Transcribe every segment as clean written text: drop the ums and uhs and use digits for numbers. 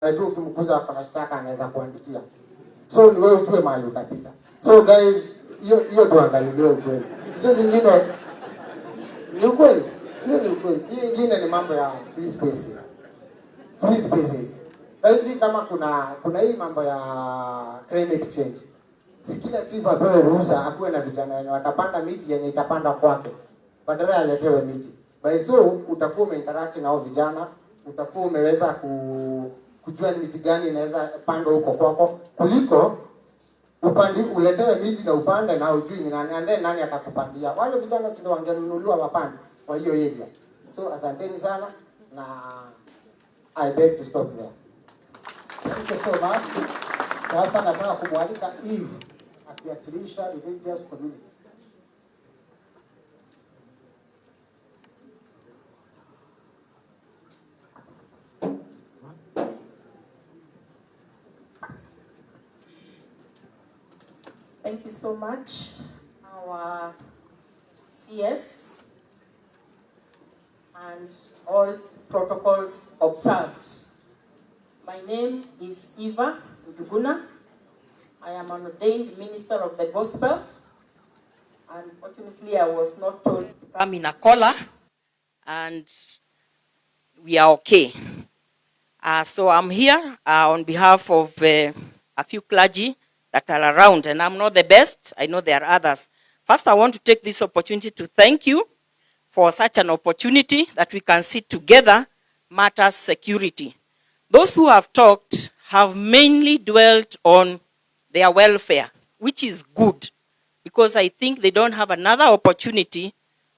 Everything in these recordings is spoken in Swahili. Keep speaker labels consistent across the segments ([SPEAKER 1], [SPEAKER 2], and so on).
[SPEAKER 1] Najua ukimkuza kwa mashtaka anaweza kuandikia. So ni wewe ujue mahali utapita. So guys, hiyo tuangalie ukweli. Hizo zingine ni ukweli. Hiyo ni ukweli. Hii nyingine ni mambo ya free spaces. Free spaces. Hivi kama kuna hii mambo ya climate change. Si kila chief apewe ruhusa akuwe na vijana wenye watapanda miti yenye itapanda kwake. Badala ya aletewe miti. By so utakuwa umeinteract na hao vijana, utakuwa umeweza kujua ni miti gani inaweza panda huko kwako kuliko upande uletewe miti na upande na ujui ni nani and then nani atakupandia. Wale vijana sio wangenunuliwa wapande kwa hiyo area. So asanteni sana na I beg to stop there.
[SPEAKER 2] Thank you so much. Sasa nataka kumwalika Eve akiwakilisha religious community.
[SPEAKER 3] Thank you so much, our CS, and all protocols observed. My name is Eva Njuguna. I am an ordained minister of the gospel. Unfortunately, I was not told to come in a collar, and we are okay. So I'm here on behalf of a few clergy that are around, and I'm not the best. I know there are others. First, I want to take this opportunity to thank you for such an opportunity that we can sit together, matters security. Those who have talked have mainly dwelt on their welfare, which is good, because I think they don't have another opportunity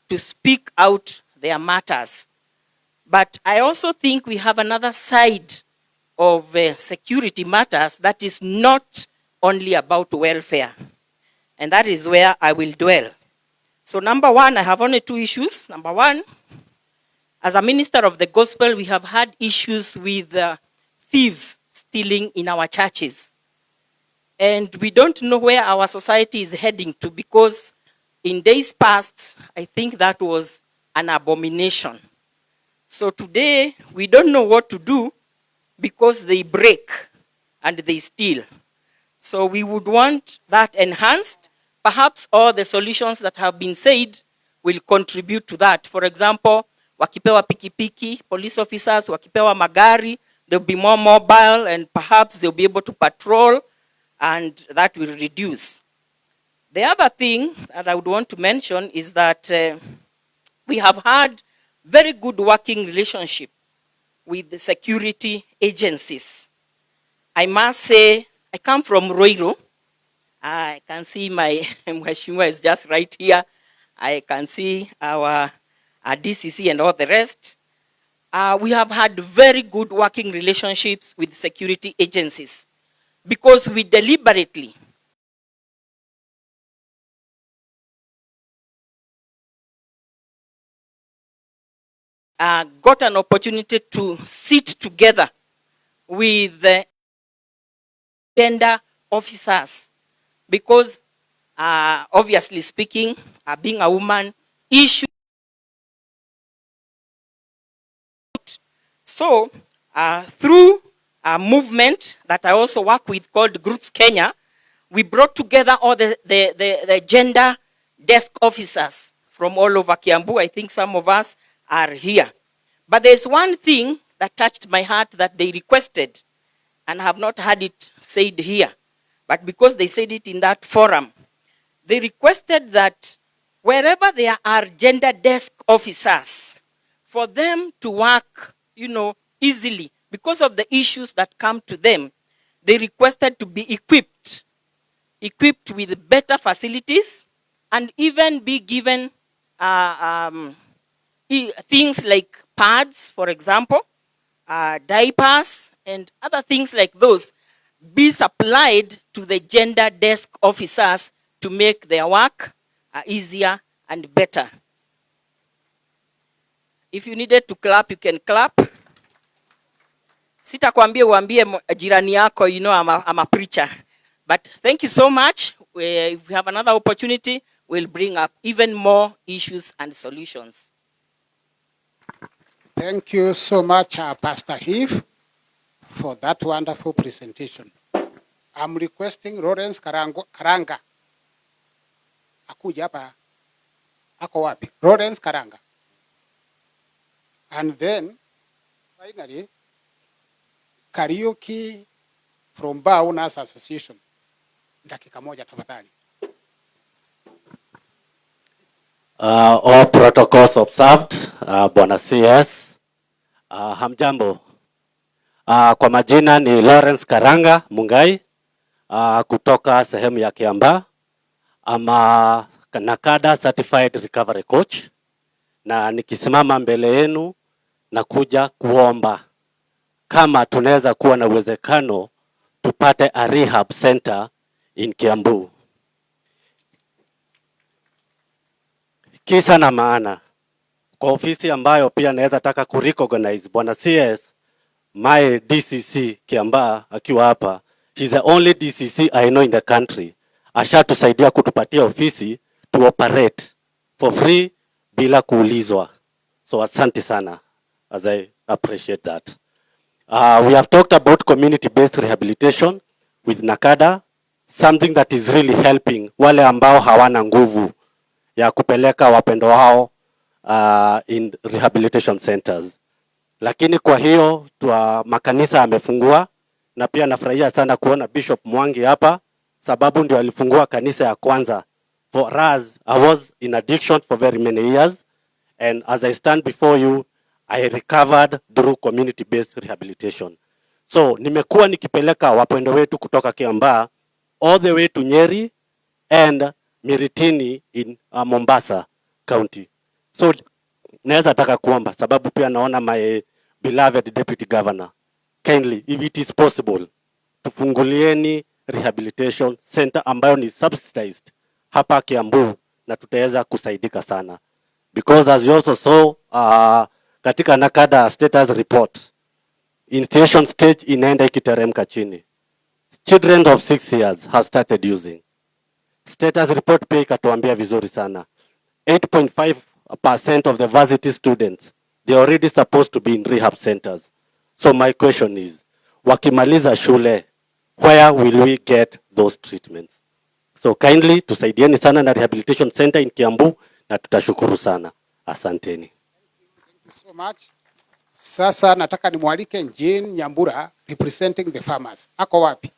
[SPEAKER 3] to speak out their matters. But I also think we have another side of security matters that is not only about welfare. And that is where I will dwell. So number one, I have only two issues. Number one, as a minister of the gospel, we have had issues with thieves stealing in our churches. And we don't know where our society is heading to, because in days past, I think that was an abomination. So today, we don't know what to do because they break and they steal. So we would want that enhanced. Perhaps all the solutions that have been said will contribute to that. For example, wakipewa pikipiki, police officers, wakipewa magari, they'll be more mobile and perhaps they'll be able to patrol, and that will reduce. The other thing that I would want to mention is that we have had very good working relationship with the security agencies. I must say, I come from Roiro. I can see my Mheshimiwa is just right here. I can see our DCC and all the rest. We have had very good working relationships with security agencies because we deliberately got an opportunity to sit together with the gender officers, because obviously speaking, being a woman, issue. So through a movement that I also work with called Groups Kenya, we brought together all the gender desk officers from all over Kiambu. I think some of us are here. But there's one thing that touched my heart that they requested, and I have not had it said here. But because they said it in that forum, they requested that wherever there are gender desk officers, for them to work, easily, because of the issues that come to them, they requested to be equipped with better facilities, and even be given things like pads, for example, diapers, and other things like those, be supplied to the gender desk officers to make their work easier and better. If you needed to clap, you can clap. Sitakwambia uambie jirani yako, I'm a preacher. But thank you so much. If we have another opportunity, we'll bring up even more issues and solutions.
[SPEAKER 2] Thank you so much, Pastor Eve. for that wonderful presentation. I'm requesting Lawrence Karanga. Akuja hapa. Ako wapi? Lawrence Karanga. And then, finally, karaoke from Bar Owners Association. Dakika moja tafadhali.
[SPEAKER 4] All protocols observed, Bwana CS. Hamjambo. Kwa majina ni Lawrence Karanga Mungai, kutoka sehemu ya Kiamba. Ama NACADA Certified Recovery Coach. Na nikisimama mbele yenu na kuja kuomba kama tunaweza kuwa na uwezekano tupate a rehab center in Kiambu. Kisa na maana, kwa ofisi ambayo pia naweza taka kurecognize Bwana CS, my DCC Kiamba akiwa hapa, he's the only DCC I know in the country. Ashatusaidia kutupatia ofisi to operate for free bila kuulizwa. So asante sana, as I appreciate that. We have talked about community-based rehabilitation with NACADA, something that is really helping wale ambao hawana nguvu ya kupeleka wapendo wao in rehabilitation centers. Lakini kwa hiyo makanisa amefungua, na pia nafurahia sana kuona Bishop Mwangi hapa, sababu ndio alifungua kanisa ya kwanza. For us, I was in addiction for very many years, and as I stand before you, I recovered through community-based rehabilitation. So nimekuwa nikipeleka wapendo wetu kutoka Kiambaa all the way to Nyeri and Miritini in Mombasa County. So naweza taka kuomba, sababu pia naona my beloved Deputy Governor, kindly, if it is possible, tufungulieni rehabilitation center ambayo ni subsidized hapa Kiambu, na tutaweza kusaidika sana. Because as you also saw, katika NACADA status report, initiation stage inaenda ikiteremka chini. Children of 6 years have started using. Status report pia ikatuambia vizuri sana. 8.5% of the varsity students, they are already supposed to be in rehab centers. So my question is, wakimaliza shule, where will we get those treatments? So kindly, tusaidieni sana na rehabilitation center in Kiambu, na tutashukuru sana. Asanteni.
[SPEAKER 2] Thank you so much. Sasa nataka nimwalike Jean Nyambura representing the farmers. Ako wapi?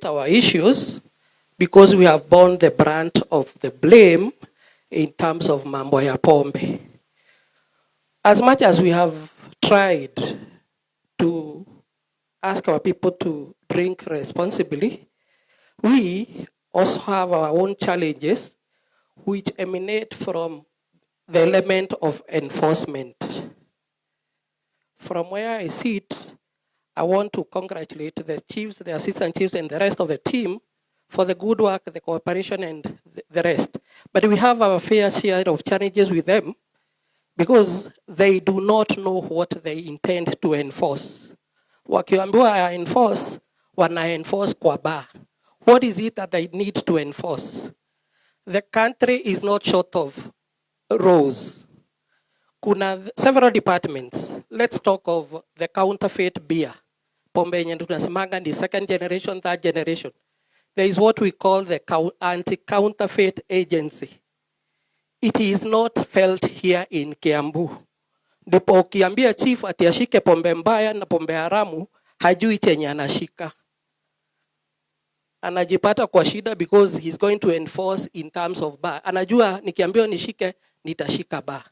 [SPEAKER 5] Our issues because we have borne the brunt of the blame in terms of mambo ya pombe. As much as we have tried to ask our people to drink responsibly, we also have our own challenges which emanate from the element of enforcement. From where I sit, I want to congratulate the chiefs, the assistant chiefs, and the rest of the team for the good work, the cooperation, and the rest. But we have our fair share of challenges with them because they do not know what they intend to enforce. Wakiambiwa enforce, wana enforce kwa bar. What is it that they need to enforce? The country is not short of rows. Kuna several departments. Let's talk of the counterfeit beer. Pombe yenye tunasemanga ni second generation, third generation. There is what we call the anti-counterfeit agency. It is not felt here in Kiambu. Ndipo ukiambia chief ati ashike pombe mbaya na pombe haramu, hajui chenye anashika. Anajipata kwa shida because he's going to enforce in terms of bar. Anajua nikiambiwa nishike, nitashika bar.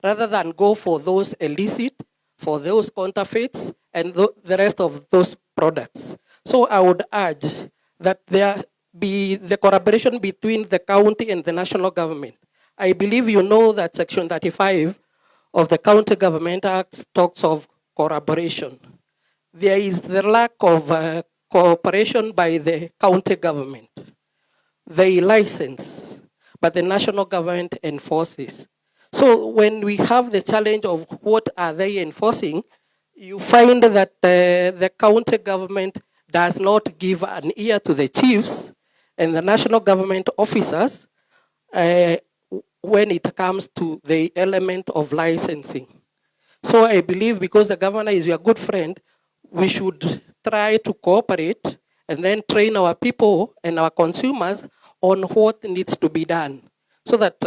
[SPEAKER 5] Rather than go for those illicit, for those counterfeits, and the rest of those products. So I would urge that there be the collaboration between the county and the national government. I believe you know that Section 35 of the County Government Act talks of collaboration. There is the lack of cooperation by the county government. they license, but the national government enforces. So when we have the challenge of what are they enforcing, you find that the county government does not give an ear to the chiefs and the national government officers uh, when it comes to the element of licensing. So I believe because the governor is your good friend, we should try to cooperate and then train our people and our consumers on what needs to be done so that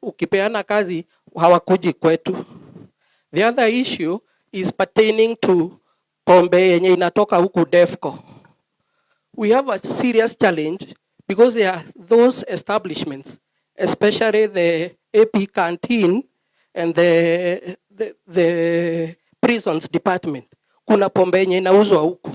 [SPEAKER 5] ukipeana kazi hawakuji kwetu. The other issue is pertaining to pombe yenye inatoka huku DEFCO. We have a serious challenge because there are those establishments, especially the AP canteen and the prisons department. Kuna pombe yenye inauzwa huku.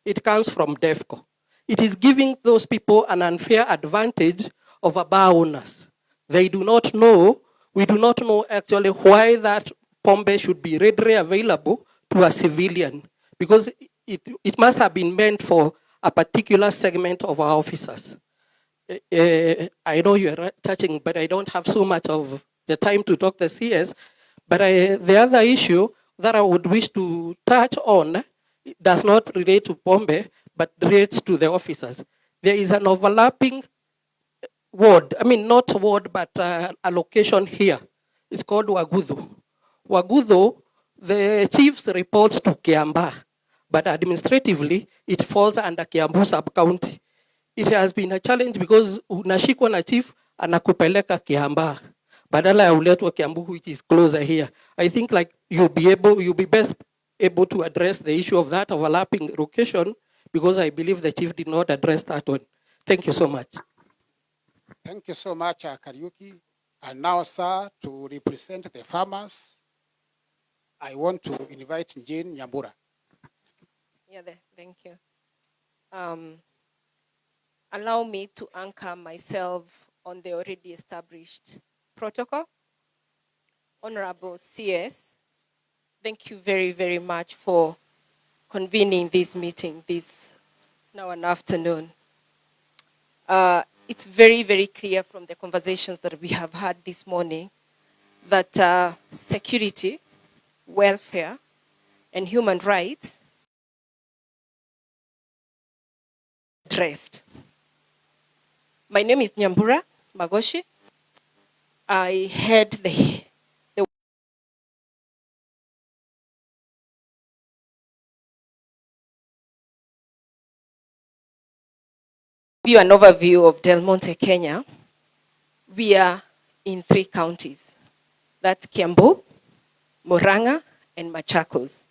[SPEAKER 5] It comes from DEFCO. It is giving those people an unfair advantage over bar owners. They do not know, we do not know actually why that pombe should be readily available to a civilian, because it must have been meant for a particular segment of our officers. I know you're touching, but I don't have so much of the time to talk the CS. But the other issue that I would wish to touch on does not relate to Pombe, but relates to the officers. There is an overlapping ward, I mean not ward, but a location here. It's called Wagudho. Wagudho, the chief's reports to Kiamba, but administratively it falls under Kiambu sub-county. It has been a challenge because unashikwa na chief anakupeleka Kiamba badala ya uletwa Kiambu, which is closer here. I think like you'll be best able to address the issue of that overlapping location, because I believe the chief did not address that one. Thank you so much.
[SPEAKER 2] Thank you so much, Kariuki. And now, sir, to represent the farmers, I want to invite Jane Nyambura.
[SPEAKER 6] Yeah, thank you. Allow me to anchor myself on the already established protocol. Honorable CS, thank you very, very much for convening this meeting. It's now an afternoon. It's very, very clear from the conversations that we have had this morning that security, welfare, and human rights addressed. My name is Nyambura Magoshi. I head the give you an overview of Del Monte, Kenya. We are in 3 counties. That's Kiambu, Murang'a, and Machakos.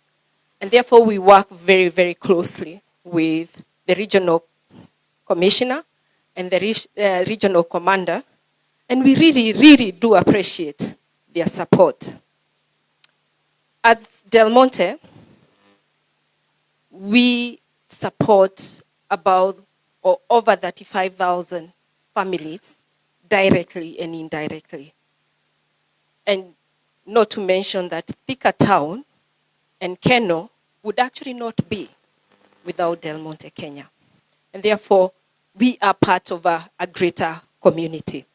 [SPEAKER 6] And therefore, we work very, very closely with the regional commissioner and the regional commander. And we really, really do appreciate their support. As Del Monte, we support about or over 35,000 families directly and indirectly. And not to mention that Thika Town and Keno would actually not be without Del Monte, Kenya. And therefore, we are part of a greater community.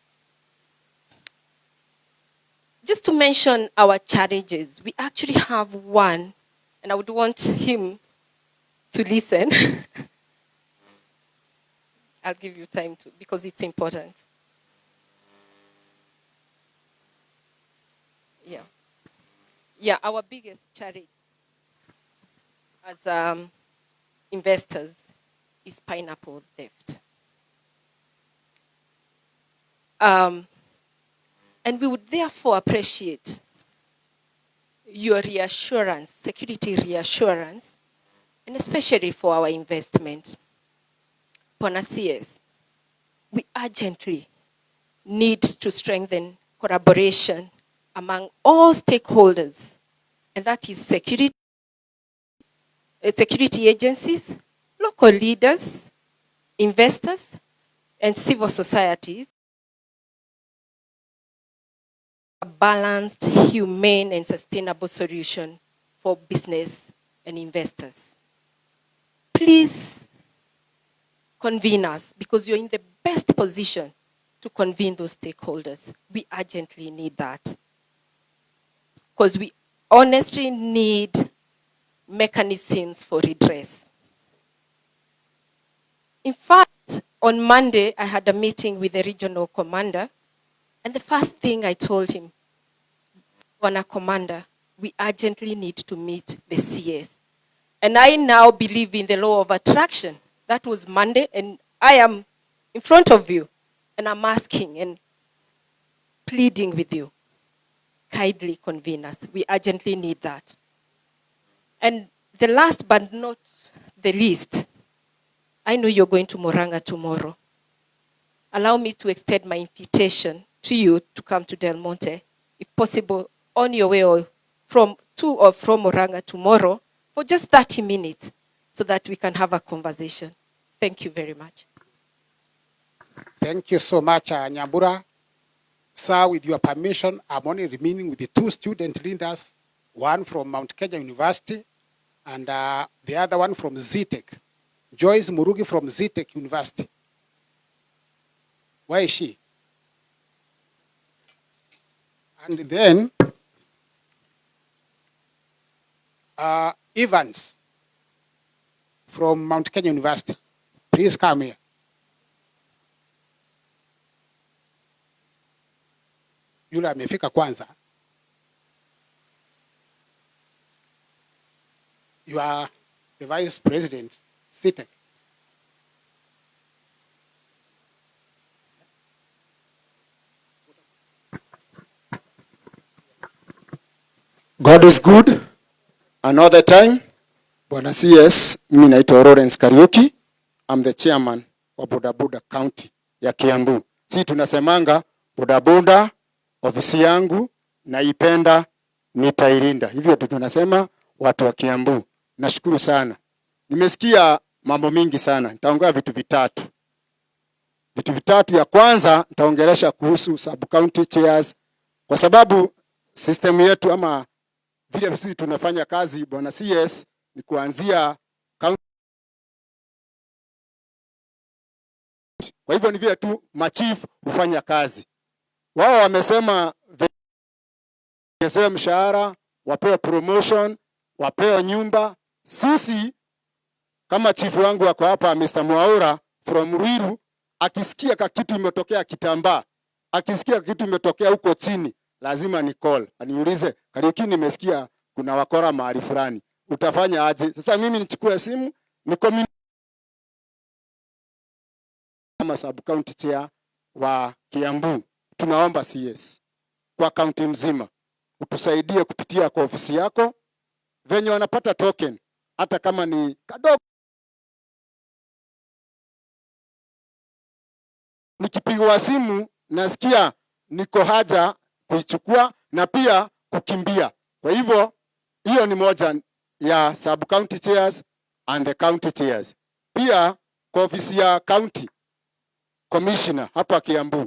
[SPEAKER 6] Just to mention our challenges, we actually have one, and I would want him to listen. I'll give you time to, because it's important. Yeah, our biggest challenge as investors is pineapple theft. And we would therefore appreciate your reassurance, security reassurance, and especially for our investment. Bwana CS, we urgently need to strengthen collaboration among all stakeholders, and that is security agencies, local leaders, investors, and civil societies. A balanced, humane, and sustainable solution for business and investors. Please convene us, because you're in the best position to convene those stakeholders. We urgently need that. Because we honestly need mechanisms for redress. In fact, on Monday, I had a meeting with the regional commander, and the first thing I told him, Bwana Commander, we urgently need to meet the CS. And I now believe in the law of attraction. That was Monday, and I am in front of you, and I'm asking and pleading with you, kindly convene us. We urgently need that. And the last but not the least, I know you're going to Murang'a tomorrow. Allow me to extend my invitation to you to come to Del Monte, if possible, on your way or from Murang'a tomorrow for just 30 minutes so that we can have a conversation. Thank you very much.
[SPEAKER 2] Thank you so much, Nyambura. Sir, with your permission, I'm only remaining with the two student leaders, one from Mount Kenya University and the other one from ZTech. Joyce Murugi from ZTech University. Where is she? And then Evans from Mount Kenya University. Please come here. Yule amefika kwanza. You are the Vice President, ZTech.
[SPEAKER 7] God is good. Another time. Bwana CS, mimi naitwa Lawrence Kariuki. I'm the chairman wa Bodaboda County ya Kiambu. Si tunasemanga bodaboda ofisi yangu naipenda nitailinda. Hivyo tunasema watu wa Kiambu. Nashukuru sana. Nimesikia mambo mingi sana. Nitaongea vitu vitatu. Vitu vitatu, ya kwanza nitaongelesha kuhusu sub county chairs kwa sababu system yetu ama vile sisi tunafanya kazi Bwana CS ni kuanzia county. Kwa hivyo ni vile tu machief hufanya kazi. Wao wamesema wapewe mshahara, wapewe promotion, wapewe nyumba. Sisi kama chief wangu wako hapa Mr. Mwaura from Ruiru, akisikia kitu imetokea Kitambaa, akisikia kitu imetokea huko chini, lazima ni call. Aniulize, Kariuki, nimesikia kuna wakora mahali fulani. Utafanya aje? Sasa mimi nichukue simu, ni kama sub county chair wa Kiambu. Tunaomba CS kwa county mzima utusaidie kupitia kwa ofisi yako venye wanapata token hata kama ni kadogo. Nikipigwa simu nasikia niko haja kuichukua na pia kukimbia. Kwa hivyo hiyo ni moja ya sub county chairs and the county chairs. Pia kwa ofisi ya county commissioner hapa Kiambu,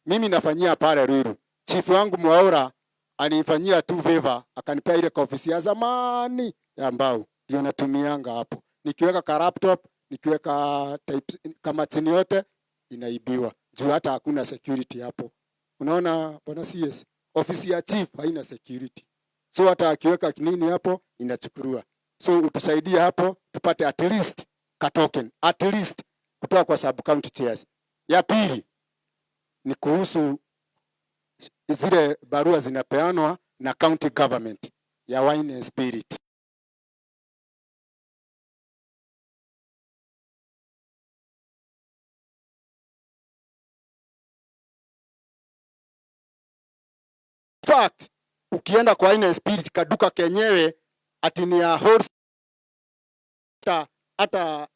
[SPEAKER 7] mimi nafanyia pale Ruiru. Chief wangu Mwaura anifanyia tu favor, akanipea ile ofisi ya zamani ya mbao, ndio natumianga hapo. Nikiweka ka laptop, nikiweka types kama chini yote inaibiwa. Juu hata hakuna security hapo. Unaona Bwana CS, ofisi ya chief haina security. So hata akiweka kinini hapo inachukuliwa. So utusaidie hapo tupate at least ka token, at least kutoka kwa sub county chairs. Ya pili ni kuhusu zile barua zinapeanwa na county government ya wine and spirit. Fact, ukienda kwa wine and spirit kaduka kenyewe ati ni ya horse hata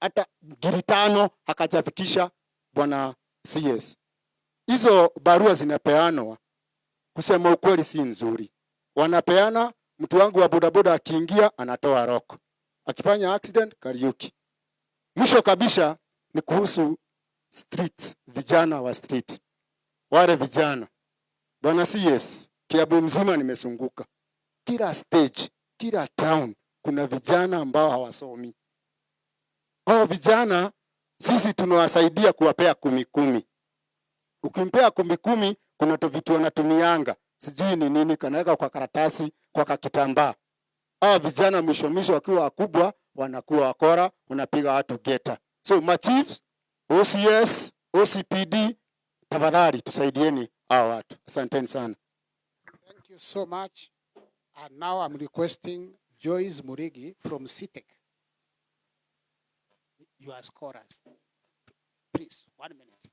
[SPEAKER 7] giri 5 hakajafikisha Bwana CS. Hizo barua zinapeanwa, kusema ukweli si nzuri. Wanapeana, mtu wangu wa bodaboda akiingia anatoa rock, akifanya accident Kariuki. Mwisho kabisa ni kuhusu streets, vijana wa street. Wale vijana Bwana CS, Kiambu mzima nimesunguka, kila stage, kila town kuna vijana ambao hawasomi. Hao vijana sisi tunawasaidia kuwapea 10. Ukimpea 10, kuna vitu wanatumianga, sijui ni nini, kanaweka kwa karatasi, kwa kakitambaa. Vijana mwisho wakiwa wakubwa wanakuwa wakora, unapiga watu geta. So machiefs, OCS, OCPD, tafadhali tusaidieni hao watu. Asanteni sana.
[SPEAKER 2] Thank you so much. And now I'm requesting Joyce Murigi from CITEC. You are scorers. Please, 1 minute.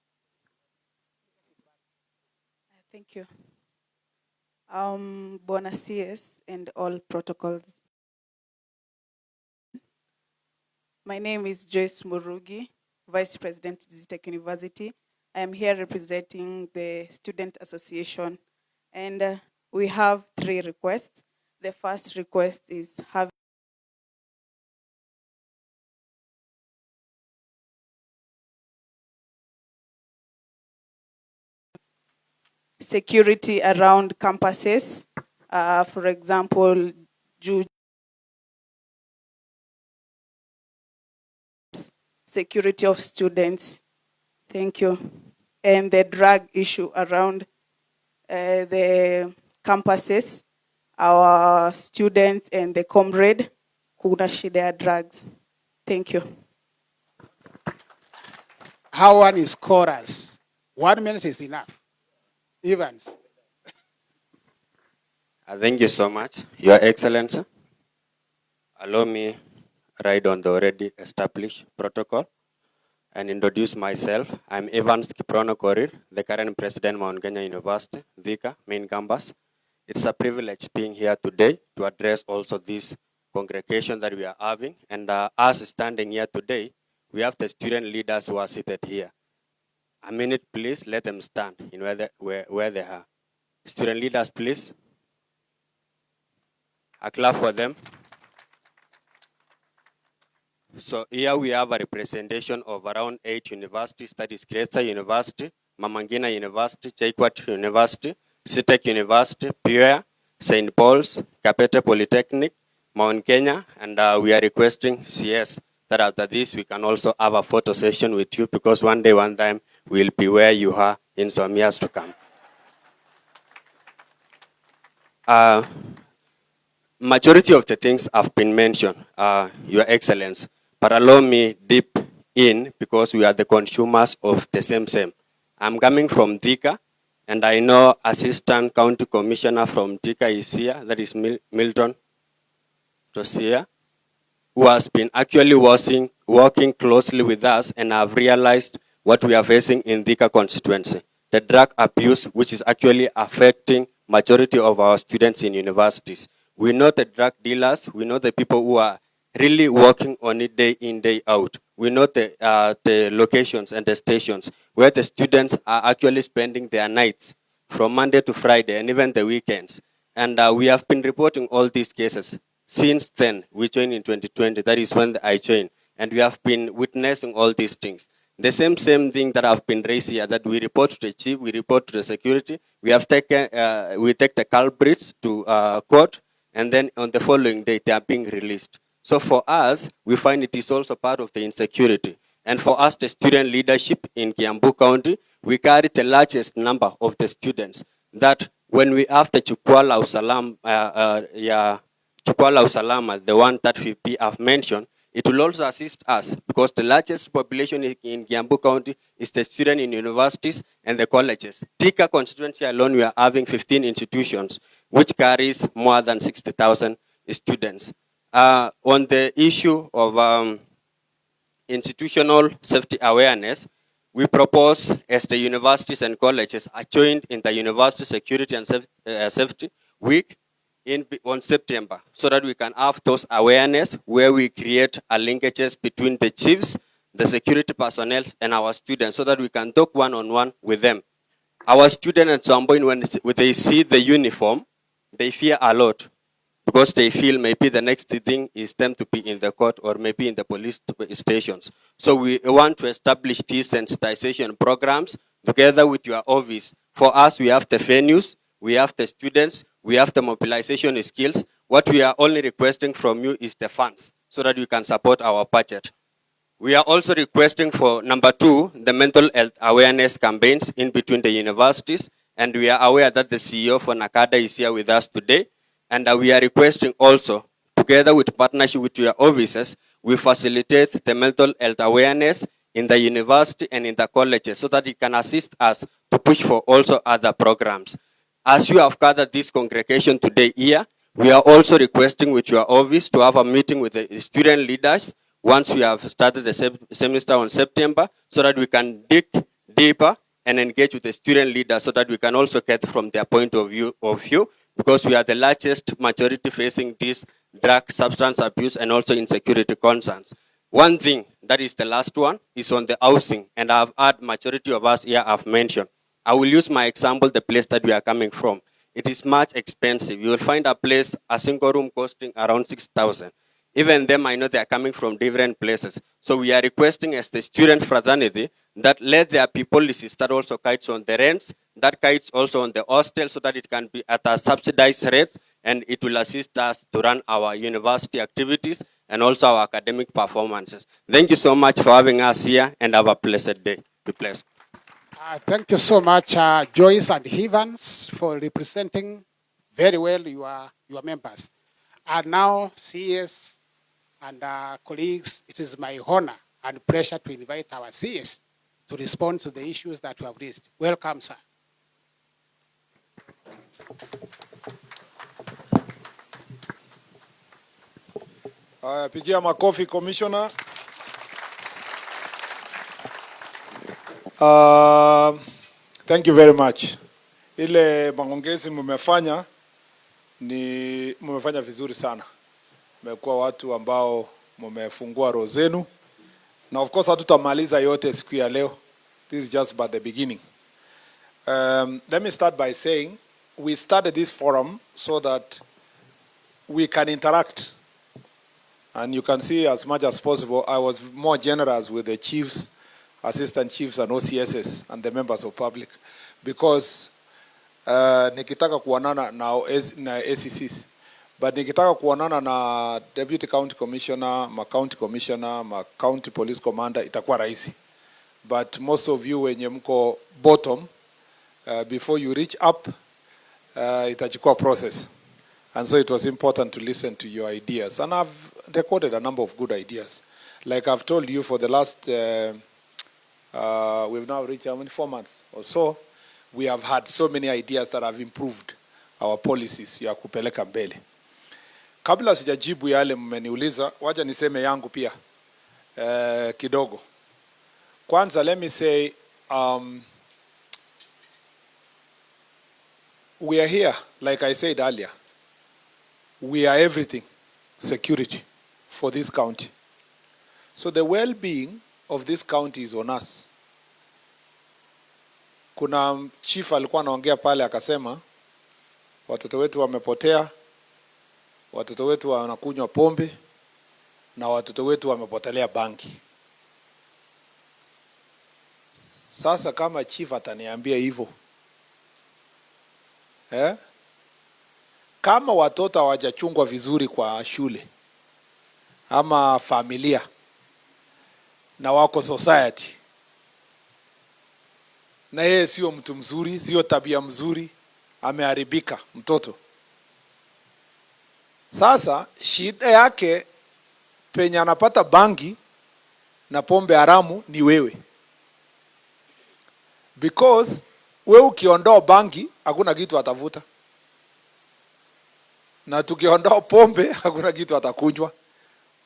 [SPEAKER 8] Thank you. Bwana CS and all protocols. My name is Joyce Murugi, Vice President, Zitech University. I am here representing the Student Association, and we have 3 requests. The first request is having security around campuses. For example, security of students. Thank you. And the drug issue around the campuses, our students and the comrade, kuna shida ya drugs. Thank you.
[SPEAKER 2] How one is scorers? 1 minute is enough. Evans.
[SPEAKER 9] Thank you so much, Your Excellency. Allow me ride on the already established protocol and introduce myself. I'm Evans Kiprono Korir, the current president, Mount Kenya University, Thika, main campus. It's a privilege being here today to address also this congregation that we are having. And us standing here today, we have the student leaders who are seated here. A minute, please, let them stand in where they are. Student leaders, please. A clap for them. So here we have a representation of around 8 universities, that is Kretsa University, Mamangina University, Jaikwat University, CITEC University, Pure, St. Paul's, Kapete Polytechnic, Mount Kenya, and we are requesting CS that after this we can also have a photo session with you, because one day, one time, we'll be where you are in some years to come. Majority of the things have been mentioned, Your Excellency, but allow me deep in, because we are the consumers of the same. I'm coming from Thika, and I know Assistant County Commissioner from Thika is here, that is Milton Tosia, who has been actually working closely with us, and have realized what we are facing in Thika constituency, the drug abuse, which is actually affecting majority of our students in universities. We know the drug dealers, we know the people who are really working on it day in, day out. We know the locations and the stations where the students are actually spending their nights from Monday to Friday and even the weekends. And we have been reporting all these cases. Since then, we joined in 2020, that is when I joined. And we have been witnessing all these things. The same thing that have been raised here, that we report to the chief, we report to the security, we have taken, we take the culprits to court, and then on the following day, they are being released. So for us, we find it is also part of the insecurity. And for us, the student leadership in Kiambu County, we carry the largest number of the students. That when we have the Jukwaa Usalama, the one that we have mentioned, it will also assist us, because the largest population in Kiambu County is the student in universities and the colleges. Thika constituency alone, we are having 15 institutions, which carries more than 60,000 students. On the issue of institutional safety awareness, we propose, as the universities and colleges are joined in the University Security and Safety Week on September, so that we can have those awareness where we create linkages between the chiefs, the security personnel, and our students, so that we can talk one-on-one with them. Our students at some point, when they see the uniform, they fear a lot, because they feel maybe the next thing is them to be in the court or maybe in the police stations. So we want to establish these sensitization programs together with your office. For us, we have the venues, we have the students, we have the mobilization skills. What we are only requesting from you is the funds, so that we can support our budget. We are also requesting for number 2, the mental health awareness campaigns in between the universities. And we are aware that the CEO for NACADA is here with us today. And we are requesting also, together with partnership with your offices, we facilitate the mental health awareness in the university and in the colleges so that it can assist us to push for also other programs. As you have gathered this congregation today here, we are also requesting with your office to have a meeting with the student leaders once we have started the semester on September, so that we can dig deeper and engage with the student leaders so that we can also get from their point of view, because we are the largest majority facing this drug, substance abuse, and also insecurity concerns. One thing, that is the last one, is on the housing, and I've heard majority of us here have mentioned. I will use my example, the place that we are coming from. It is much expensive. You will find a place, a single room costing around 6,000. Even them, I know they are coming from different places. So we are requesting as the student fraternity that let there be policies that also guides on the rents, that guides also on the hostel, so that it can be at a subsidized rate, and it will assist us to run our university activities and also our academic performances. Thank you so much for having us here, and have a blessed day. Be blessed.
[SPEAKER 2] Thank you so much, Joyce and Evans, for representing very well your members. And now, CS and colleagues, it is my honor and pleasure to invite our CS to respond to the issues that you have raised. Welcome, sir.
[SPEAKER 10] Pigia makofi, Commissioner. Thank you very much. Ile maongezi mmefanya vizuri sana. Mmekuwa watu ambao mmefungua roho zenu. Na of course hatutamaliza yote siku ya leo. This is just but the beginning. Let me start by saying we started this forum so that we can interact. And you can see as much as possible, I was more generous with the chiefs, assistant chiefs and OCSs and the members of public. Because nikitaka kuonana na ACCs, but nikitaka kuonana na deputy county commissioner, ma county commissioner, ma county police commander, itakuwa rahisi. But most of you wenye mko bottom, before you reach up, itachukua process. And so it was important to listen to your ideas. And I've recorded a number of good ideas. Like I've told you for the last, we've now reached how many, 4 months or so, we have had so many ideas that have improved our policies ya kupeleka mbele. Kabla sijajibu yale mmeniuliza, wacha niseme yangu pia kidogo. Kwanza, let me say, we are here, like I said earlier, we are everything, security, for this county. So the well-being of this county is on us. Kuna chief alikuwa anaongea pale akasema, watoto wetu wamepotea, watoto wetu wanakunywa pombe, na watoto wetu wamepotelea banki. Sasa kama chief ataniambia hivyo, kama watoto hawajachungwa vizuri kwa shule ama familia na wako society, na yeye sio mtu mzuri, sio tabia mzuri, ameharibika mtoto. Sasa shida yake penye anapata bangi na pombe haramu ni wewe. Because wewe ukiondoa bangi hakuna kitu atavuta. Na tukiondoa pombe hakuna kitu atakunywa.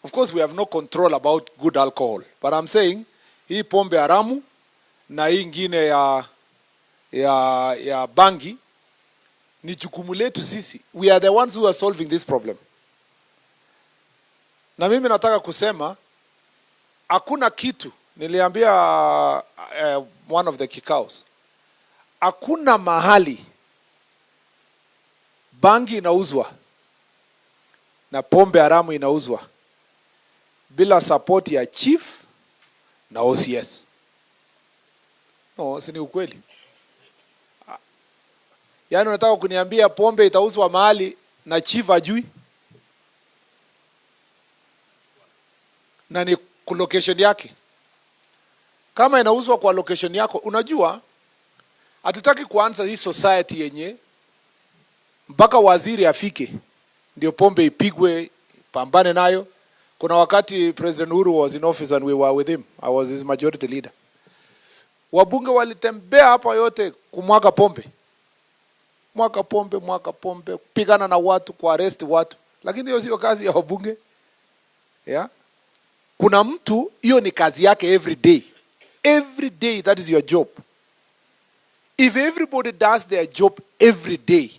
[SPEAKER 10] Of course we have no control about good alcohol, but I'm saying hii pombe haramu na hii ingine ya bangi ni jukumu letu sisi. We are the ones who are solving this problem. Na mimi nataka kusema hakuna kitu, niliambia one of the kikaos, hakuna mahali bangi inauzwa na pombe haramu inauzwa bila support ya chief na OCS. No, si ni ukweli. Yaani unataka kuniambia pombe itauzwa mahali na chief ajui? Na ni ku location yake. Kama inauzwa kwa location yako, unajua hatutaki kuanza hii society yenye mpaka waziri afike ndio pombe ipigwe, pambane nayo. Kuna wakati President Uhuru was in office and we were with him. I was his majority leader. Wabunge walitembea hapa yote kumwaga pombe. Mwaka pombe, pigana na watu, kuarrest watu. Lakini hiyo sio kazi ya wabunge. Yeah? Kuna mtu, hiyo ni kazi yake every day. Every day, that is your job. If everybody does their job every day,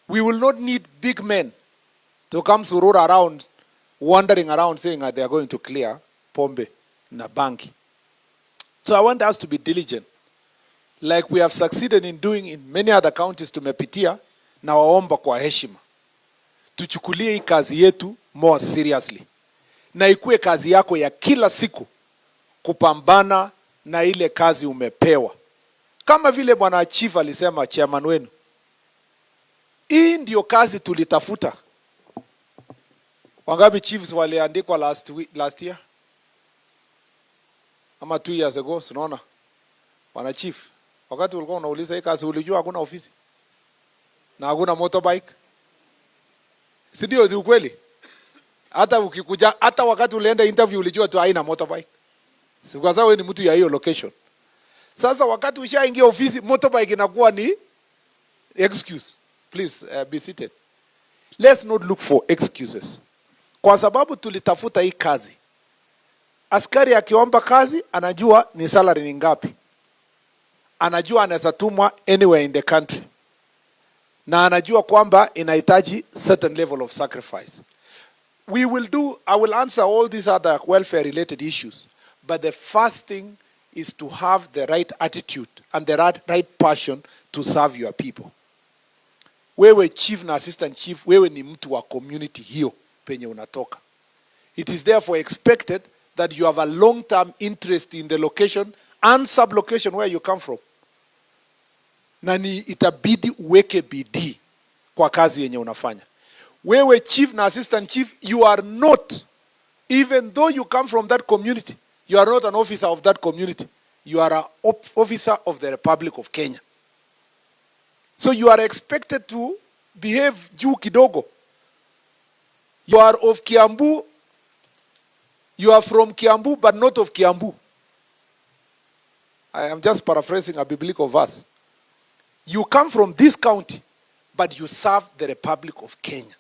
[SPEAKER 10] we will not need big men to come to roll around, wandering around saying that they are going to clear pombe na banki. So I want us to be diligent. Like we have succeeded in doing in many other counties tumepitia, na waomba kwa heshima. Tuchukulie hii kazi yetu more seriously. Na ikue kazi yako ya kila siku kupambana na ile kazi umepewa. Kama vile Bwana Chief alisema, chairman wenu, hii ndio kazi tulitafuta. Wangapi chiefs waliandikwa last year? Ama 2 years ago, unaona? Bwana Chief, wakati ulikuwa unauliza hii kazi ulijua hakuna ofisi na hakuna motorbike? Si ndio ni ukweli? Hata ukikuja, hata wakati ulienda interview ulijua tu haina motorbike. Si kwa sababu wewe ni mtu ya hiyo location. Sasa wakati ushaingia ofisi, motorbike inakuwa ni excuse. Please be seated. Let's not look for excuses. Kwa sababu tulitafuta hii kazi. Askari akiomba kazi, anajua ni salary ni ngapi. Anajua anaweza tumwa anywhere in the country. Na anajua kwamba inahitaji certain level of sacrifice. I will answer all these other welfare related issues. But the first thing is to have the right attitude and the right passion to serve your people. Wewe chief na assistant chief, wewe ni mtu wa community hiyo penye unatoka. It is therefore expected that you have a long-term interest in the location and sub-location where you come from. Na ni itabidi uweke bidii kwa kazi yenye unafanya. Wewe chief na assistant chief, you are not, even though you come from that community, you are not an officer of that community. You are an officer of the Republic of Kenya. So you are expected to behave juu kidogo. You are of Kiambu. You are from Kiambu, but not of Kiambu. I am just paraphrasing a biblical verse. You come from this county, but you serve the Republic of Kenya.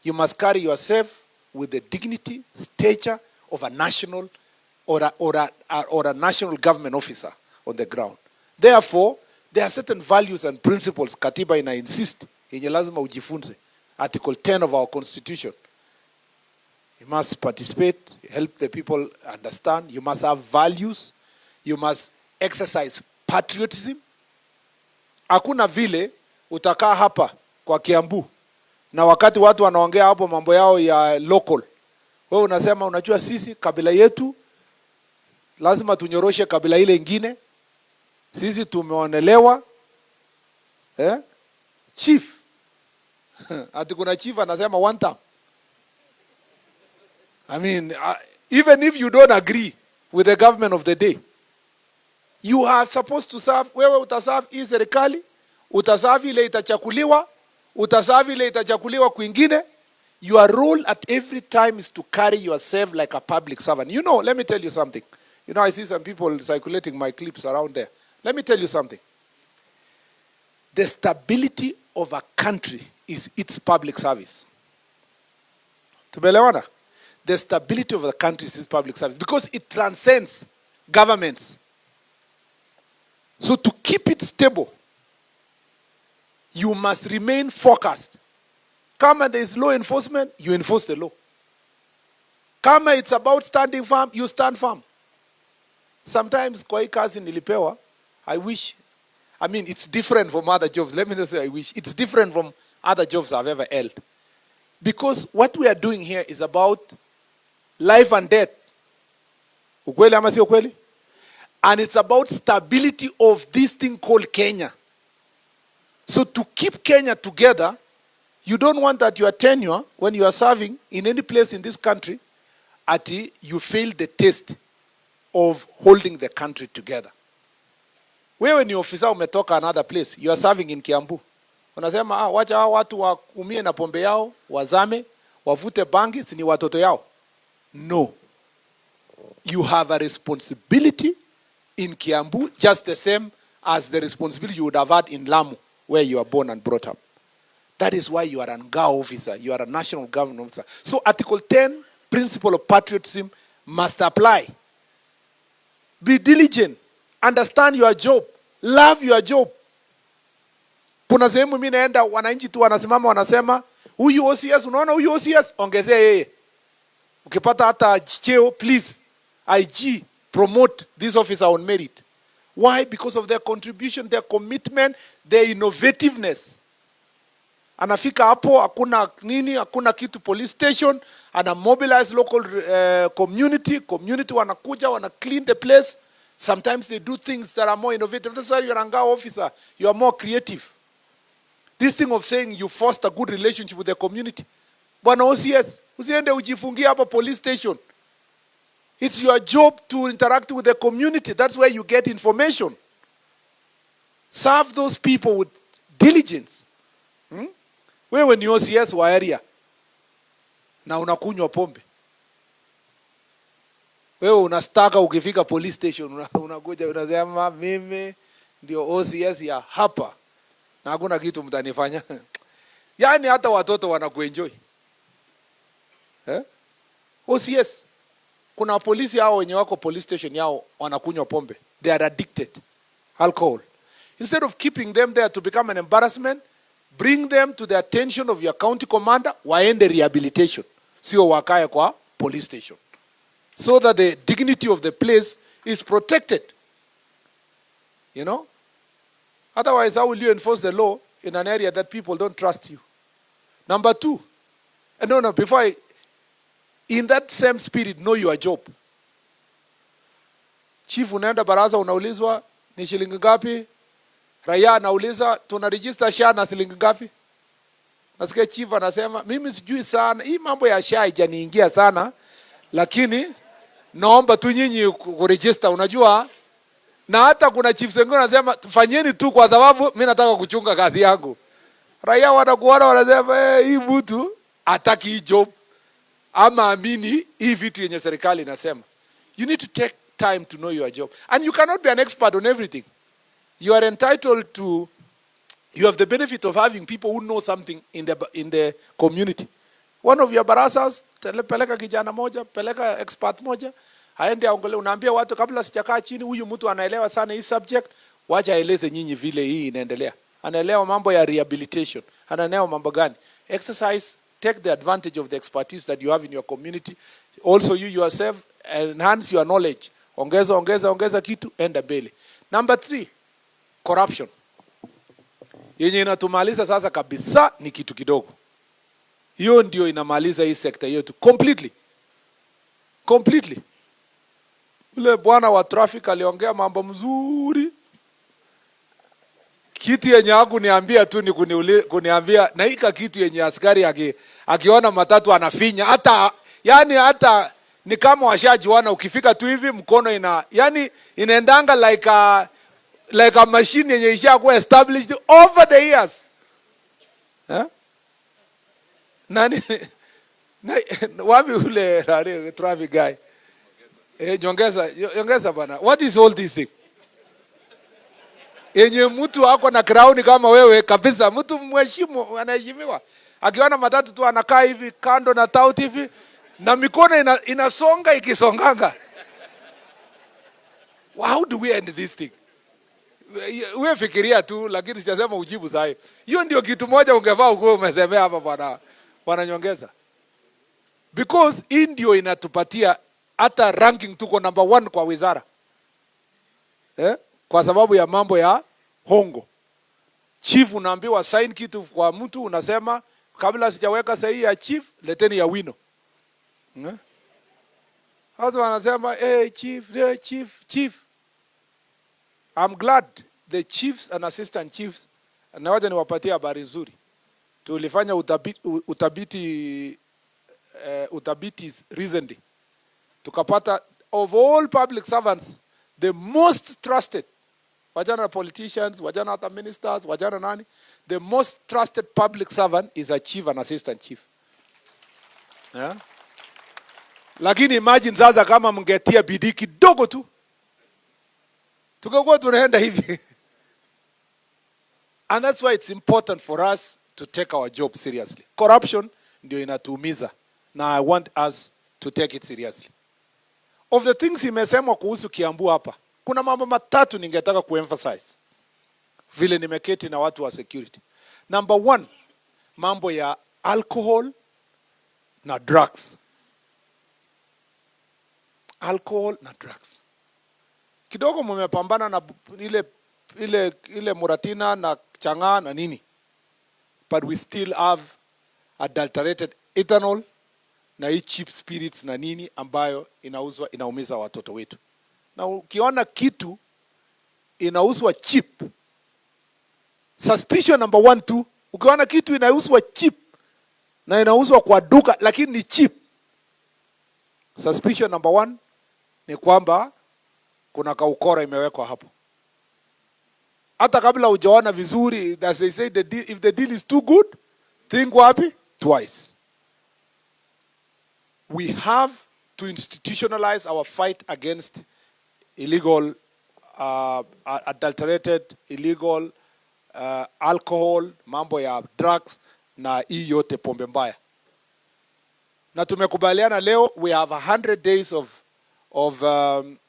[SPEAKER 10] You must carry yourself with the dignity, stature of a national or a national government officer on the ground. Therefore, there are certain values and principles katiba ina insist yenye lazima ujifunze. Article 10 of our constitution. You must participate, help the people understand. You must have values. You must exercise patriotism. Hakuna vile utakaa hapa kwa Kiambu na wakati watu wanaongea hapo mambo yao ya local, wewe unasema unajua sisi kabila yetu lazima tunyoroshe kabila ile ingine. Sisi tumeonelewa. Chief. Ati kuna chief anasema one time. I mean, even if you don't agree with the government of the day, you are supposed to serve. Wewe utaserve hii serikali, utaserve ile itachakuliwa, utaserve ile itachakuliwa kwingine. Your role at every time is to carry yourself like a public servant. You know, let me tell you something. You know, I see some people circulating my clips around there. Let me tell you something. The stability of a country is its public service. Tumeelewana? The stability of the country is its public service because it transcends governments. So to keep it stable, you must remain focused. Kama there is law enforcement, you enforce the law. Kama it's about standing firm, you stand firm. Sometimes kwa hii kazi nilipewa, it's different from other jobs. Let me just say I wish. It's different from other jobs I've ever held. Because what we are doing here is about life and death. Ukweli ama si ukweli? And it's about stability of this thing called Kenya. So to keep Kenya together, you don't want that your tenure, when you are serving in any place in this country, ati you failed the test of holding the country together. Wewe ni ofisa umetoka another place, you are serving in Kiambu. Unasema wacha hao watu waumie na pombe yao, wazame, wavute bangi, si ni watoto yao. No. You have a responsibility in Kiambu just the same as the responsibility you would have had in Lamu, where you are born and brought up. That is why you are an GAO officer. You are a national government officer. So Article 10, principle of patriotism, must apply. Be diligent. Understand your job. Love your job. Kuna sehemu mimi naenda, wananchi tu wanasimama wanasema, huyu OCS, unaona huyu OCS, ongezea yeye. Ukipata hata cheo, please, IG, promote this officer on merit. Why? Because of their contribution, their commitment, their innovativeness. Anafika hapo, hakuna nini, hakuna kitu police station, ana mobilize local community wanakuja, wana clean the place. Sometimes they do things that are more innovative. That's why you're an GAO officer. You are more creative. This thing of saying you foster a good relationship with the community. Bwana OCS, usiende ujifungia hapa police station. It's your job to interact with the community. That's where you get information. Serve those people with diligence. Wewe ni OCS wa area na unakunywa pombe. Wewe unastaka ukifika police station unakuja unasema mimi ndio OCS ya hapa na hakuna kitu mtanifanya. Yaani hata watoto wanakuenjoy. OCS, kuna polisi hao wenye wako police station yao wanakunywa pombe. They are addicted alcohol. Instead of keeping them there to become an embarrassment, bring them to the attention of your county commander, waende rehabilitation. Sio wakae kwa police station. So that the dignity of the place is protected. You know? Otherwise, how will you enforce the law in an area that people don't trust you? Number two, in that same spirit, know your job. Chief, unaenda baraza unaulizwa ni shilingi ngapi? Raia anauliza tunaregister SHA na shilingi ngapi? Nasikia chief anasema mimi sijui sana, hii mambo ya SHA haijaniingia sana, lakini naomba tu nyinyi kuregister, unajua. Na hata kuna chief wengine wanasema fanyeni tu kwa sababu mimi nataka kuchunga kazi yangu. Raia wanakuona wanasema hii mtu hataki hii job ama amini hii vitu yenye serikali inasema. You need to take time to know your job. And you cannot be an expert on everything. You are entitled to, you have the benefit of having people who know something in the community. One of your barasas, peleka kijana moja, peleka expert moja, aende aongele, unaambia watu kabla sijakaa chini, huyu mtu anaelewa sana hii subject, wacha aeleze nyinyi vile hii inaendelea. Anaelewa mambo ya rehabilitation, anaelewa mambo gani. Exercise, take the advantage of the expertise that you have in your community. Also you yourself, enhance your knowledge. Ongeza kitu, enda mbele. Number 3, corruption. Yenye inatumaliza sasa kabisa ni kitu kidogo. Hiyo ndio inamaliza hii sekta yetu completely. Ule bwana wa traffic aliongea mambo mzuri. Kitu yenye hakuniambia tu ni kuniambia na hika kitu yenye askari akiona matatu anafinya, hata ni kama washajuana, ukifika tu hivi mkono inaendanga like a machine yenye ishakuwa established over the years. Nani wapi ule traffic guy? Nyongeza bana. What is all this thing? Yenye mtu wako na crown kama wewe kabisa, mtu mheshimu, anaheshimiwa. Akiona matatu tu anakaa hivi kando na tout hivi na mikono inasonga ikisonganga. How do we end this thing? Wewe fikiria tu, lakini sijasema ujibu sahi. Hiyo ndio kitu moja ungevaa uko umesemea hapa bwana Nyongeza. Because ndio inatupatia hata ranking tuko number 1 kwa wizara. Kwa sababu ya mambo ya hongo. Chief unaambiwa sign kitu kwa mtu, unasema kabla sijaweka sahihi ya chief, leteni ya wino. Watu wanasema chief. I'm glad the chiefs and assistant chiefs, na waje niwapatie habari nzuri. Tulifanya utabiti recently Tukapata of all public servants, the most trusted, wajana politicians, wajana other ministers, wajana nani, the most trusted public servant is a chief and assistant chief. Yeah? Lakini imagine sasa kama mngetia bidii kidogo tu, tungekuwa tunaenda hivi. And that's why it's important for us to take our job seriously. Corruption ndio inatuumiza, na I want us to take it seriously. Of the things imesemwa kuhusu Kiambu hapa, kuna mambo matatu ningetaka kuemphasize vile nimeketi na watu wa security. Number one, mambo ya alcohol na drugs. Alcohol na drugs. Kidogo mmepambana na ile Muratina na Chang'aa na nini. But we still have adulterated ethanol na hii cheap spirits na nini ambayo inauzwa, inaumiza watoto wetu. Na ukiona kitu inauzwa cheap, suspicion number 1 2, ukiona kitu inauzwa cheap na inauzwa kwa duka lakini ni cheap, suspicion number 1 ni kwamba kuna kaukora imewekwa hapo. Hata kabla hujaona vizuri, as they say, if the deal is too good, think wapi? Twice. We have to institutionalize our fight against illegal, adulterated, illegal alcohol, mambo ya drugs na hii yote pombe mbaya. Na tumekubaliana leo we have 100 days of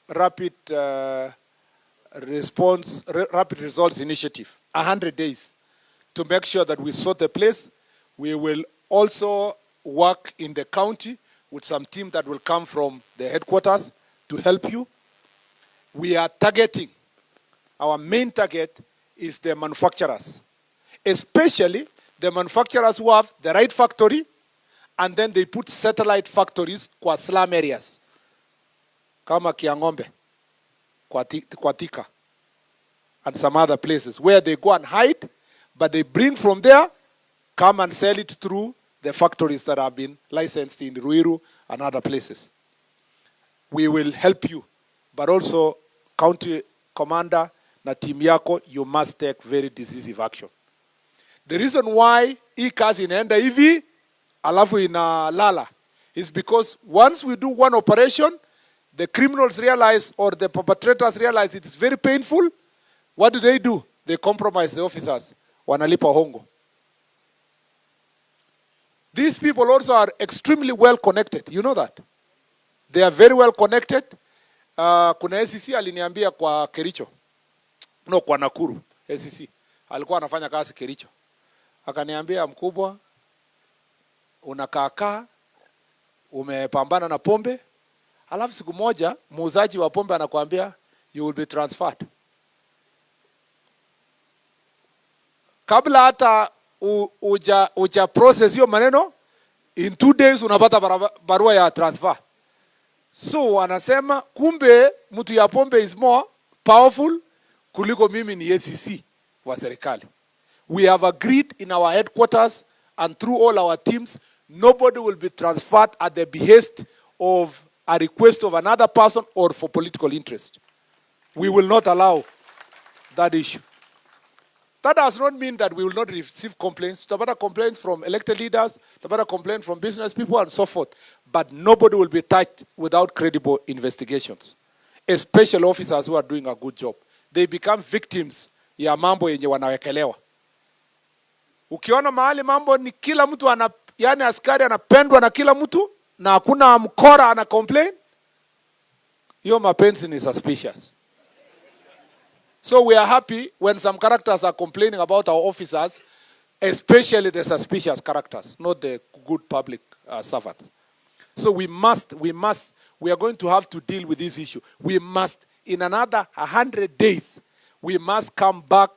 [SPEAKER 10] rapid results initiative. 100 days to make sure that we sort the place. We will also work in the county with some team that will come from the headquarters to help you. We are targeting, our main target is the manufacturers, especially the manufacturers who have the right factory and then they put satellite factories kwa slum areas kama Kiang'ombe, kwa Thika and some other places where they go and hide, but they bring from there, come and sell it through the factories that have been licensed in Ruiru and other places. We will help you, but also county commander na team yako, you must take very decisive action. The reason why hii kazi inaenda hivi alafu inalala is because once we do one operation, the criminals realize or the perpetrators realize it is very painful. What do? They compromise the officers. Wanalipa hongo. These people also are extremely well connected. You know that? They are very well connected. Kuna SCC aliniambia kwa Kericho. No, kwa Nakuru. SCC. Alikuwa anafanya kazi Kericho. Akaniambia, mkubwa, unakaa umepambana na pombe, alafu siku moja muuzaji wa pombe anakuambia you will be transferred. Kabla hata uja process hiyo maneno, in 2 days unapata barua ya transfer. So anasema kumbe mtu ya pombe is more powerful kuliko mimi ni SCC wa serikali. We have agreed in our headquarters and through all our teams, nobody will be transferred at the behest of a request of another person or for political interest. We will not allow that issue. That does not mean that we will not receive complaints. Tabata complaints from elected leaders, Tabata complaints from business people and so forth. But nobody will be touched without credible investigations. Especially officers who are doing a good job. They become victims ya mambo yenye wanawekelewa. Ukiona mahali mambo ni kila mtu yani askari anapendwa na kila mtu na hakuna mkora ana complain, hiyo mapenzi ni suspicious. So we are happy when some characters are complaining about our officers, especially the suspicious characters, not the good public servants. So we are going to have to deal with this issue. We must, in another 100 days, we must come back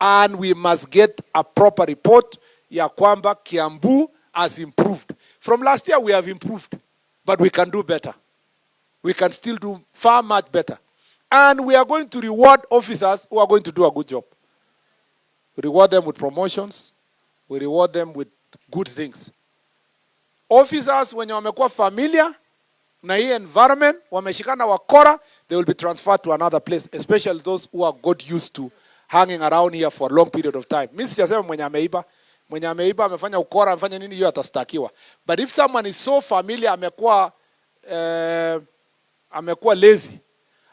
[SPEAKER 10] and we must get a proper report ya kwamba Kiambu has improved. From last year we have improved, but we can do better. We can still do far much better. And we are going to reward officers who are going to do a good job. We reward them with promotions. We reward them with good things. Officers wenye wamekuwa familiar Na hii environment, wameshikana wakora, they will be transferred to another place, especially those who are got used to hanging around here for a long period of time. Mimi sijasema mwenye ameiba, amefanya ukora, amefanya nini, hiyo atastakiwa. But if someone is so familiar, amekuwa lazy,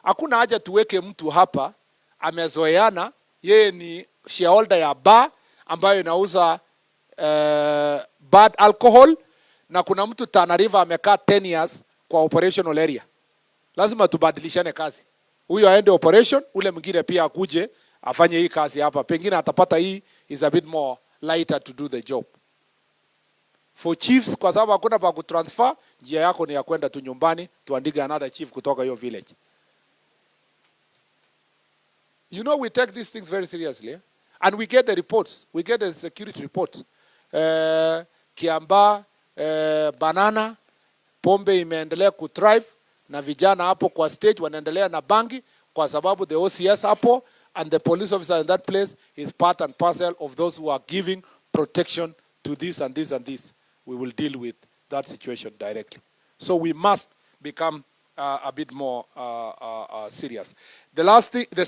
[SPEAKER 10] hakuna haja tuweke mtu hapa amezoeana, yeye ni shareholder ya bar ambayo inauza bad alcohol, na kuna mtu Tana River amekaa 10 years kwa operational area. Lazima tubadilishane kazi. Huyo aende operation, ule mwingine pia akuje afanye hii kazi hapa. Pengine atapata hii is a bit more lighter to do the job. For chiefs, kwa sababu hakuna pa kutransfer, njia yako ni ya kwenda tu nyumbani tuandike another chief kutoka hiyo village. You know, we take these things very seriously, eh? And we get the reports. We get the security reports. Kiamba, banana, pombe imeendelea kuthrive, na vijana hapo kwa stage wanaendelea na bangi kwa sababu the OCS hapo and the police officer in that place is part and parcel of those who are giving protection to this and this and this. We will deal with that situation directly. So we must become a bit more serious. The last thing, the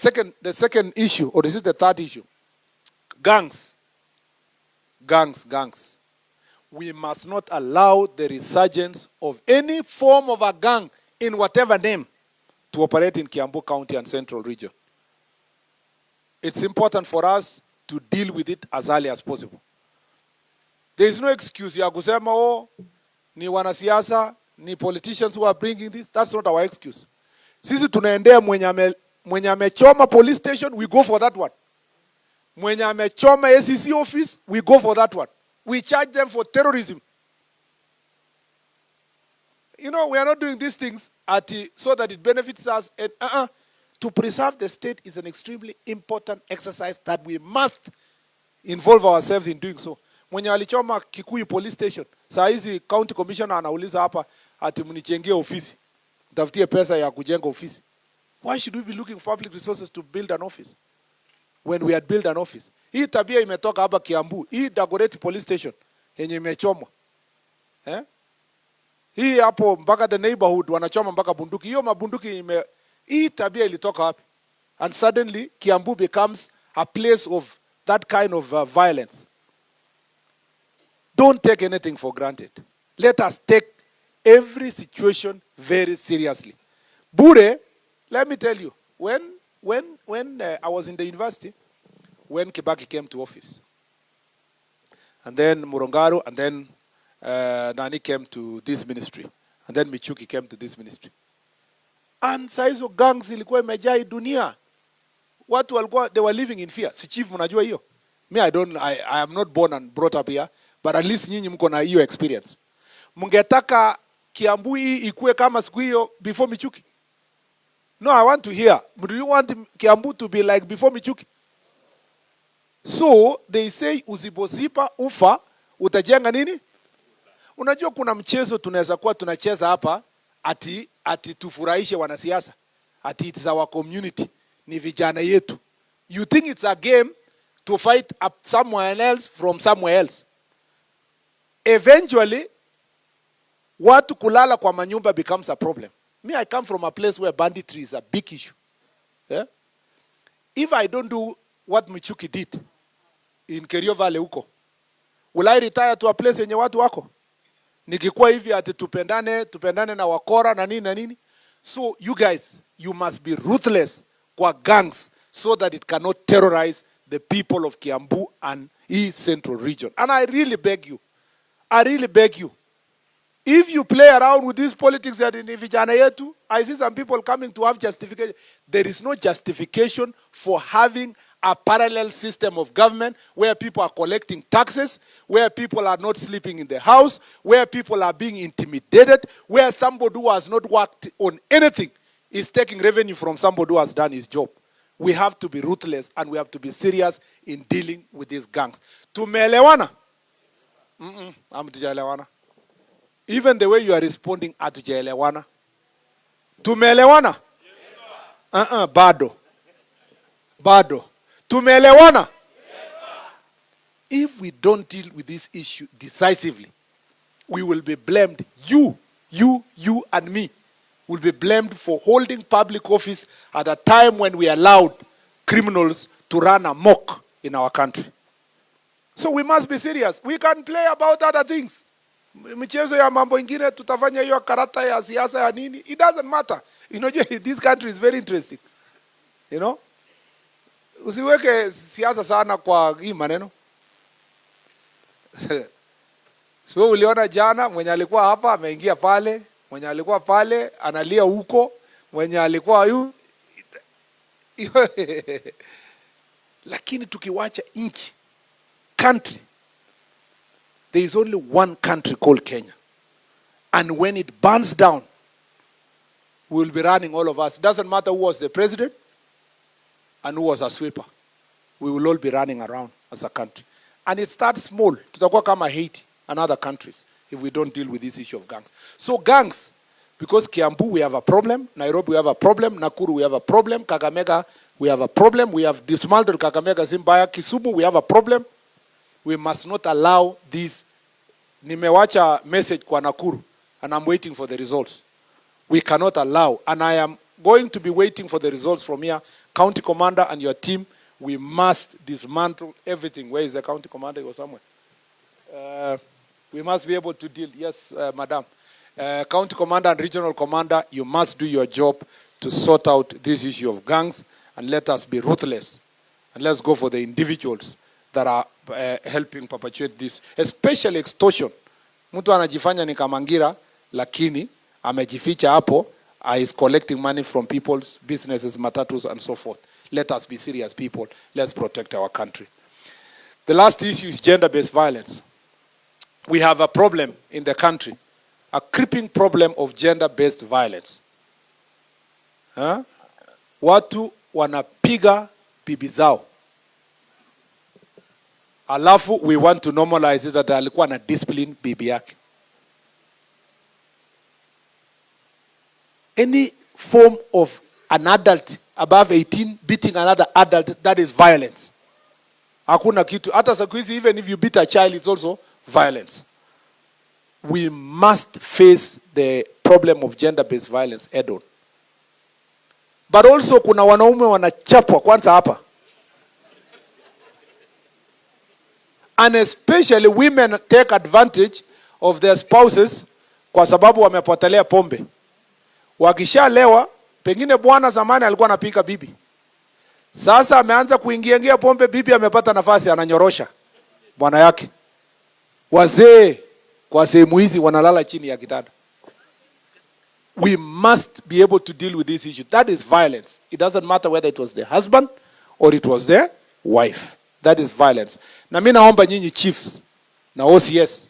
[SPEAKER 10] second issue, or is it the third issue? Gangs. We must not allow the resurgence of any form of a gang in whatever name to operate in Kiambu County and Central Region. It's important for us to deal with it as early as possible. There is no excuse ya kusema ni wanasiasa, ni politicians who are bringing this. That's not our excuse. Sisi tunaendea mwenye amechoma police station, we go for that one. Mwenye amechoma ACC office, we go for that one. We charge them for terrorism. You know, we are not doing these things so that it benefits us. And, to preserve the state is an extremely important exercise that we must involve ourselves in doing so. Mwenye alichoma Kikuyu police station, saa hizi county commissioner anauliza hapa ati mnijengee ofisi. Tafutie pesa ya kujenga ofisi. Why should we be looking for public resources to build an office when we had built an office? Hii tabia imetoka hapa Kiambu. Hii Dagoretti police station yenye imechomwa. Hii hapo mpaka the neighborhood wanachoma mpaka bunduki. Hiyo mabunduki hii tabia ilitoka wapi? And suddenly Kiambu becomes a place of that kind of violence. Don't take anything for granted. Let us take every situation very seriously. Bure, let me tell you, when I was in the university, when Kibaki came to office, and then Murongaro, and then Nani came to this ministry, and then Michuki came to this ministry. And saizo gangs ilikuwa imejaa dunia. Watu walikuwa, they were living in fear. Si chief mnajua hiyo? Me, I am not born and brought up here, but at least nyinyi mko na hiyo experience. Mungetaka Kiambu hii ikue kama siku hiyo before Michuki? No, I want to hear. Do you want Kiambu to be like before Michuki? So, they say usipozipa ufa, utajenga nini? Unajua kuna mchezo tunaweza kuwa tunacheza hapa, ati tufurahishe wanasiasa. Ati it's our community. Ni vijana yetu. You think it's a game to fight up someone else from somewhere else. Eventually, watu kulala kwa manyumba becomes a problem. Me, I come from a place where banditry is a big issue. Yeah? If I don't do what Michuki did in Kerio Valley huko, will I retire to a place yenye watu wako? Nikikuwa hivi ati tupendane na wakora na nini. So you guys, you must be ruthless kwa gangs so that it cannot terrorize the people of Kiambu and East Central Region. And I really beg you, if you play around with these politics that in vijana yetu, I see some people coming to have justification. There is no justification for having a parallel system of government where people are collecting taxes, where people are not sleeping in the house, where people are being intimidated, where somebody who has not worked on anything is taking revenue from somebody who has done his job. We have to be ruthless and we have to be serious in dealing with these gangs. Tumeelewana? Hamtujaelewana. Even the way you are responding, hatujaelewana. Tumeelewana? Yes, bado. Tumeelewana? Yes, sir. If we don't deal with this issue decisively, we will be blamed. You, you and me will be blamed for holding public office at a time when we allowed criminals to run amok in our country. So we must be serious. We can play about other things. Michezo ya mambo ingine tutafanya hiyo karata ya siasa ya nini. It doesn't matter. You know, this country is very interesting. You know? Usiweke siasa sana kwa hii maneno. So uliona jana mwenye alikuwa hapa ameingia pale, mwenye alikuwa pale analia huko, mwenye alikuwa yu. Lakini tukiwacha nchi, country, there is only one country called Kenya. And when it burns down, we will be running, all of us. It doesn't matter who was the president and who was a sweeper. We will all be running around as a country. And it starts small. Tutakuwa kama Haiti and other countries if we don't deal with this issue of gangs. So gangs, because Kiambu we have a problem, Nairobi we have a problem, Nakuru we have a problem, Kakamega we have a problem, we have dismantled Kakamega, Zimbaya, Kisumu we have a problem. We must not allow this. Nimewacha message kwa Nakuru and I'm waiting for the results. We cannot allow, and I am going to be waiting for the results from here. County commander and your team, we must dismantle everything. Where is the county commander? Or somewhere. We must be able to deal. Yes, madam. County commander and regional commander, you must do your job to sort out this issue of gangs, and let us be ruthless. And let's go for the individuals that are helping perpetuate this, especially extortion. Mtu anajifanya ni kamangira, lakini amejificha hapo, is collecting money from people's businesses, matatus and so forth. Let us be serious people. Let's protect our country. The last issue is gender-based violence. We have a problem in the country, a creeping problem of gender-based violence. Watu wanapiga bibi zao. Alafu we want to normalize it that alikuwa na discipline bibi yake. Any form of an adult above 18 beating another adult, that is violence. Hakuna kitu. Hata siku hizi, even if you beat a child, it's also violence. We must face the problem of gender-based violence head on. But also kuna wanaume wanachapwa kwanza hapa. And especially women take advantage of their spouses kwa sababu wamepotelea pombe. Wakishalewa, pengine bwana zamani alikuwa anapika bibi. Sasa ameanza kuingia pombe, bibi amepata nafasi, ananyorosha bwana yake. Wazee kwa sehemu hizi wanalala chini ya kitanda. We must be able to deal with this issue. That is violence. It doesn't matter whether it was the husband or it was the wife. That is violence. Na mimi naomba nyinyi chiefs na OCS.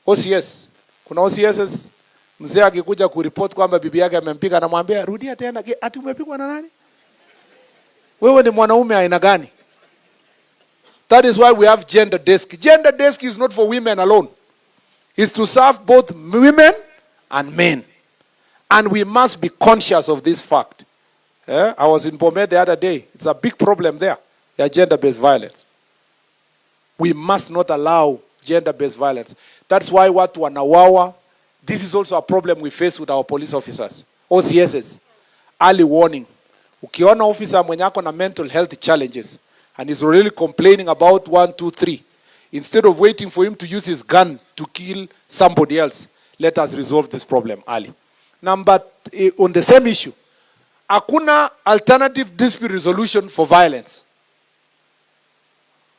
[SPEAKER 10] OCS. Kuna OCS mzee akikuja kuripoti kwamba bibi yake amempiga, anamwambia rudia tena, ati umepigwa na nani? Wewe ni mwanaume aina gani? That is why we have gender desk. Gender desk is not for women alone. It's to serve both women and men. And we must be conscious of this fact. I was in Bombay the other day. It's a big problem there. Gender-based violence. We must not allow gender-based violence. That's why watu wanawawa. This is also a problem we face with our police officers. OCSs. Early warning. Ukiona officer mwenye ako na mental health challenges and is really complaining about 1, 2, 3, instead of waiting for him to use his gun to kill somebody else, let us resolve this problem early. Number, on the same issue, hakuna alternative dispute resolution for violence.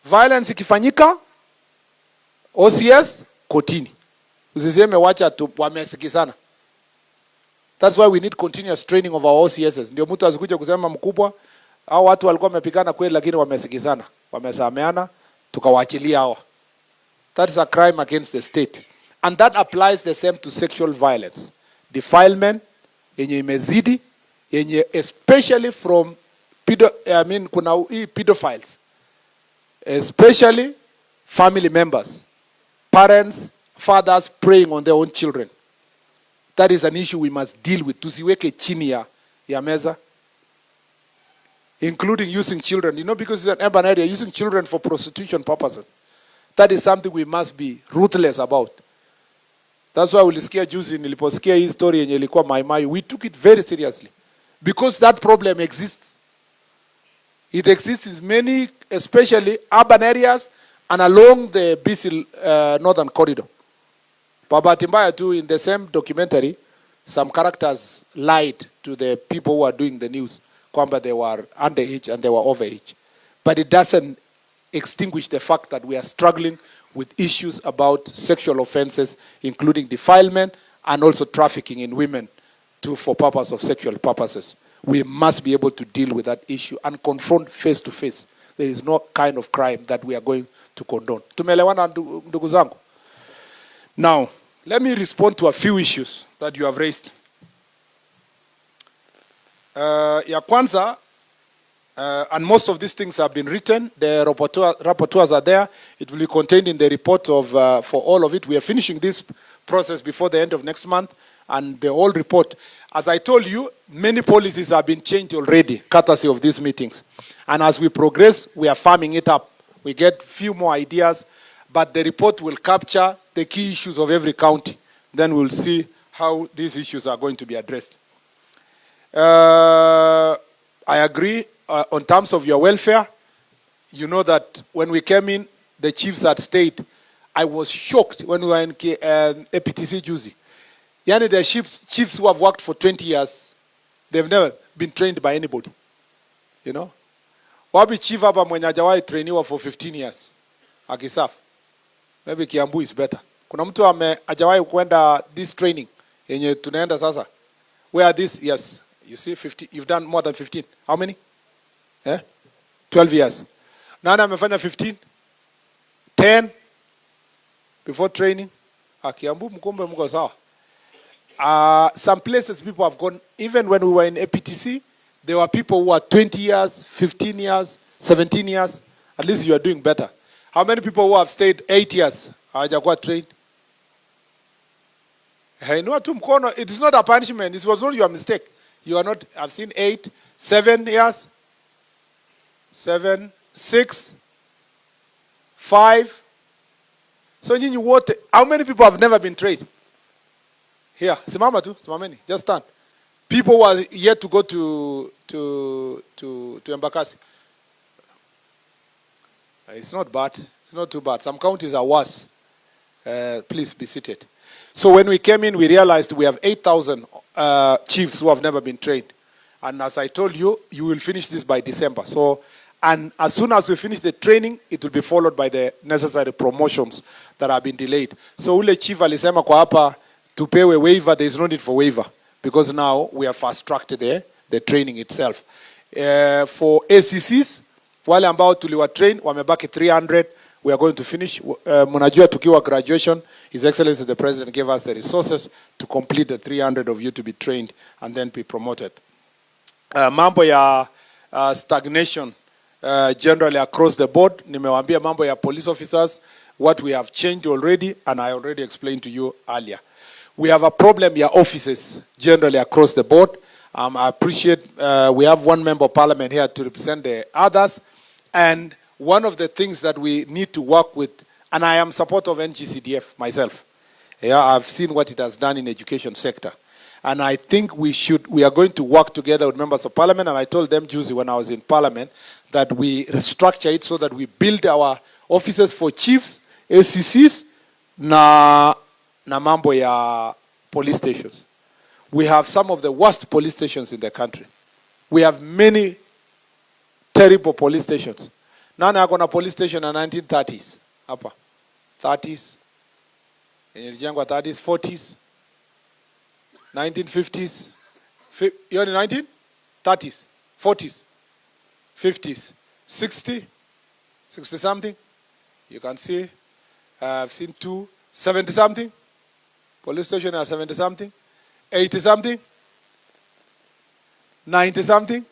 [SPEAKER 10] Violence ikifanyika, OCS, kotini. Usiseme wacha tu wamesikizana. That's why we need continuous training of our OCSs. Ndio mtu asikuja kusema mkubwa, hao watu walikuwa wamepigana kweli lakini wamesikizana, wamesameana, tukawaachilia hawa. That is a crime against the state. And that applies the same to sexual violence. Defilement, yenye imezidi, yenye especially from kuna pedophiles. Especially family members, parents, fathers preying on their own children. That is an issue we must deal with. Tusiweke chini ya meza. Including using children. You know, because it's an urban area, using children for prostitution purposes. That is something we must be ruthless about. That's why ulisikia juzi niliposikia hii story yenye ilikuwa Mai, we took it very seriously. Because that problem exists. It exists in many, especially urban areas and along the busy northern corridor. Kwa bahati mbaya too, in the same documentary, some characters lied to the people who are doing the news kwamba they were underage and they were overage. But it doesn't extinguish the fact that we are struggling with issues about sexual offenses, including defilement and also trafficking in women for purpose of sexual purposes. We must be able to deal with that issue and confront face to face. There is no kind of crime that we are going to condone. Tumeelewana ndugu zangu? Now, let me respond to a few issues that you have raised. Ya kwanza, and most of these things have been written. The rapporteurs are there. It will be contained in the report of, for all of it. We are finishing this process before the end of next month. And the whole report, as I told you, many policies have been changed already, courtesy of these meetings. And as we progress, we are farming it up. We get few more ideas, but the report will capture the key issues of every county. Then we'll see how these issues are going to be addressed. I agree on terms of your welfare. You know that when we came in, the chiefs had stayed. I was shocked when we were in APTC Juzi. Yani the chiefs who have worked for 20 years, they've never been trained by anybody. You know? Wabi chief hapa mwenye hajawahi trainiwa for 15 years. Akisafu. Maybe Kiambu is better. Kuna mtu hajawahi kwenda this training yenye tunaenda sasa. Where are these? Yes. You see 50, you've done more than 15. How many? 12 years. Nani amefanya 15? 10 before training. Kiambu mkumbe mko sawa. Some places people have gone, even when we were in APTC, there were people who are 20 years, 15 years, 17 years. At least you are doing better. How many people who have stayed 8 years? Hawajakuwa trained? Hey, no, it is not a punishment. It was not your mistake. You are not, I've seen 8, 7 years, 7, 6, 5. So nyinyi wote, how many people have never been trained? Here, simama tu, simameni, just stand. People who are yet to go to Embakasi. It's not bad. It's not too bad. Some counties are worse. Please be seated. So when we came in, we realized we have 8,000 chiefs who have never been trained. And as I told you, you will finish this by December. So, and as soon as we finish the training, it will be followed by the necessary promotions that have been delayed. So ule chief alisema kwa hapa, tupewe waiver, there is no need for waiver. Because now we have fast-tracked the training itself. For ACCs, wale ambao tuliwa train, wamebaki 300. We are going to finish. Munajua tukiwa graduation, His Excellency the President gave us the resources to complete the 300 of you to be trained and then be promoted. Mambo ya stagnation generally across the board. Nimewambia mambo ya police officers, what we have changed already, and I already explained to you earlier. We have a problem here, offices, generally across the board. I appreciate we have one member of parliament here to represent the others. And one of the things that we need to work with, and I am supporter of NGCDF myself. Yeah, I've seen what it has done in the education sector. And I think we are going to work together with members of parliament. And I told them, Juicy, when I was in parliament, that we restructure it so that we build our offices for chiefs, ACCs, na mambo ya police stations. We have some of the worst police stations in the country. We have many terrible police stations. Nani ako na police station in 1930s? Hapa. 30s. Ilijengwa 30s, 40s. 1950s. You're in 1930s, 40s, 50s, 60, 60 something. You can see, I've seen 70 something. Police station are 70 something, 80 something, 90 something.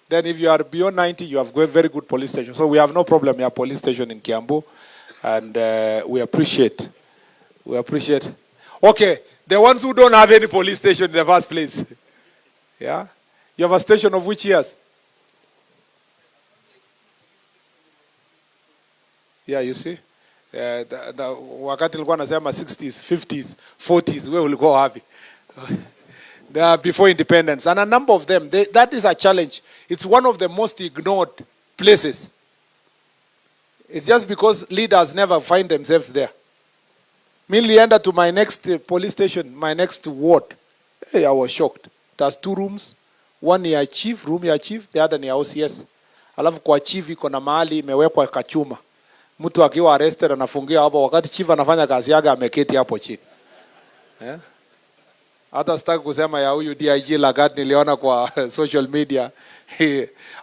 [SPEAKER 10] Then if you are beyond 90, you have very good police station. So we have no problem here, police station in Kiambu. And we appreciate. Okay, the ones who don't have any police station in the first place. Yeah? You have a station of which years? Yeah, you see? Wakati nilikuwa nasema 60s, 50s, 40s, wewe ulikuwa wapi? Before independence. And a number of them, that is a challenge. It's one of the most ignored places. It's just because leaders never find themselves there. Me nilienda to my next police station, my next ward. Hey, I was shocked. It has 2 rooms. One ni ya chief, room ya chief, the other ni ya OCS. Alafu kwa chief iko na mahali imewekwa kachuma. Mtu akiwa arrested anafungiwa hapo wakati chief anafanya kazi yake ameketi hapo chini. Yeah? Hata sitaki kusema ya huyu DIG Lagat niliona kwa social media.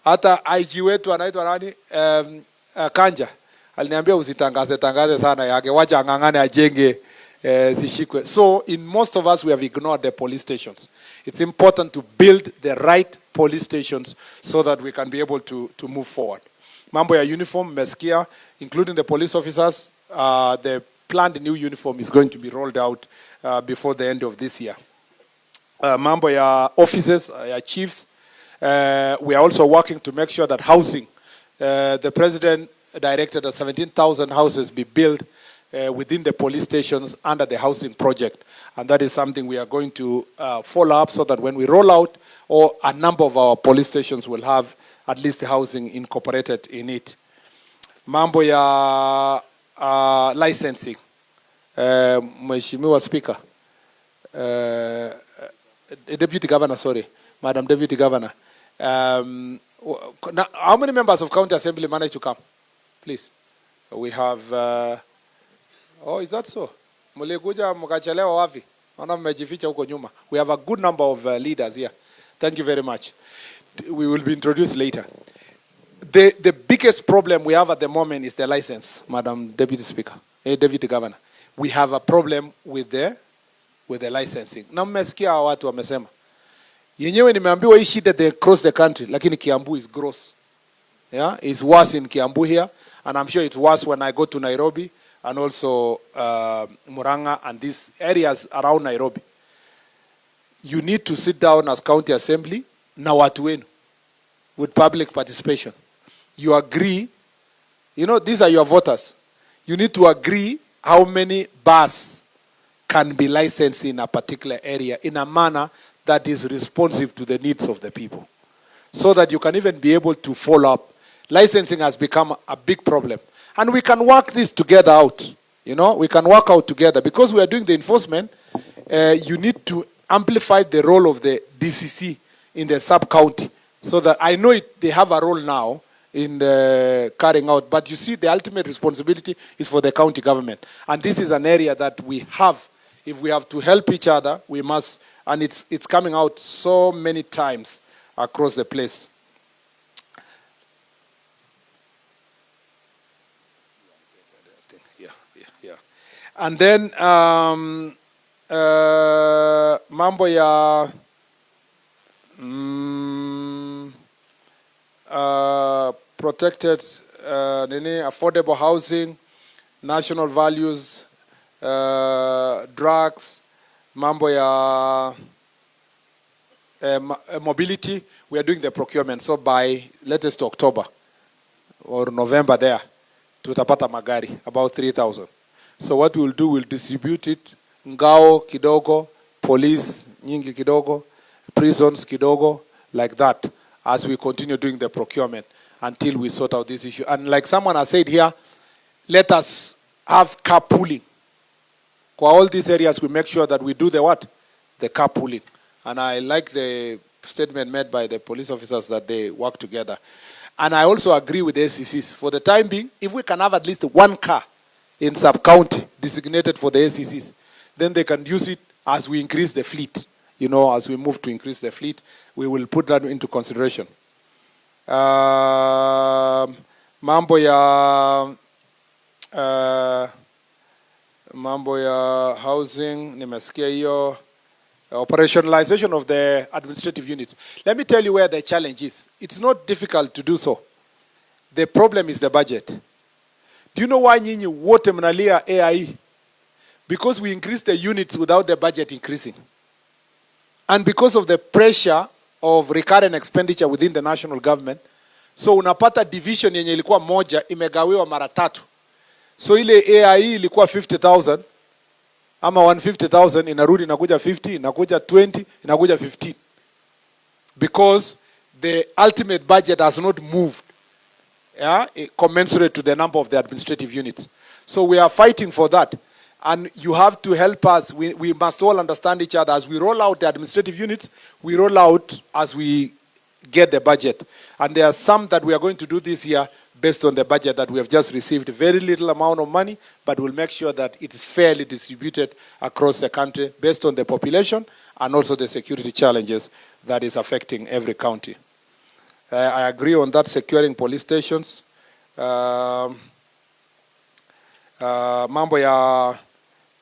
[SPEAKER 10] Hata IG wetu anaitwa nani? Kanja. Aliniambia usitangaze sana yake, wacha angangane ajenge zishikwe. So in most of us we have ignored the police stations. It's important to build the right police stations so that we can be able to move forward. Mambo ya uniform meskia, including the police officers, the planned new uniform is going to be rolled out before the end of this year. Mambo ya offices, ya chiefs, we are also working to make sure that housing, the president directed that 17,000 houses be built within the police stations under the housing project. And that is something we are going to follow up so that when we roll out, or a number of our police stations will have at least the housing incorporated in it. Mambo ya licensing. Mheshimiwa Speaker. Deputy Governor, sorry. Madam Deputy Governor. How many members of County Assembly managed to come? Please. We have... oh, is that so? Mulikuja mkachelewa wapi? Naona mmejificha huko nyuma. We have a good number of leaders here. Thank you very much. We will be introduced later. The biggest problem we have at the moment is the license, Madam Deputy Speaker, Deputy Governor. We have a problem with the licensing. Na mmesikia watu wamesema. Yenyewe nimeambiwa hii shida they across the country, lakini Kiambu is gross. Yeah, it's worse in Kiambu here, and I'm sure it's worse when I go to Nairobi and also Muranga and these areas around Nairobi. You need to sit down as County Assembly na watu wenu with public participation. You agree, you know, these are your voters. You need to agree how many bars can be licensed in a particular area in a manner that is responsive to the needs of the people, so that you can even be able to follow up. Licensing has become a big problem. And we can work this together out. You know, we can work out together. Because we are doing the enforcement, you need to amplify the role of the DCC in the sub-county. So that I know they have a role now in the carrying out. But you see, the ultimate responsibility is for the county government. And this is an area that we have. If we have to help each other, we must. And it's coming out so many times across the place. And then mambo ya protected affordable housing, national values, drugs, mambo ya mobility. We are doing the procurement. So by latest October or November there, tutapata magari, about 3,000. So what we'll do, we'll distribute it, ngao kidogo, police nyingi kidogo, prisons kidogo, like that, as we continue doing the procurement until we sort out this issue. And like someone has said here, let us have carpooling. For all these areas, we make sure that we do the what? The carpooling. And I like the statement made by the police officers that they work together. And I also agree with the ACCs. For the time being, if we can have at least one car in sub-county designated for the ACCs, then they can use it as we increase the fleet. You know, as we move to increase the fleet, we will put that into consideration. Mambo ya housing, nimesikia hiyo. Operationalization of the administrative units. Let me tell you where the challenge is. It's not difficult to do so. The problem is the budget. Do you know why nyinyi wote mnalia AIE? Because we increased the units without the budget increasing. And because of the pressure of recurrent expenditure within the national government, so unapata division yenye ilikuwa moja imegawiwa mara tatu. So ile AI ilikuwa 50,000 ama 150,000 inarudi inakuja 50, inakuja 20, inakuja 15. Because the ultimate budget has not moved, yeah, commensurate to the number of the administrative units. So we are fighting for that. And you have to help us. We must all understand each other. As we roll out the administrative units, we roll out as we get the budget. And there are some that we are going to do this year based on the budget that we have just received. Very little amount of money, but we'll make sure that it is fairly distributed across the country based on the population and also the security challenges that is affecting every county. I agree on that, securing police stations. Mambo ya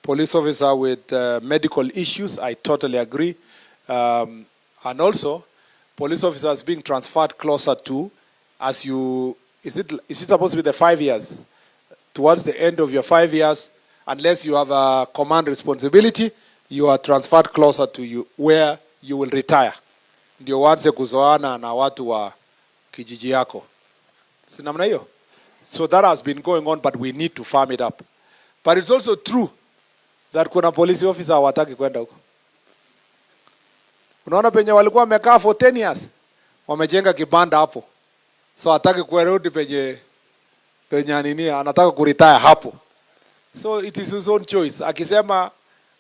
[SPEAKER 10] police officer with medical issues, I totally agree. And also, police officers being transferred closer to, as you, is it supposed to be the 5 years? Towards the end of your 5 years, unless you have a command responsibility, you are transferred closer to you, where you will retire. Ndio uanze kuzoana na watu wa kijiji yako. Si namna hiyo? So that has been going on, but we need to farm it up. But it's also true that kuna police officer hawataki kwenda huko. Unaona penye walikuwa wamekaa for 10 years, wamejenga kibanda hapo. So hataki kurudi penye nini, anataka kuretire hapo. So it is his own choice. Akisema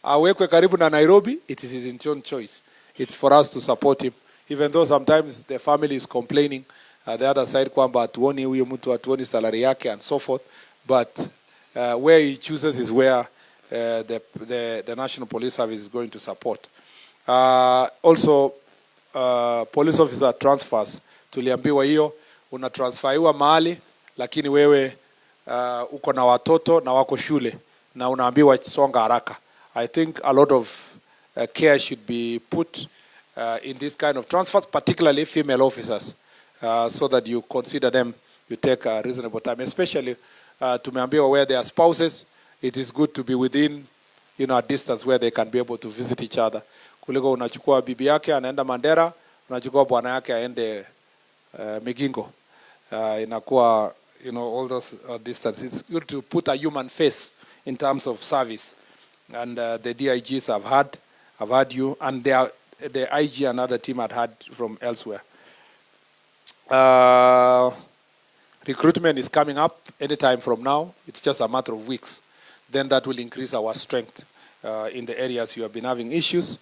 [SPEAKER 10] awekwe karibu na Nairobi, it is his own choice. It's for us to support him, even though sometimes the family is complaining the other side kwamba hatuoni huyo mtu, hatuoni salary yake and so forth. But where he chooses is where the National Police Service is going to support. Also, police officer transfers. Tuliambiwa hiyo, unatransferiwa mahali, lakini wewe uko na watoto na wako shule, na unaambiwa songa haraka. I think a lot of care should be put in this kind of transfers, particularly female officers, so that you consider them, you take a reasonable time, especially tumeambiwa where their spouses, it is good to be within, a distance where they can be able to visit each other. Kuliko unachukua bibi yake anaenda Mandera, unachukua bwana yake aende Migingo. Inakuwa, all those distance. It's good to put a human face in terms of service. And the DIGs have had you, and the IG and other team had from elsewhere. Recruitment is coming up anytime from now. It's just a matter of weeks. Then that will increase our strength in the areas you have been having issues.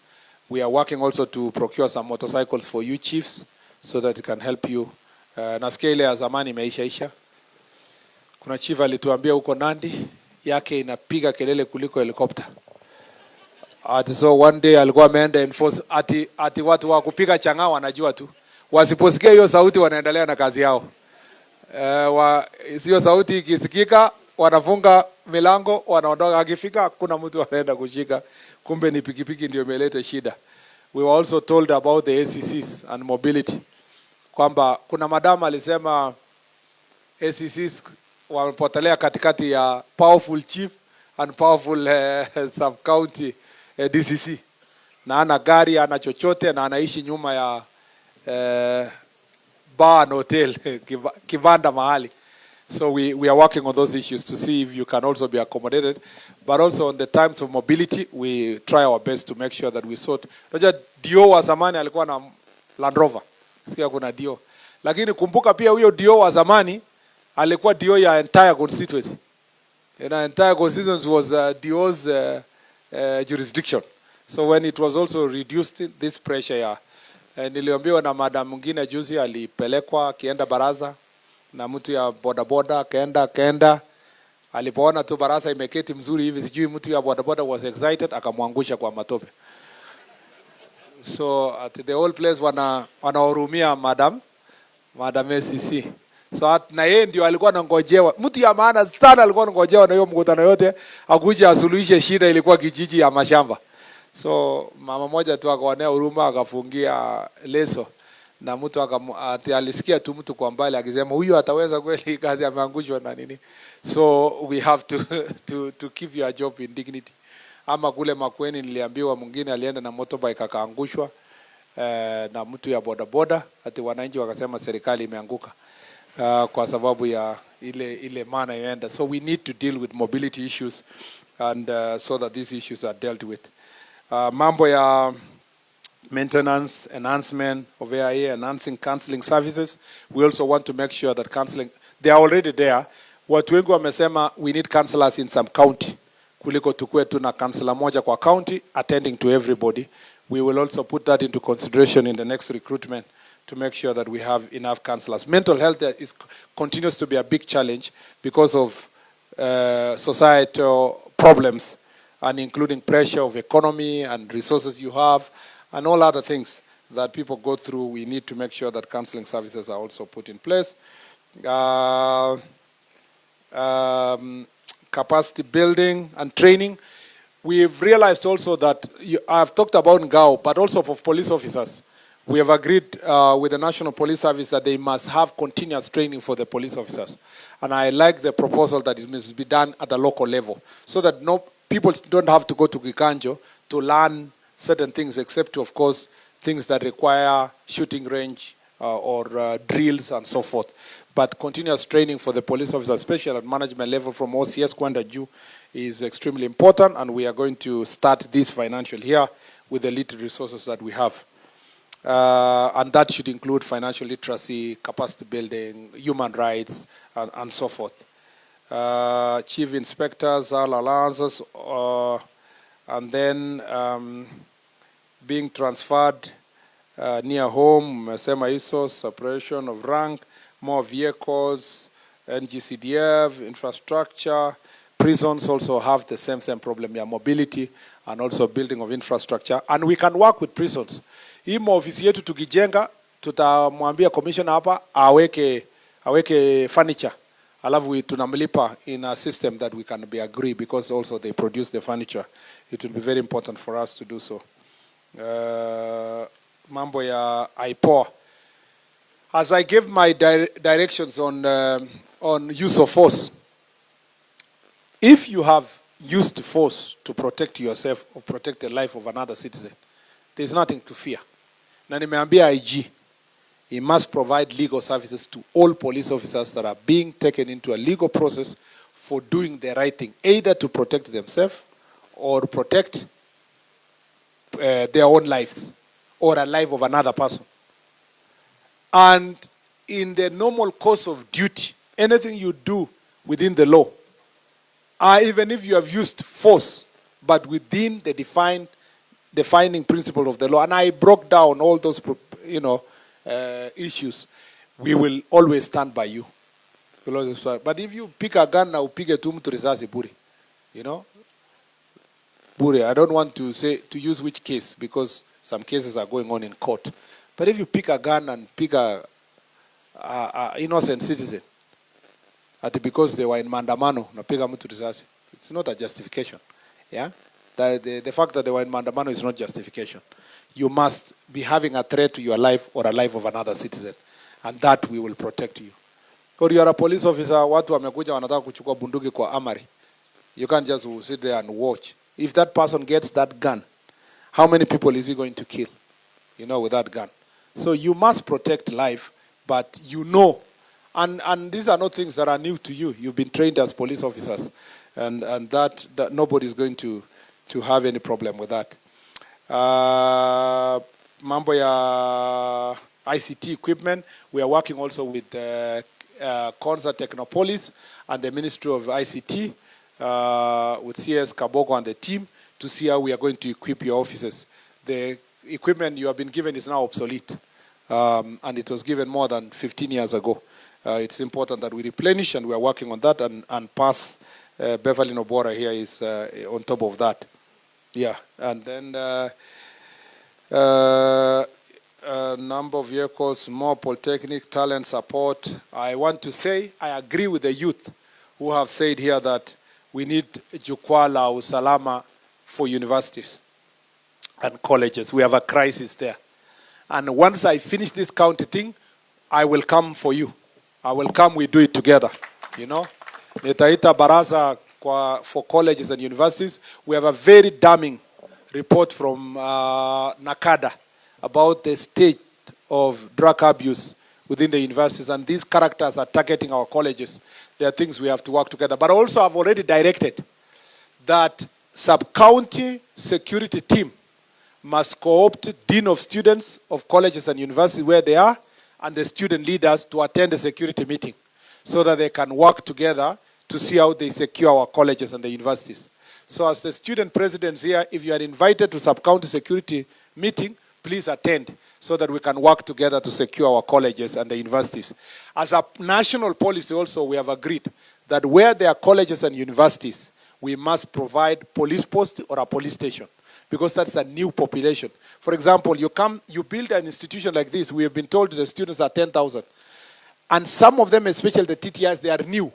[SPEAKER 10] We are working also to procure some motorcycles for you chiefs so that it can help you. Nasikia ile ya zamani imeisha. Kuna chief alituambia huko Nandi yake inapiga kelele kuliko helicopter. So one day alikuwa ameenda enforce ati watu wa kupiga chang'aa wanajua tu. Wasiposikia hiyo sauti wanaendelea na kazi yao. Sio sauti ikisikika wanafunga milango wanaondoka, akifika kuna mtu anaenda kushika, kumbe ni pikipiki ndio imeleta shida. We were also told about the ACCs and mobility, kwamba kuna madam alisema ACCs wamepotelea katikati ya powerful chief and powerful sub county DCC, na ana gari, ana chochote, na anaishi nyuma ya bar and hotel kibanda mahali. So we are working on those issues to see if you can also be accommodated. But also on the times of mobility, we try our best to make sure that we sort. Unajua Dio wa zamani alikuwa na Land Rover. Sikia kuna Dio. Lakini kumbuka pia huyo Dio wa zamani alikuwa Dio ya entire constituency. Entire constituency was Dio's jurisdiction. So when it was also reduced, this pressure ya niliambiwa na madam mwingine juzi alipelekwa kienda baraza na mtu ya bodaboda kaenda alipoona tu baraza imeketi mzuri hivi, sijui mtu ya bodaboda was excited akamwangusha kwa matope. So at the whole place wanahurumia madam ACC. So na yeye ndio alikuwa anangojewa, mtu ya maana sana alikuwa anangojewa na hiyo mkutano yote akuje asuluhishe shida ilikuwa kijiji ya mashamba. So mama moja tu akaonea huruma akafungia leso, na mtu alisikia tu mtu kwa mbali akisema huyu ataweza kweli kazi ameangushwa na nini. So we have to keep your job in dignity. Ama kule Makueni niliambiwa mwingine alienda na motorbike akaangushwa na mtu ya bodaboda, ati wananchi wakasema serikali imeanguka. kwa sababu ya ile maana ienda. So we need to deal with mobility issues and so that these issues are dealt with. Mambo ya maintenance, enhancement of AIA, enhancing counseling services. We also want to make sure that counseling, they are already there. Watu wengi wamesema we need counselors in some county. Kuliko tukue tuna counselor moja kwa county attending to everybody. We will also put that into consideration in the next recruitment to make sure that we have enough counselors. Mental health continues to be a big challenge because of societal problems, and including pressure of economy and resources you have, and all other things that people go through. We need to make sure that counseling services are also put in place. Capacity building and training. We've realized also that I've talked about Ngao, but also for police officers. We have agreed with the National Police Service that they must have continuous training for the police officers. And I like the proposal that it must be done at the local level, so that people don't have to go to Gikanjo to learn certain things, except, of course, things that require shooting range or drills and so forth. But continuous training for the police officers, especially at management level from OCS Kwanda Ju, is extremely important, and we are going to start this financial year with the little resources that we have. And that should include financial literacy, capacity building, human rights, and so forth. Chief inspectors, all allowances, and then being transferred near home, sema ISO, separation of rank, more vehicles, NGCDF, infrastructure. Prisons also have the same problem, yeah, mobility and also building of infrastructure. And we can work with prisons. Hii maofisi yetu tukijenga, tutamwambia commissioner hapa aweke furniture. Alafu tunamlipa in a system that we can be agree, because also they produce the furniture. It will be very important for us to do so. Mambo ya IPOA. As I gave my directions on use of force, if you have used force to protect yourself or protect the life of another citizen, there's nothing to fear. Na nimeambia IG, he must provide legal services to all police officers that are being taken into a legal process for doing the right thing, either to protect themselves or protect their own lives or a life of another person. And in the normal course of duty, anything you do within the law, even if you have used force, but within the defining principle of the law, and I broke down all those, issues, we will always stand by you. But if you pick a gun, now pick a tum to risasi buri, buri. I don't want to use which case, because some cases are going on in court. But if you pick a gun and pick a innocent citizen, because they were in Mandamano, napiga mtu risasi, it's not a justification. Yeah, the fact that they were in Mandamano is not justification. You must be having a threat to your life or a life of another citizen, and that we will protect you. Or you are a police officer, watu wamekuja wanataka kuchukua bunduki kwa amari. You can't just sit there and watch. If that person gets that gun, how many people is he going to kill, with that gun? So you must protect life, but and these are not things that are new to you. You've been trained as police officers, and that nobody is going to have any problem with that. Mambo ya ICT equipment, we are working also with Konza Technopolis and the Ministry of ICT, with CS Kabogo and the team, to see how we are going to equip your offices. The equipment you have been given is now obsolete, and it was given more than 15 years ago. It's important that we replenish, and we are working on that, and pass Beverly Nobora here is on top of that. Yeah, and then number of vehicles, more polytechnic, talent support. I want to say I agree with the youth who have said here that we need Jukwaa la Usalama for universities and colleges. We have a crisis there. And once I finish this county thing, I will come for you. I will come, we do it together, Nitaita baraza for colleges and universities. We have a very damning report from Nakada about the state of drug abuse within the universities, and these characters are targeting our colleges. There are things we have to work together. But also I've already directed that sub-county security team must co-opt dean of students of colleges and universities where they are, and the student leaders to attend the security meeting so that they can work together to see how they secure our colleges and the universities. So as the student presidents here, if you are invited to sub-county security meeting, please attend so that we can work together to secure our colleges and the universities. As a national policy also, we have agreed that where there are colleges and universities, we must provide police post or a police station, because that's a new population. For example, you build an institution like this, we have been told the students are 10,000. And some of them, especially the TTIs, they are new.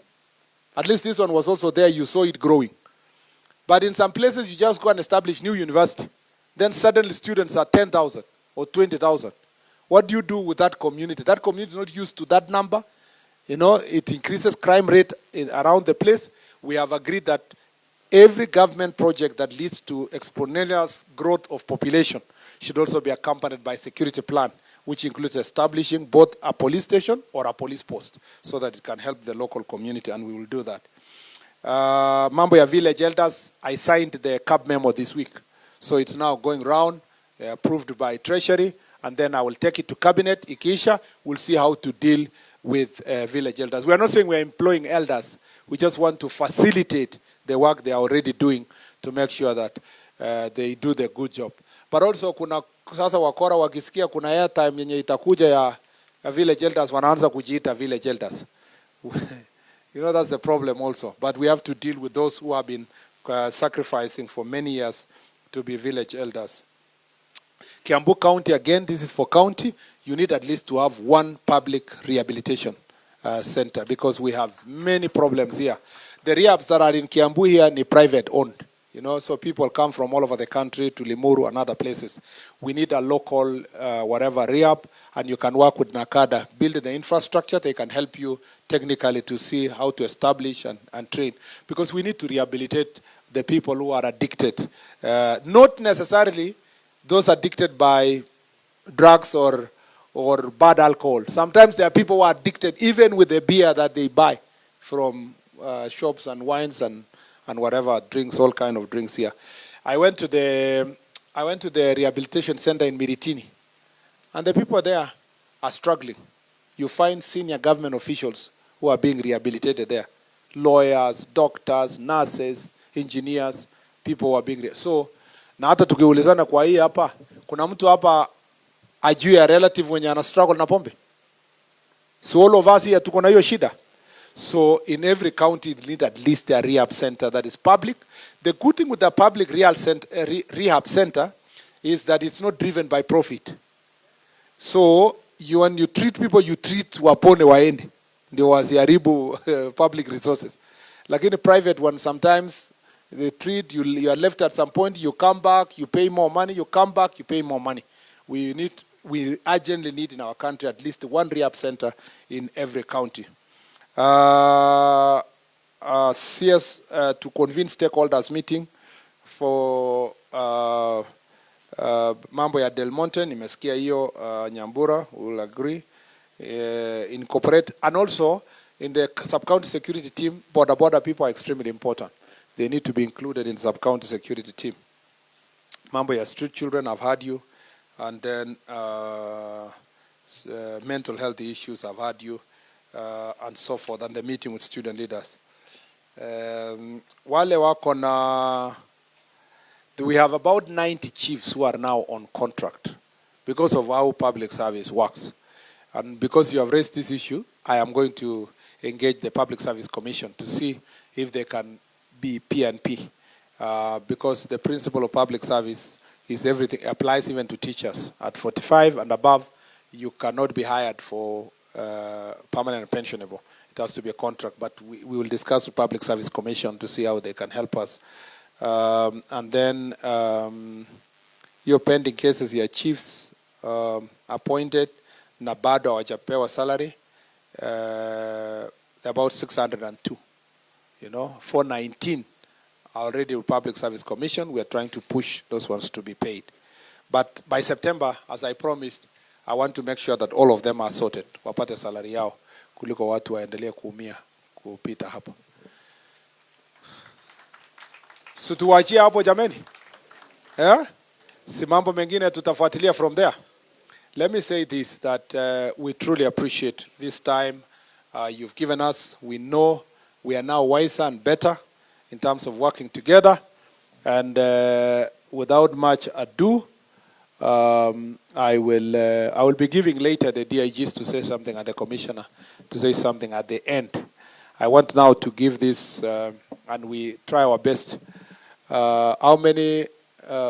[SPEAKER 10] At least this one was also there, you saw it growing. But in some places, you just go and establish new university. Then suddenly students are 10,000 or 20,000. What do you do with that community? That community is not used to that number. You know, it increases crime rate around the place. We have agreed that every government project that leads to exponential growth of population should also be accompanied by a security plan, which includes establishing both a police station or a police post so that it can help the local community, and we will do that. Mambo ya village elders, I signed the CAB memo this week. So it's now going round, approved by Treasury, and then I will take it to Cabinet, Ikisha. We'll see how to deal with village elders. We are not saying we're employing elders. We just want to facilitate the work they are already doing to make sure that they do the good job. But also kuna sasa wakora wakisikia kuna airtime yenye itakuja ya village elders, wanaanza kujiita village elders. You know, that's the problem also. But we have to deal with those who have been sacrificing for many years to be village elders. Kiambu County, again, this is for county. You need at least to have one public rehabilitation center, because we have many problems here. The rehabs that are in Kiambu here are private owned. You know, so people come from all over the country to Limuru and other places. We need a local, whatever, rehab, and you can work with NACADA, build the infrastructure. They can help you technically to see how to establish and train. Because we need to rehabilitate the people who are addicted. Not necessarily those addicted by drugs or bad alcohol. Sometimes there are people who are addicted even with the beer that they buy from shops and wines and whatever drinks, all kind of drinks here. I went to the rehabilitation center in Miritini, and the people there are struggling. You find senior government officials who are being rehabilitated there. Lawyers, doctors, nurses, engineers, people who are being so na hata tukiulizana kwa hii hapa, kuna mtu hapa ajui ya relative mwenye ana struggle na pombe? So all of us here tuko na hiyo shida. So in every county, you need at least a rehab center that is public. The good thing with the public rehab center is that it's not driven by profit. So when you treat people, you treat wapone waende. Ndio wasiharibu public resources. Like in a private one, sometimes they treat you are left at some point, you come back, you pay more money, you come back, you pay more money. We urgently need in our country at least one rehab center in every county. CS to convene stakeholders meeting for mambo ya Del Monte, nimesikia hiyo Nyambura will agree, incorporate, and also in the sub-county security team, border people are extremely important. They need to be included in sub-county security team. Mambo ya street children, I've heard you, and then mental health issues, I've heard you. And so forth, and the meeting with student leaders. Wale wako na, we have about 90 chiefs who are now on contract because of how public service works. And because you have raised this issue, I am going to engage the Public Service Commission to see if they can be P&P. Because the principle of public service is everything, applies even to teachers. At 45 and above, you cannot be hired for permanent and pensionable. It has to be a contract, but we will discuss with Public Service Commission to see how they can help us. And then your pending cases, your chiefs appointed, na bado hawajapewa salary, about 602. You know, 419 already with Public Service Commission. We are trying to push those ones to be paid. But by September, as I promised, I want to make sure that all of them are sorted. Wapate salary yao kuliko watu waendelee kuumia kupita hapo. Situwachie hapo jameni. Si mambo mengine tutafuatilia from there. Let me say this, that we truly appreciate this time you've given us. We know we are now wiser and better in terms of working together. And without much ado, I will be giving later the DIGs to say something and the commissioner to say something at the end. I want now to give this, and we try our best. How many,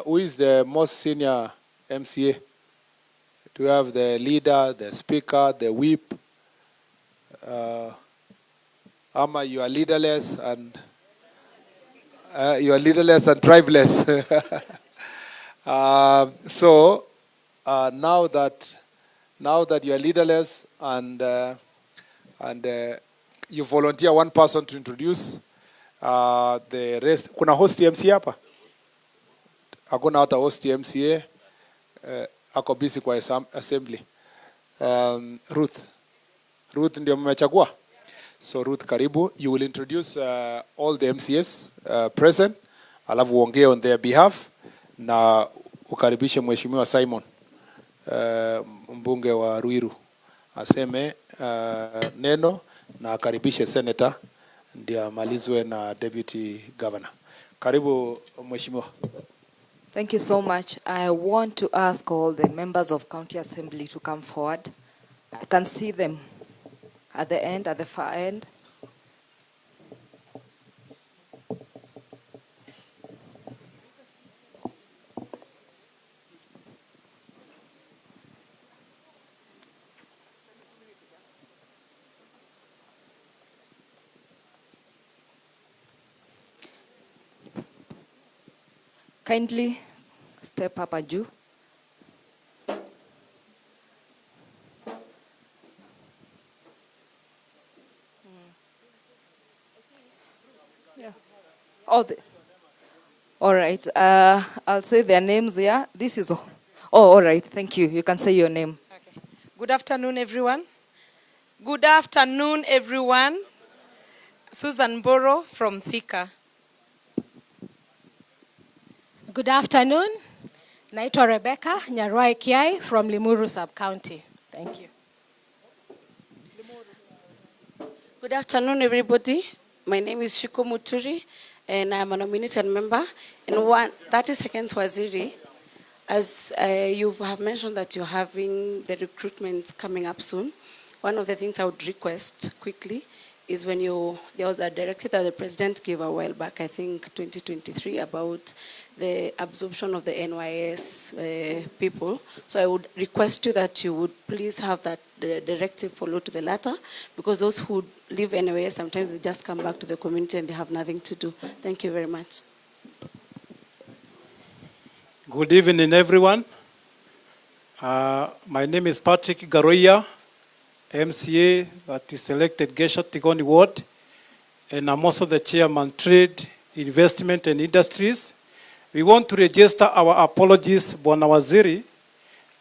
[SPEAKER 10] who is the most senior MCA? Do we have the leader, the speaker, the whip? Ama, you are leaderless and tribeless. So now that you are leaderless and you volunteer one person to introduce the rest. Kuna host MCA hapa? Hakuna hata host MCA. Ako busy kwa assembly. Ruth ndio mmechagua. So Ruth, karibu. You will introduce all the MCAs present. Alafu uongee on their behalf na ukaribishe Mheshimiwa Simon, mbunge wa Ruiru, aseme neno na akaribishe senator ndio amalizwe na deputy governor. Karibu Mheshimiwa.
[SPEAKER 11] Thank you so much. I want to ask all the members of County Assembly to come forward. I can see them at the end, at the far end. Kindly step up, Aju. Yeah. All right. I'll say their names here. This is all right. Thank you. You can say your name.
[SPEAKER 12] Okay. Good afternoon, everyone. Good afternoon, everyone. Susan Boro from Thika.
[SPEAKER 13] Good afternoon. Naitwa Rebecca Nyarwai Kiai from Limuru Sub-County. Thank you.
[SPEAKER 14] Good afternoon, everybody. My name is Shiko Muturi, and I'm a nominated member. And 32nd Waziri, as you have mentioned that you're having the recruitment coming up soon, one of the things I would request quickly is when there was a directive that the president gave a while back, I think 2023, about the absorption of the NYS people. So I would request you that you would please have that the directive follow to the latter, because those who leave NYS, sometimes they just come back to the community and they have nothing to do. Thank you very much.
[SPEAKER 15] Good evening, everyone. My name is Patrick Garoya, MCA that is elected Gesha Tigoni Ward, and I'm also the chairman Trade, Investment and Industries. We want to register our apologies, Bwana Waziri.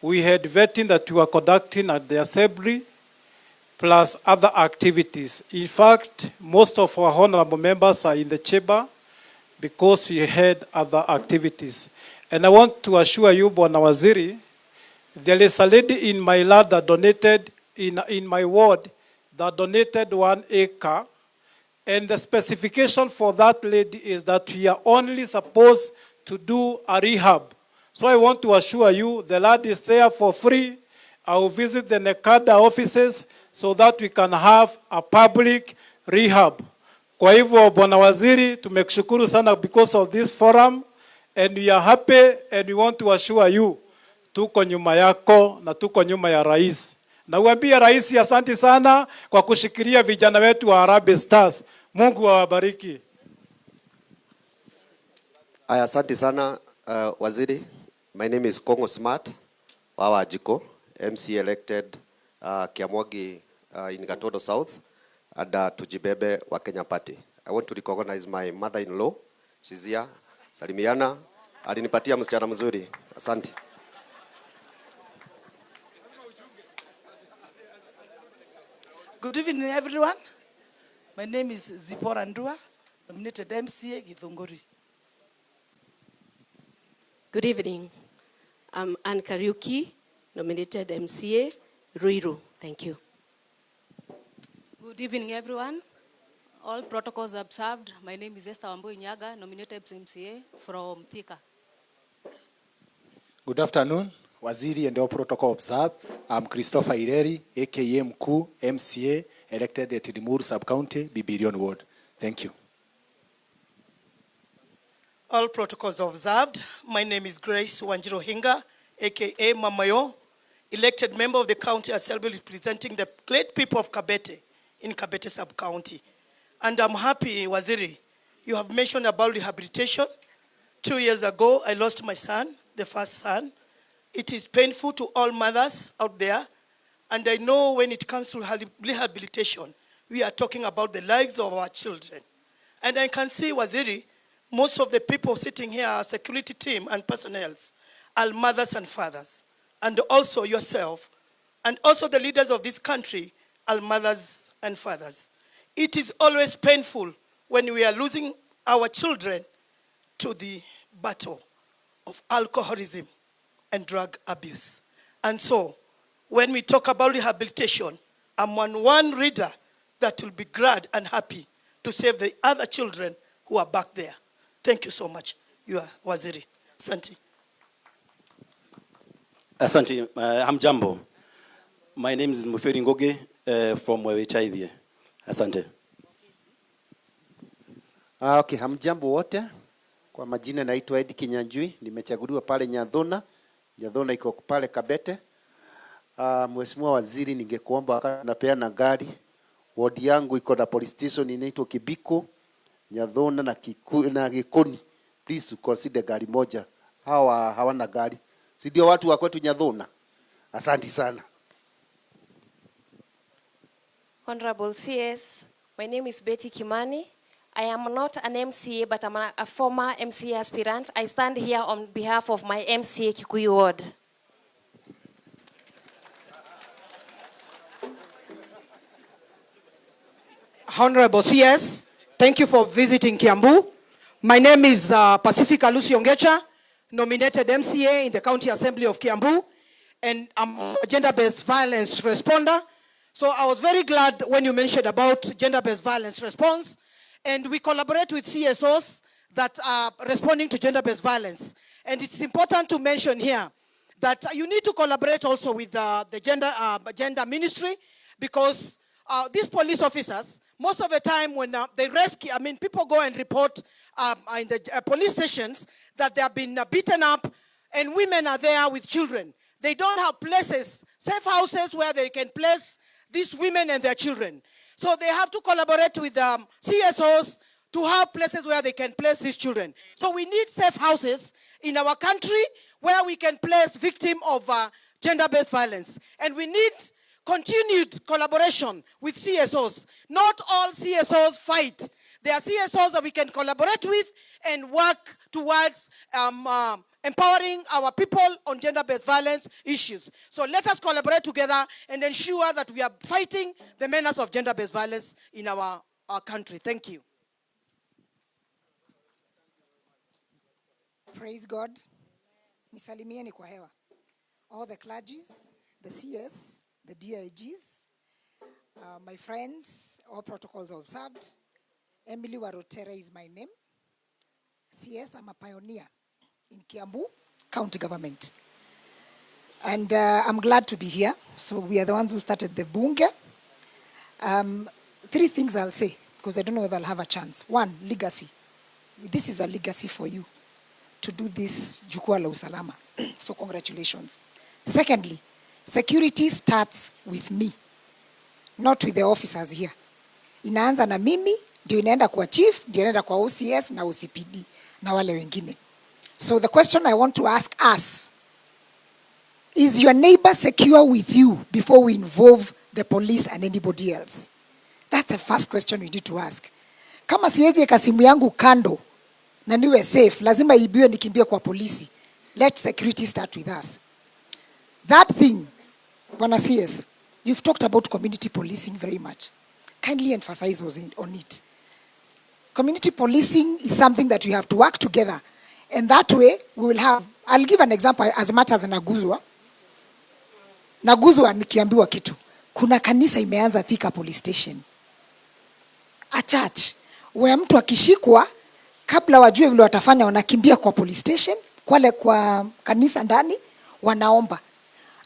[SPEAKER 15] We had vetting that we were conducting at the assembly, plus other activities. In fact, most of our honorable members are in the chamber because we had other activities. And I want to assure you, Bwana Waziri, there is a lady in my land that donated, in my ward, that donated 1 acre. And the specification for that lady is that we are only supposed to do a rehab. So I want to assure you, the land is there for free. I will visit the NECADA offices so that we can have a public rehab. Kwa hivyo, Bwana Waziri, tumekushukuru sana because of this forum, and we are happy, and we want to assure you, tuko nyuma yako na tuko nyuma ya rais. Na uambie rais asante sana kwa kushikilia vijana wetu wa Harambee Stars. Mungu awabariki.
[SPEAKER 16] Asante sana Waziri. My name is Kongo Smart Wawa Jiko, MC elected Kiambu in Gatodo South, and Tujibebe wa Kenya Party. I want to recognize my mother-in-law. She's here. Salimiana. Alinipatia msichana mzuri. Asante.
[SPEAKER 17] Good evening, everyone. My name is Zipporah Ndua, nominated MCA Githunguri.
[SPEAKER 18] Good evening. I'm Anne Kariuki, nominated MCA Ruiru. Thank you.
[SPEAKER 19] Good evening, everyone. All protocols observed. My name is Esther Wambui Nyaga, nominated MCA from Thika.
[SPEAKER 20] Good afternoon, Waziri and all protocol observed. I'm Christopher Ireri, aka Mkuu, MCA, elected at Limuru Sub-County, Bibirion Ward. Thank you.
[SPEAKER 17] All protocols observed. My name is Grace Wanjiro Hinga, aka Mamayo, elected member of the County Assembly representing the great people of Kabete in Kabete Sub-County. And I'm happy, Waziri, you have mentioned about rehabilitation. 2 years ago, I lost my son, the first son. It is painful to all mothers out there. And I know when it comes to rehabilitation, we are talking about the lives of our children. And I can see, Waziri, most of the people sitting here, our security team and personnel, are mothers and fathers. And also yourself, and also the leaders of this country are mothers and fathers. It is always painful when we are losing our children to the battle of alcoholism and drug abuse. And so, when we talk about rehabilitation, I'm one reader that will be glad and happy to save the other children who are back there. Thank you so much. You are Waziri. Asante.
[SPEAKER 4] Asante, hamjambo. My name is Muferi Ngoge from Wewechaidhie. Asante.
[SPEAKER 21] Okay, hamjambo wote. Kwa majina naitwa Edi Kinyanjui, nimechaguliwa pale Nyadhona. Nyadhona iko pale Kabete. Mheshimiwa Waziri, ningekuomba wakati napeana gari, ward yangu iko na police station inaitwa Kibiko, Nyadhona na Gikoni. Please consider gari moja. Hawana gari. Si ndio watu wa kwetu Nyadhona? Asante sana.
[SPEAKER 6] Honorable CS, my name is Betty Kimani. I am not an MCA, but I'm a former MCA aspirant. I stand here on behalf of my MCA Kikuyu Ward.
[SPEAKER 22] Honorable CS, thank you for visiting Kiambu. My name is Pacifica Lucy Ongecha, nominated MCA in the County Assembly of Kiambu, and I'm a gender-based violence responder. So I was very glad when you mentioned about gender-based violence response, and we collaborate with CSOs that are responding to gender-based violence. And it's important to mention here that you need to collaborate also with the gender ministry, because these police officers, most of the time when they rescue, people go and report in the police stations that they have been beaten up, and women are there with children. They don't have places, safe houses where they can place these women and their children. So they have to collaborate with CSOs to have places where they can place these children. So we need safe houses in our country where we can place victims of gender-based violence. And we need continued collaboration with CSOs. Not all CSOs fight. There are CSOs that we can collaborate with and work towards empowering our people on gender-based violence issues. So let us collaborate together and ensure that we are fighting the menace of gender-based violence in our country. Thank you.
[SPEAKER 23] Praise God. Nisalimieni kwa hewa. All the clergies, the CS, the DIGs, my friends, all protocols observed. Emily Warotera is my name. CS, I'm a pioneer in Kiambu County Government. And I'm glad to be here. So we are the ones who started the Bunge. 3 things I'll say, because I don't know whether I'll have a chance. 1, legacy. This is a legacy for you to do this Jukwaa la Usalama. So congratulations. Secondly, security starts with me, not with the officers here. Inaanza na mimi, ndio inaenda kwa chief, ndio inaenda kwa OCS na OCPD na wale wengine. So the question I want to ask us, is your neighbor secure with you before we involve the police and anybody else? That's the first question we need to ask. Kama siwezi eka simu yangu kando na niwe safe, lazima ibiwe nikimbie kwa polisi. Let security start with us. That thing, Bwana CS, You've talked about community policing very much. Kindly emphasize on it. Community policing is something that we have to work together. And that way, we will have, I'll give an example as much as Naguzwa. Naguzwa nikiambiwa kitu. Kuna kanisa imeanza Thika police station. A church, where mtu akishikwa, kabla wajue vile watafanya, wanakimbia kwa police station, kwa kanisa ndani, wanaomba.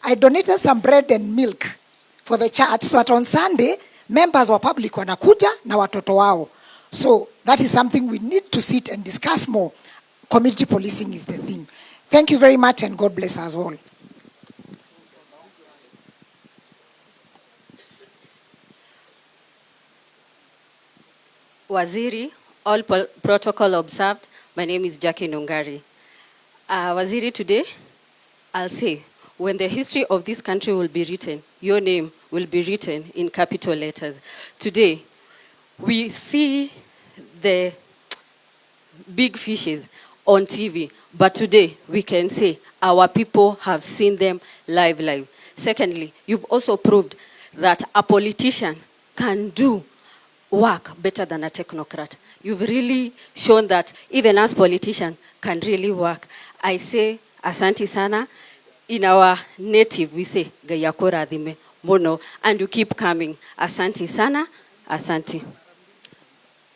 [SPEAKER 23] I donated some bread and milk for the church, so that on Sunday, members of public wanakuja na watoto wao. So that is something we need to sit and discuss more. Community policing is the thing. Thank you very much and God bless us all.
[SPEAKER 1] Waziri, all protocol observed. My name is Jackie Nungari. Waziri, today, I'll say, when the history of this country will be written, your name will be written in capital letters. Today, we see the big fishes on TV, but today we can say our people have seen them live. Secondly, you've also proved that a politician can do work better than a technocrat. You've really shown that even us politicians can really work. I say, asante sana. In our native, we say, gayakora dime mono, and you keep coming. Asante sana, asante.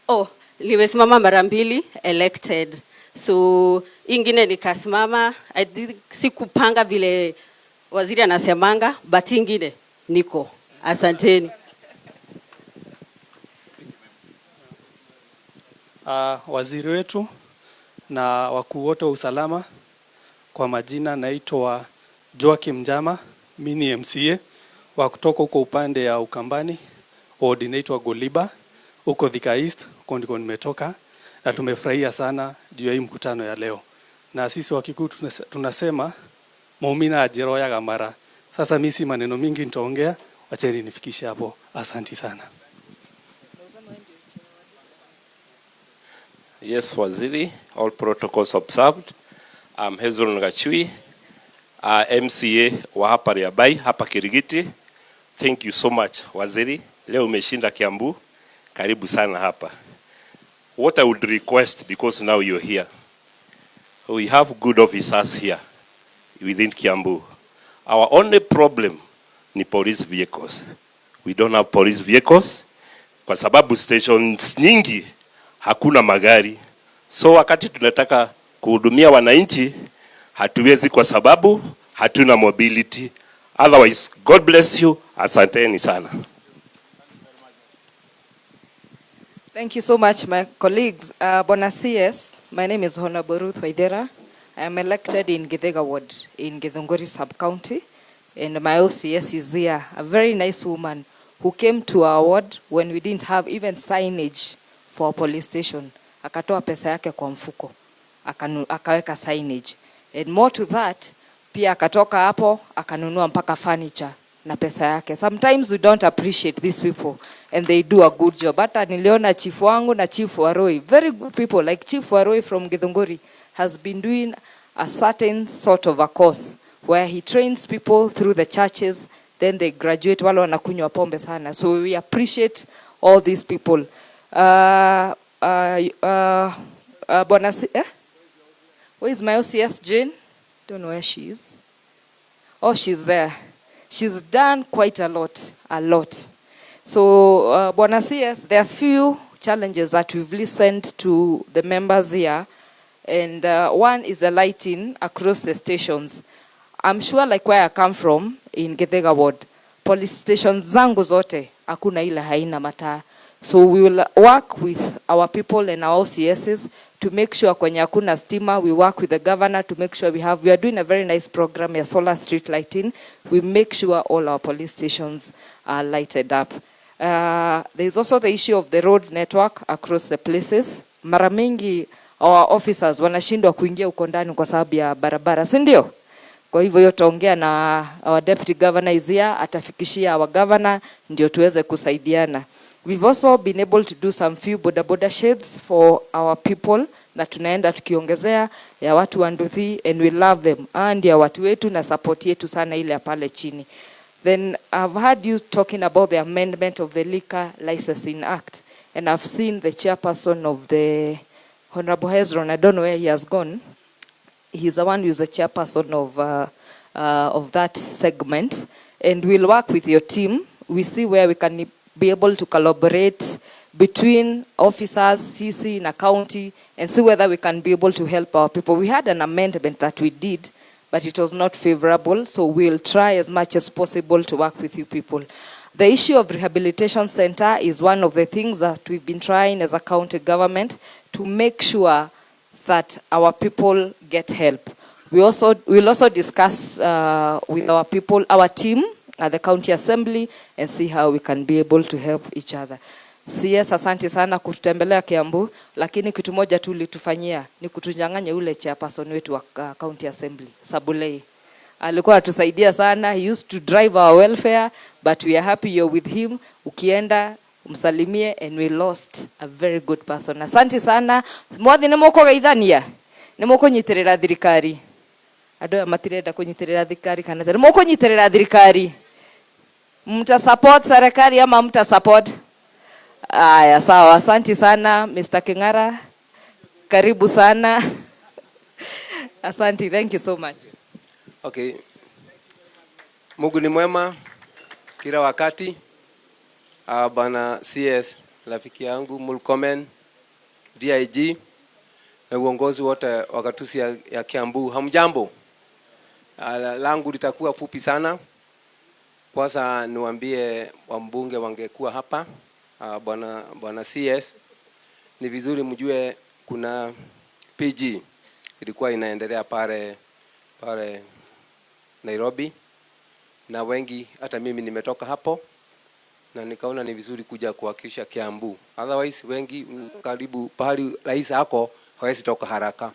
[SPEAKER 1] Oh, limesimama mara mbili, elected. So, ingine nikasimama, sikupanga vile waziri anasemanga, but ingine niko. Asanteni.
[SPEAKER 15] Waziri wetu na wakuu wote wa usalama, kwa majina naitwa Joakim Njama, mimi ni MCA wa kutoka huko upande ya Ukambani, ward inaitwa Goliba, huko Thika East, huko ndiko nimetoka, na tumefurahia sana juu ya hii mkutano ya leo. Na sisi Wakikuyu tunasema muumina ajiroya gamara. Sasa mimi si maneno mingi nitaongea, acheni nifikishe hapo. Asante sana.
[SPEAKER 3] Yes, Waziri, all protocols observed. I'm Hezron Ngachui, MCA wa hapa Riabai, hapa Kirigiti. Thank you so much, Waziri. Leo umeshinda Kiambu. Karibu sana hapa. What I would request, because now you're here, we have good officers here within Kiambu. Our only problem ni police vehicles. We don't have police vehicles kwa sababu stations nyingi hakuna magari. So wakati tunataka kuhudumia wananchi hatuwezi kwa sababu hatuna mobility. Otherwise, God bless you. Asanteni sana.
[SPEAKER 11] Thank you so much, my colleagues. Bona CS, my name is Honorable Ruth Waithera. I am elected in Githega Ward in Githunguri Sub-County, and my OCS is here, a very nice woman who came to our ward when we didn't have even signage for a police station. Akatoa pesa yake kwa mfuko, akaweka signage. And more to that, pia akatoka hapo, akanunua mpaka furniture na pesa yake. Sometimes we don't appreciate these people and they do a good job. Hata niliona chief wangu na chief Waroi, very good people, like Chief Waroi from Githunguri has been doing a certain sort of a course where he trains people through the churches, then they graduate, wale wanakunywa pombe sana. So we appreciate all these people. Where is my OCS, Jane? Don't know where she is. Oh, she's there. She's done quite a lot. So, Bwana CS, there are few challenges that we've listened to the members here, and one is the lighting across the stations. I'm sure, like where I come from in Githega Ward, police stations zangu zote hakuna ile haina mataa. So we will work with our people and our OCSs to make sure kwenye hakuna stima, we work with the governor to make sure we are doing a very nice program ya solar street lighting. We make sure all our police stations are lighted up. There is also the issue of the road network across the places. Mara mingi our officers wanashindwa kuingia uko ndani kwa sababu ya barabara, si ndio? Kwa hivyo yote ongea na our deputy governor is here, atafikishia our governor ndio tuweze kusaidiana. We've also been able to do some few boda sheds for our people, na tunaenda tukiongezea ya watu wa Nduthi, and we love them. And ya watu wetu na support yetu sana ile pale chini. Then I've heard you talking about the amendment of the Liquor Licensing Act, and I've seen the chairperson of the Honorable Hezron. I don't know where he has gone. He's the one who's the chairperson of that segment, and we'll work with your team. We see where we can be able to collaborate between officers, CC in a county, and see whether we can be able to help our people. We had an amendment that we did, but it was not favorable, so we'll try as much as possible to work with you people. The issue of rehabilitation center is one of the things that we've been trying as a county government to make sure that our people get help. We'll also discuss with our people, our team at the county assembly, and see how we can be able to help each other. CS, asante sana kututembelea Kiambu, lakini kitu moja tu litufanyia ni kutunyang'anya ule chairperson wetu wa county assembly, Sabulei. Alikuwa atusaidia sana. He used to drive our welfare, but we are happy you're with him. Ukienda umsalimie, and we lost a very good person. Asante sana. Mwathi nemoko gaithania. Nemoko nyiterera thirikari. Ado matirenda kunyitirira thirikari kana nemoko nyiterera thirikari. Mta support serikali ama mta support? Aya, sawa. Asante sana Mr. Kingara. Karibu sana. Asante. Thank you so much.
[SPEAKER 5] Okay. Mungu ni mwema kila wakati. Bana CS, rafiki yangu Murkomen, DIG na uongozi wote wa gatuzi ya Kiambu. Hamjambo. Langu litakuwa fupi sana. Kwanza niwaambie wambunge wangekuwa hapa. Bwana CS, ni vizuri mjue kuna PG ilikuwa inaendelea pale Nairobi, na wengi hata mimi nimetoka hapo, na nikaona ni vizuri kuja kuwakilisha Kiambu. Otherwise wengi karibu pahali rais hako hawezi toka haraka.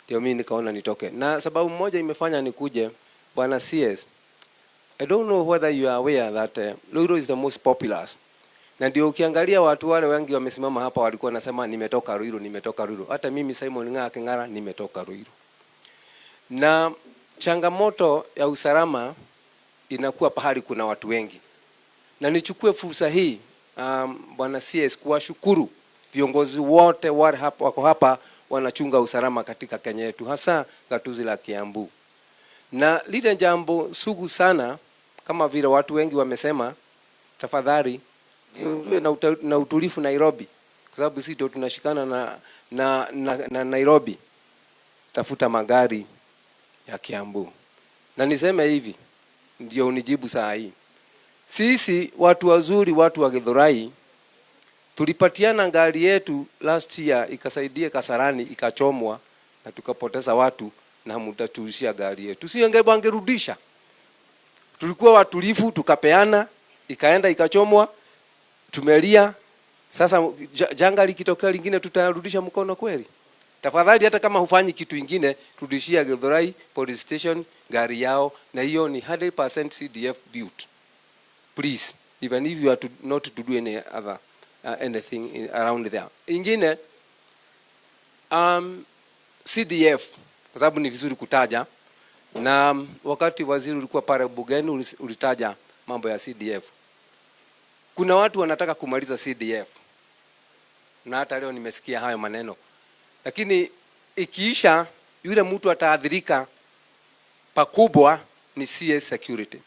[SPEAKER 5] Ndio mimi nikaona nitoke. Na sababu moja imefanya nikuje, Bwana CS, I don't know whether you are aware that Ruiru is the most populous. Na ndio ukiangalia watu wale wengi wamesimama hapa walikuwa nasema nimetoka Ruiru. Hata mimi Simon Kingara nimetoka Ruiru. Na changamoto ya usalama inakuwa pahali kuna watu wengi. Na nichukue fursa hii Bwana CS kuwashukuru viongozi wote wako hapa wanachunga usalama katika Kenya yetu, hasa gatuzi la Kiambu. Na lile jambo sugu sana, kama vile watu wengi wamesema, tafadhali na utulifu Nairobi, kwa sababu sisi ndio tunashikana na Nairobi. Tafuta magari ya Kiambu. Na niseme hivi, ndio unijibu saa hii. Sisi watu wazuri, watu wa Githurai, tulipatiana gari yetu last year, ikasaidia Kasarani, ikachomwa na tukapoteza watu, na mtatuishia gari yetu. Si wangerudisha. Tulikuwa watulifu, tukapeana, ikaenda ikachomwa, tumelia. Sasa janga likitokea lingine tutarudisha mkono kweli? Tafadhali hata kama hufanyi kitu ingine, rudishia Githurai police station gari yao, na hiyo ni 100% CDF built. Please, even if you are not to do any other anything around there. Ingine CDF, kwa sababu ni vizuri kutaja, na wakati waziri ulikuwa pale bugeni ulitaja mambo ya CDF. Kuna watu wanataka kumaliza CDF, na hata leo nimesikia hayo maneno. Lakini ikiisha, yule mtu ataadhirika pakubwa ni CS security.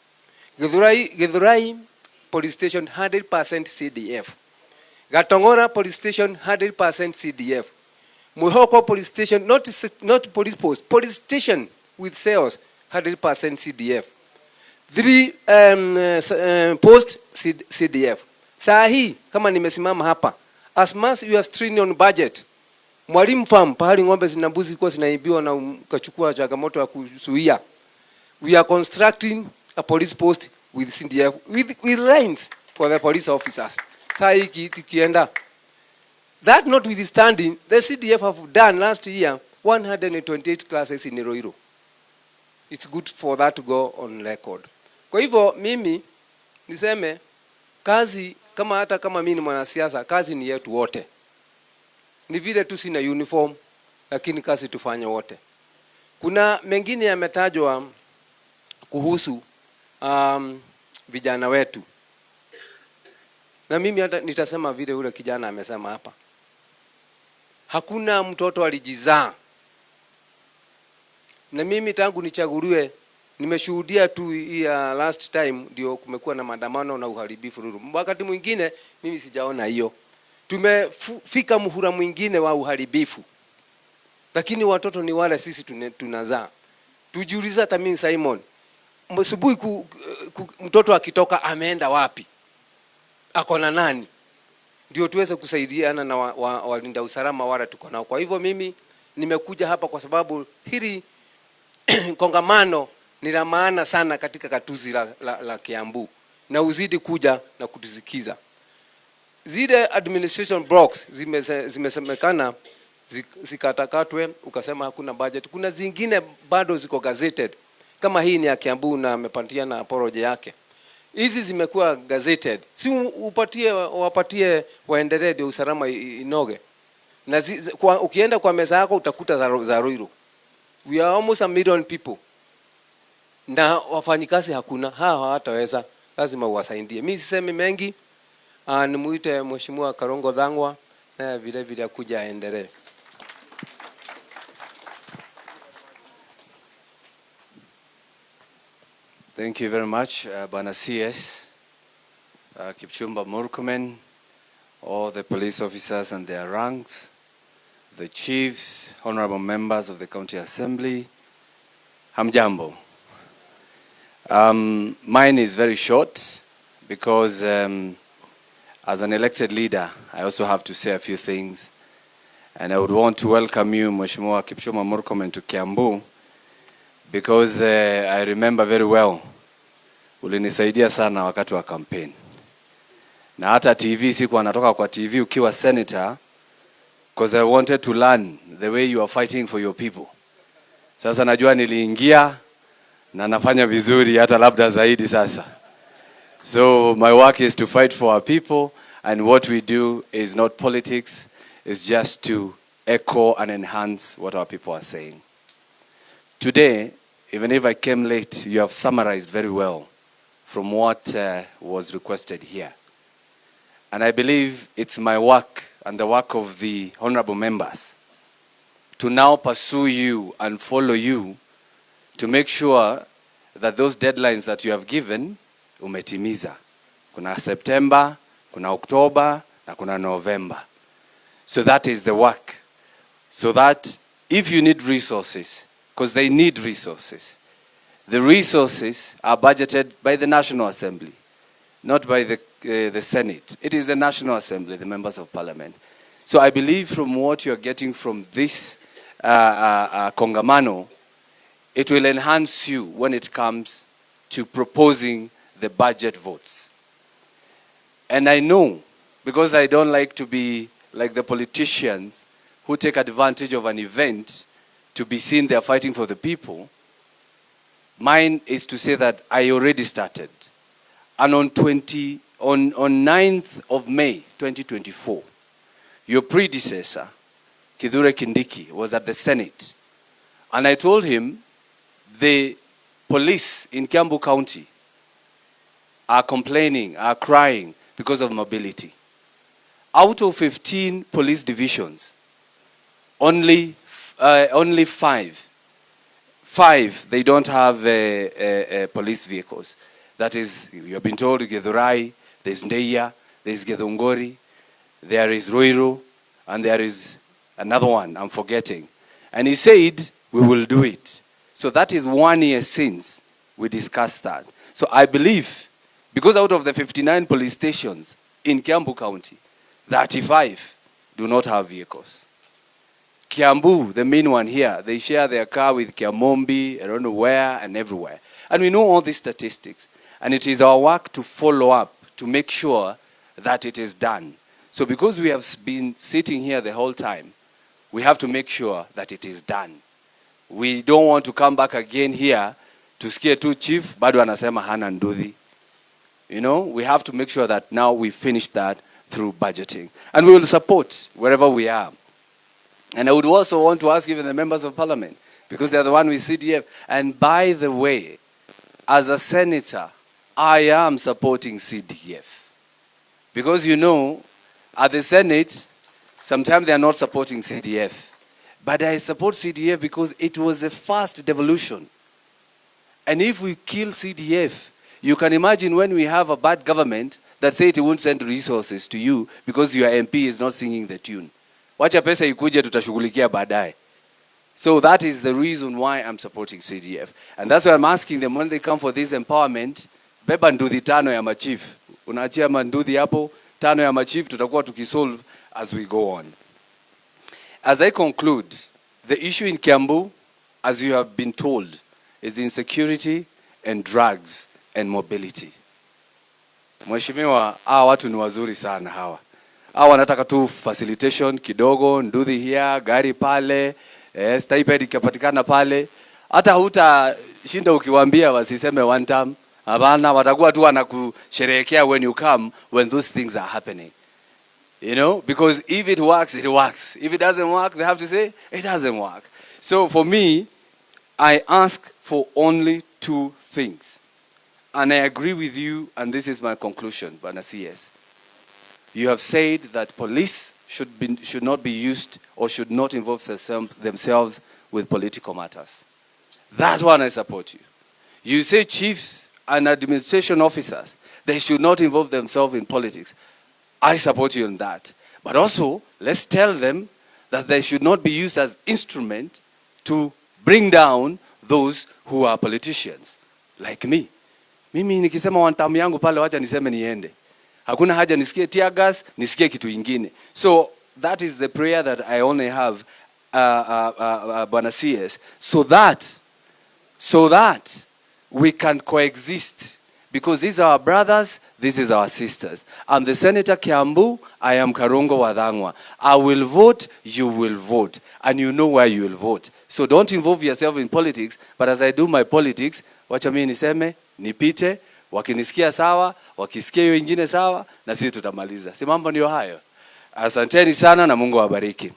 [SPEAKER 5] Githurai police station 100% CDF. Gatongora police station 100% CDF. Muhoko police station, not police post, police station with cells 100% CDF. 3 post CDF. Saa hii kama nimesimama hapa, as much you are straining on budget, Mwalimu farm pahali ng'ombe zinambuzi kwa zinaibiwa na ukachukua changamoto ya kuzuia, we are constructing a police post with CDF with lines for the police officers. Saa hii kienda. That notwithstanding, the CDF have done last year 128 classes in Ruiru. It's good for that to go on record. Kwa hivyo mimi niseme kazi hata kama mimi ni mwanasiasa, kazi ni yetu wote. Ni vile tu sina uniform, lakini kazi tufanye wote. Kuna mengine yametajwa kuhusu vijana wetu. Na mimi hata nitasema vile ule kijana amesema hapa. Hakuna mtoto alijizaa. Na mimi tangu nichaguliwe nimeshuhudia tu ya last time ndio kumekuwa na maandamano na uharibifu Ruru. Wakati mwingine mimi sijaona hiyo. Tumefika muhula mwingine wa uharibifu. Lakini watoto ni wale sisi tunazaa. Tujiuliza hata mimi Simon, asubuhi mtoto akitoka ameenda wapi? Ako na nani? Ndio tuweze kusaidiana na walinda usalama wale tuko nao. Kwa hivyo mimi nimekuja hapa kwa sababu hili kongamano ni la maana sana katika gatuzi la Kiambu, na uzidi kuja na kutusikiza. Zile administration blocks zimesemekana zikatakatwe, ukasema hakuna budget. Kuna zingine bado ziko gazetted. Kama hii ni ya Kiambu na amepatia na apology yake. Hizi zimekuwa gazetted. Si wapatie waendelee ndio usalama inoge. Na ukienda kwa meza yako utakuta za Ruiru. We are almost 1 million people. Na wafanyikazi hakuna, hawataweza, lazima uwasaidie. Mimi sisemi mengi, nimuite Mheshimiwa Karongo Dhangwa na vile vile kuja aendelee.
[SPEAKER 7] Thank you very much, Bwana CS, Kipchumba, Murkomen, all the police officers and their ranks, the chiefs, honorable members of the County Assembly. Hamjambo. Mine is very short because as an elected leader, I also have to say a few things. And I would want to welcome you, Mheshimiwa Kipchumba Murkomen, to Kiambu, because I remember very well, ulinisaidia sana wakati wa campaign. Na hata TV, siku anatoka kwa TV ukiwa senator, because I wanted to learn the way you are fighting for your people. Sasa najua niliingia na nafanya vizuri hata labda zaidi sasa. So my work is to fight for our people, and what we do is not politics, it's just to echo and enhance what our people are saying. Today, even if I came late, you have summarized very well from what was requested here. And I believe it's my work and the work of the honorable members to now pursue you and follow you to make sure that those deadlines that you have given, umetimiza. Kuna September, kuna October, na kuna November. So that is the work. So that if you need resources, because they need resources, the resources are budgeted by the National Assembly, not by the Senate. It is the National Assembly, the members of Parliament. So I believe from what you are getting from this kongamano, it will enhance you when it comes to proposing the budget votes. And I know, because I don't like to be like the politicians who take advantage of an event to be seen they are fighting for the people, mine is to say that I already started. And on 9th of May 2024, your predecessor, Kithure Kindiki, was at the Senate. And I told him the police in Kiambu County are complaining, are crying because of mobility. Out of 15 police divisions, only 5 they don't have police vehicles. That is, you have been told Githurai, there's Ndeia, there's Githunguri, there is Ruiru, and there is another one I'm forgetting. And he said, we will do it. So that is 1 year since we discussed that. So I believe, because out of the 59 police stations in Kiambu County, 35 do not have vehicles. Kiambu, the main one here, they share their car with Kiamombi, I don't know where and everywhere. And we know all these statistics. And it is our work to follow up, to make sure that it is done. So because we have been sitting here the whole time, we have to make sure that it is done. We don't want to come back again here to scare two chief, bado anasema hana nduthi. You know, we have to make sure that now we finish that through budgeting. And we will support wherever we are. And I would also want to ask even the members of parliament, because they are the one with CDF. And by the way, as a senator, I am supporting CDF. Because you know, at the Senate, sometimes they are not supporting CDF. But I support CDF because it was the first devolution. And if we kill CDF, you can imagine when we have a bad government that say it won't send resources to you because your MP is not singing the tune. Wacha pesa ikuje tutashughulikia baadaye. So that is the reason why I'm supporting CDF. And that's why I'm asking them when they come for this empowerment, beba nduthi tano ya machief. Unaachia manduthi hapo, tano ya machief, tutakuwa tukisolve as we go on. As I conclude, the issue in Kiambu, as you have been told, is insecurity and drugs and mobility. Mheshimiwa, hawa watu ni wazuri sana hawa. Hawa wanataka tu facilitation kidogo, nduthi here, gari pale, stipend ikapatikana pale. Hata hutashinda ukiwaambia wasiseme one time. Hapana, watakuwa tu wanakusherehekea when you come, when those things are happening. You know, because if it works, it works. If it doesn't work, they have to say, it doesn't work. So for me, I ask for only two things. And I agree with you, and this is my conclusion, Bwana CS. You have said that police should not be used or should not involve themselves with political matters. That one I support you. You say chiefs and administration officers, they should not involve themselves in politics. I support you in that. But also, let's tell them that they should not be used as instrument to bring down those who are politicians, like me. Mimi nikisema wantamu yangu pale wacha niseme niende. Hakuna haja nisikie tear gas, nisikie kitu ingine. So that is the prayer that I only have, Bwana CS, so that we can coexist. Because these are our brothers, this is our sisters. I'm the Senator Kiambu, I am Karongo Wadhangwa. I will vote, you will vote. And you know where you will vote. So don't involve yourself in politics, but as I do my politics, wacha mimi niseme, nipite, wakinisikia sawa, wakisikia hiyo ingine sawa, na sisi tutamaliza. Si mambo ndio hayo. Asanteni sana na Mungu awabariki.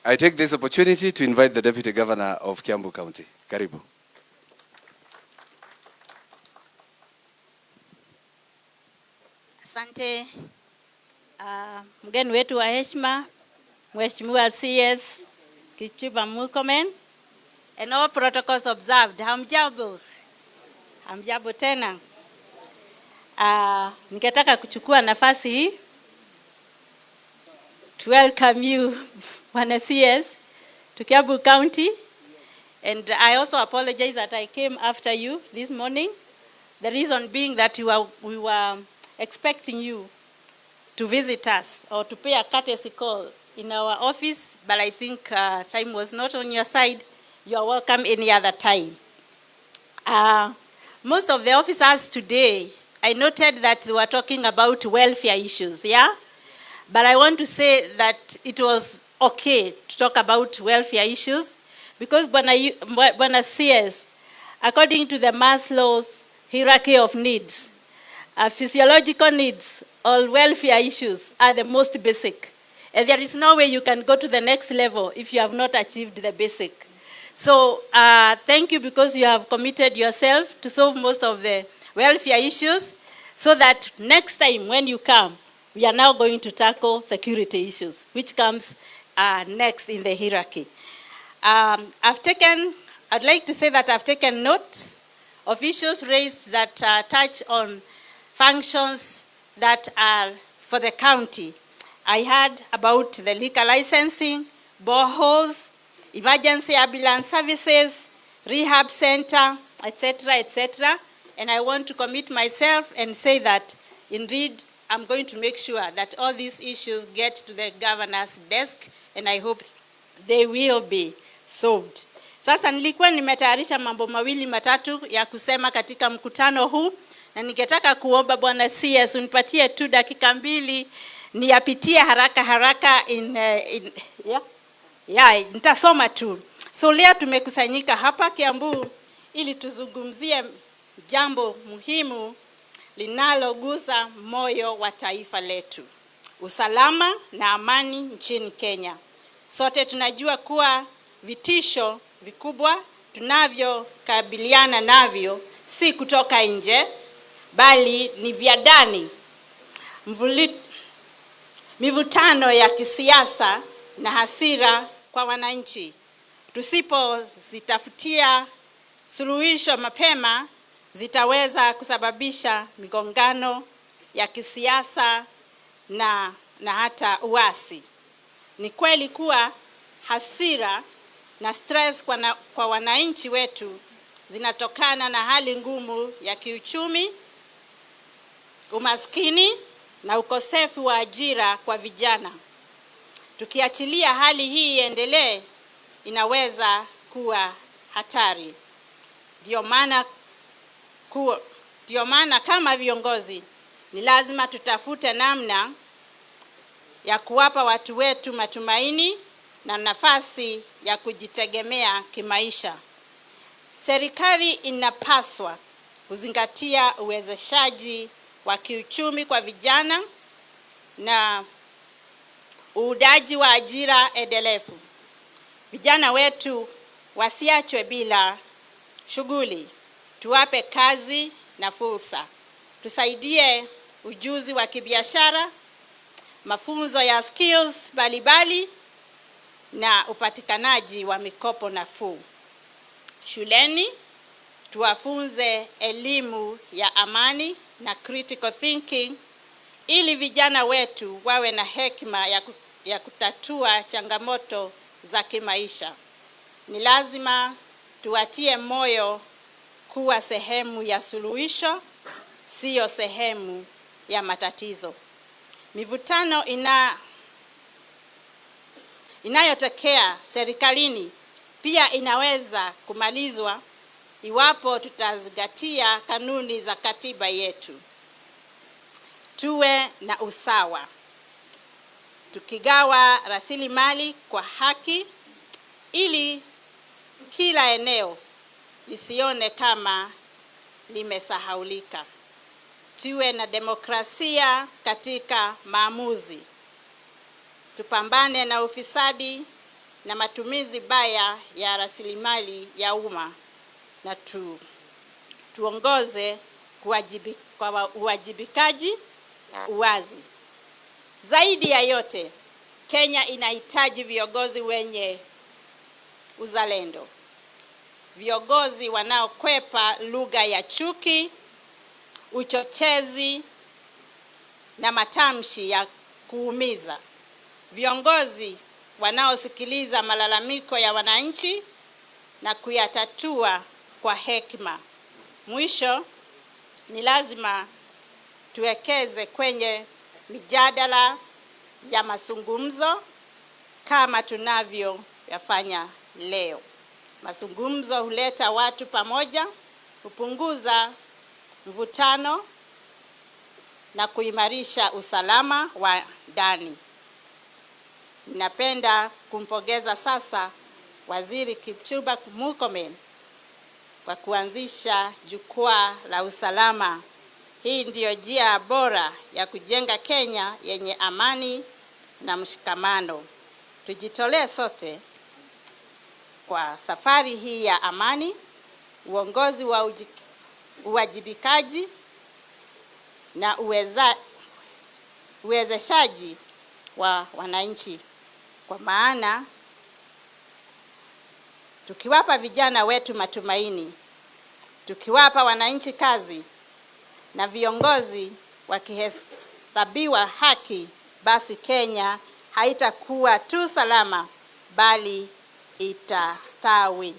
[SPEAKER 7] I take this opportunity to invite the Deputy Governor of Kiambu County. Karibu.
[SPEAKER 2] Asante mgeni wetu wa heshima, Mheshimiwa CS Kipchumba Murkomen, and all protocols observed. Hamjambo. Hamjambo tena. Ningetaka kuchukua nafasi hii to welcome you, Bwana CS, to Kiambu County. And I also apologize that I came after you this morning. The reason being that we were expecting you to visit us or to pay a courtesy call in our office, but I think time was not on your side. You are welcome any other time. Most of the officers today, I noted that they were talking about welfare issues, yeah? But I want to say that it was okay to talk about welfare issues because Bwana CS, according to the Maslow's hierarchy of needs, physiological needs or welfare issues are the most basic. And there is no way you can go to the next level if you have not achieved the basic. So thank you because you have committed yourself to solve most of the welfare issues so that next time when you come, we are now going to tackle security issues, which comes next in the hierarchy. I'd like to say that I've taken note of issues raised that touch on functions that are for the county. I heard about the liquor licensing, boreholes, emergency ambulance services, rehab center, etc., etc. And I want to commit myself and say that indeed I'm going to make sure that all these issues get to the governor's desk, and I hope they will be solved. Sasa nilikuwa nimetayarisha mambo mawili matatu ya kusema katika mkutano huu, na ningetaka kuomba Bwana CS unipatie tu dakika mbili niyapitie haraka nitasoma tu. So leo tumekusanyika hapa Kiambu ili tuzungumzie jambo muhimu linalogusa moyo wa taifa letu. Usalama na amani nchini Kenya. Sote tunajua kuwa vitisho vikubwa tunavyokabiliana navyo si kutoka nje, bali ni vya ndani. Mivutano ya kisiasa na hasira kwa wananchi, tusipozitafutia suluhisho mapema, zitaweza kusababisha migongano ya kisiasa na hata uasi. Ni kweli kuwa hasira na stress kwa wananchi wetu zinatokana na hali ngumu ya kiuchumi, umaskini na ukosefu wa ajira kwa vijana. Tukiachilia hali hii iendelee, inaweza kuwa hatari. Ndio maana kama viongozi ni lazima tutafute namna ya kuwapa watu wetu matumaini na nafasi ya kujitegemea kimaisha. Serikali inapaswa kuzingatia uwezeshaji wa kiuchumi kwa vijana na uundaji wa ajira endelevu. Vijana wetu wasiachwe bila shughuli. Tuwape kazi na fursa. Tusaidie ujuzi wa kibiashara, mafunzo ya skills mbalimbali na upatikanaji wa mikopo nafuu. Shuleni tuwafunze elimu ya amani na critical thinking ili vijana wetu wawe na hekima ya kutatua changamoto za kimaisha. Ni lazima tuwatie moyo kuwa sehemu ya suluhisho, sio sehemu ya matatizo. Mivutano inayotokea serikalini pia inaweza kumalizwa iwapo tutazingatia kanuni za katiba yetu. Tuwe na usawa, tukigawa rasilimali kwa haki ili kila eneo lisione kama limesahaulika. Tuwe na demokrasia katika maamuzi. Tupambane na ufisadi na matumizi baya ya rasilimali ya umma, na tuongoze kwa uwajibikaji na uwazi. Zaidi ya yote, Kenya inahitaji viongozi wenye uzalendo. Viongozi wanaokwepa lugha ya chuki, uchochezi na matamshi ya kuumiza. Viongozi wanaosikiliza malalamiko ya wananchi na kuyatatua kwa hekima. Mwisho, ni lazima tuwekeze kwenye mijadala ya mazungumzo kama tunavyoyafanya leo. Mazungumzo huleta watu pamoja, hupunguza mvutano na kuimarisha usalama wa ndani. Ninapenda kumpongeza sasa Waziri Kipchumba Murkomen kwa kuanzisha Jukwaa la Usalama. Hii ndiyo njia bora ya kujenga Kenya yenye amani na mshikamano. Tujitolee sote kwa safari hii ya amani, uongozi wa uwajibikaji na uwezeshaji wa wananchi. Kwa maana tukiwapa vijana wetu matumaini, tukiwapa wananchi kazi na viongozi wakihesabiwa haki, basi Kenya haitakuwa tu salama bali itastawi.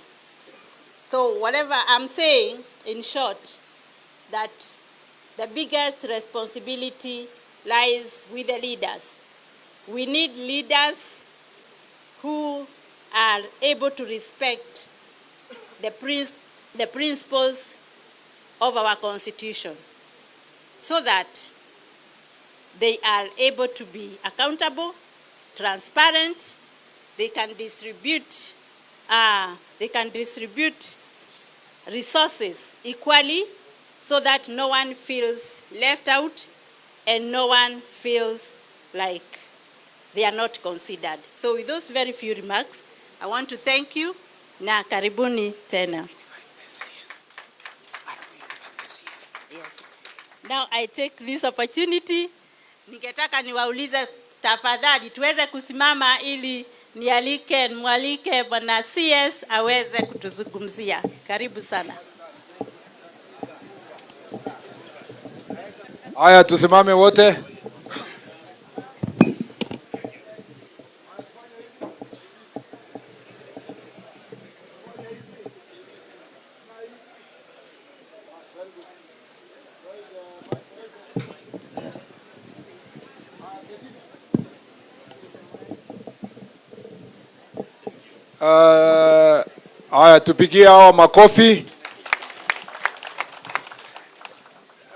[SPEAKER 2] So whatever I'm saying, in short, that the biggest responsibility lies with the leaders. We need leaders who are able to respect the principles of our Constitution, so that they are able to be accountable, transparent. They can distribute resources equally, so that no one feels left out and no one feels like they are not considered. So with those very few remarks, I want to thank you na karibuni tena. Now I take this opportunity, ningetaka niwaulize tafadhali tuweze kusimama ili mwalike Bwana CS aweze kutuzungumzia. Karibu sana.
[SPEAKER 8] Haya, tusimame wote. Haya, tupigie hao makofi.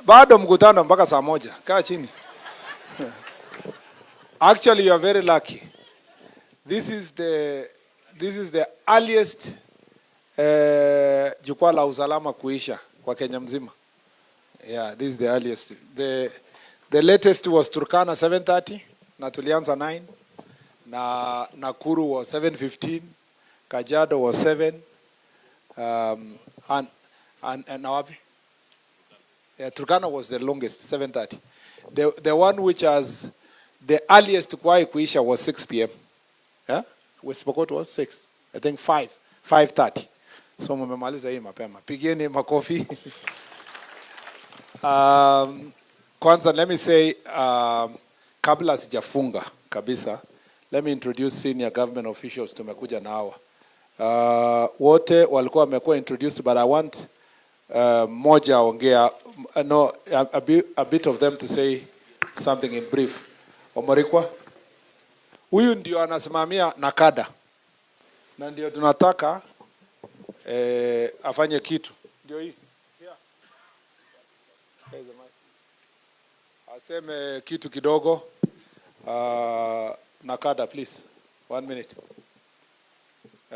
[SPEAKER 8] Bado mkutano mpaka saa moja. Kaa chini. Actually, you are very lucky. This is the earliest jukwaa la usalama kuisha kwa Kenya mzima. Yeah, this is the earliest. The latest was Turkana 7:30 na tulianza 9. Na Nakuru was 7:15. Kajiado was 7. And Nawapi? Yeah, Turkana was the longest, 7:30. The one which has the earliest kuisha was 6 p.m. Yeah? West Pokot was 6. I think 5:30. So mmemaliza hii mapema. Pigieni makofi. Kwanza let me say kabla sijafunga kabisa, let me introduce senior government officials tumekuja na hawa. Wote walikuwa wamekuwa introduced, but I want moja ongea a bit of them to say something in brief. Omorikwa, huyu ndio anasimamia nakada na ndio tunataka afanye kitu. Ndio hii. Aseme kitu kidogo. Nakada, please. 1 minute.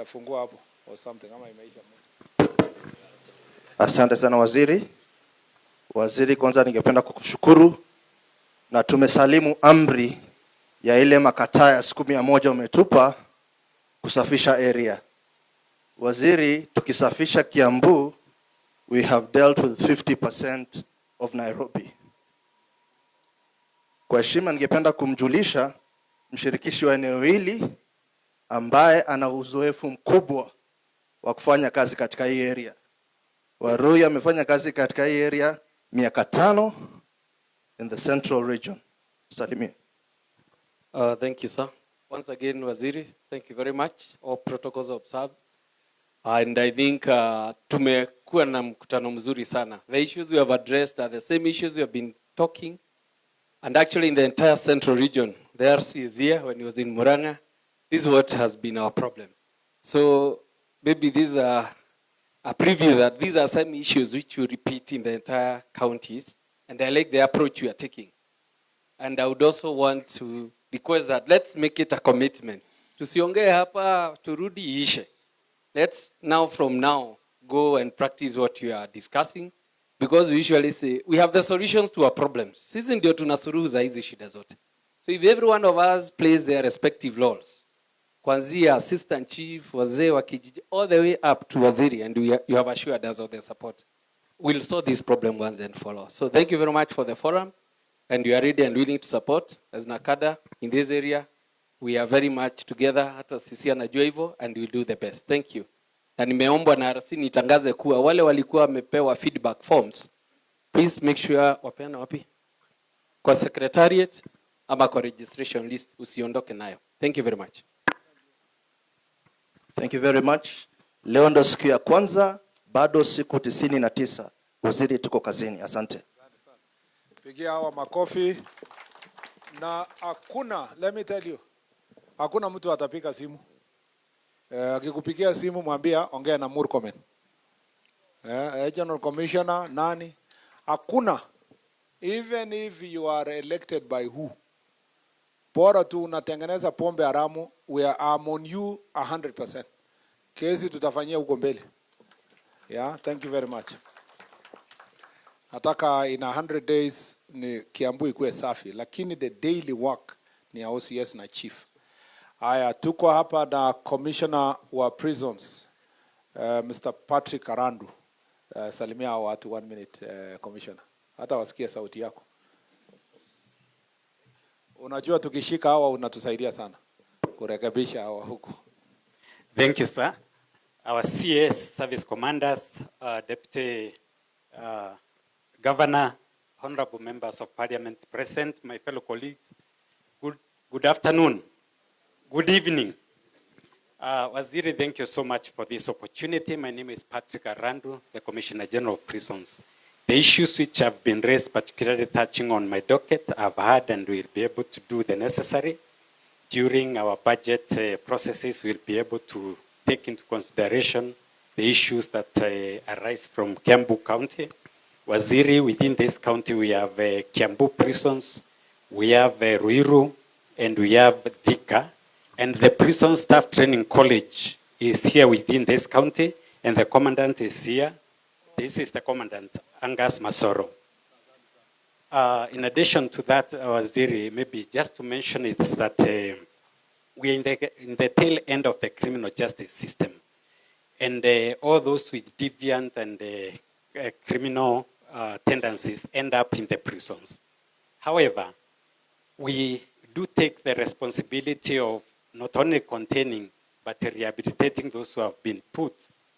[SPEAKER 8] Fungua hapo or something ama imeisha.
[SPEAKER 9] Asante sana waziri. Waziri, kwanza ningependa kukushukuru na tumesalimu amri ya ile makataa ya siku 100 umetupa kusafisha area. Waziri, tukisafisha Kiambu, we have dealt with 50% of Nairobi. Kwa heshima ningependa kumjulisha mshirikishi wa eneo hili ambaye ana uzoefu mkubwa wa kufanya kazi katika hii area. Warui amefanya kazi katika hii area miaka 5 in the central region. Salimia.
[SPEAKER 4] Thank you, sir. Once again, Waziri, thank you very much. All protocols observed. And I think tumekuwa na mkutano mzuri sana. The issues we have addressed are the same issues we have been talking. And actually in the entire central region, the RC is here when he was in Muranga. This is what has been our problem. So maybe these are a preview that these are some issues which you repeat in the entire counties. And I like the approach you are taking. And I would also want to request that let's make it a commitment. Tusiongee hapa turudi ishe. Let's now from now go and practice what you are discussing. Because we usually say, we have the solutions to our problems. Sisi ndio tunasuluhu hizi shida zote. So if every one of us plays their respective roles, kuanzia assistant chief, wazee wa kijiji, all the way up to waziri, and you have assured us of their support, we'll solve this problem once and for all. So thank you very much for the forum, and you are ready and willing to support. As Nakada in this area, we are very much together, hata sisi anajua hivyo, and we'll do the best. Thank you. Na nimeombwa na RC nitangaze kuwa wale walikuwa wamepewa feedback forms, please make sure wapeana wapi? Kwa secretariat ama kwa registration list, usiondoke nayo. Thank you very much.
[SPEAKER 9] Thank you very much. Leo ndo siku ya kwanza, bado siku 99. Waziri, tuko kazini. Asante.
[SPEAKER 8] Pigia hawa makofi. Na hakuna, let me tell you, hakuna mtu atapika simu. Akikupigia simu mwambia ongea na Murkomen. Regional Commissioner nani? Hakuna. Even if you are elected by who? Bora tu unatengeneza pombe haramu, we are on you 100%. Kesi tutafanyia huko mbele. Yeah, thank you very much. Nataka in 100 days ni Kiambu ikuwe safi, lakini the daily work ni OCS na chief. Haya, tuko hapa na commissioner wa prisons, Mr. Patrick Arandu. Salimia watu 1 minute, commissioner. hata wasikie sauti yako. Unajua tukishika hawa unatusaidia sana kurekebisha hawa huku.
[SPEAKER 10] Thank you, sir. Our CS service commanders, Deputy Governor, honorable members of parliament present, my fellow colleagues, good afternoon, good evening. Waziri, thank you so much for this opportunity. My name is Patrick Arandu, the Commissioner General of Prisons. The issues which have been raised, particularly touching on my docket, I've heard and will be able to do the necessary. During our budget processes, we'll be able to take into consideration the issues that arise from Kiambu County. Waziri, within this county, we have Kiambu prisons, we have Ruiru, and we have Thika. And the Prison Staff Training College is here within this county, and the commandant is here. This is the commandant, Angus Masoro. In addition to that, Waziri, maybe just to mention it, is that we're in the tail end of the criminal justice system. And all those with deviant and criminal tendencies end up in the prisons. However, we do take the responsibility of not only containing, but rehabilitating those who have been put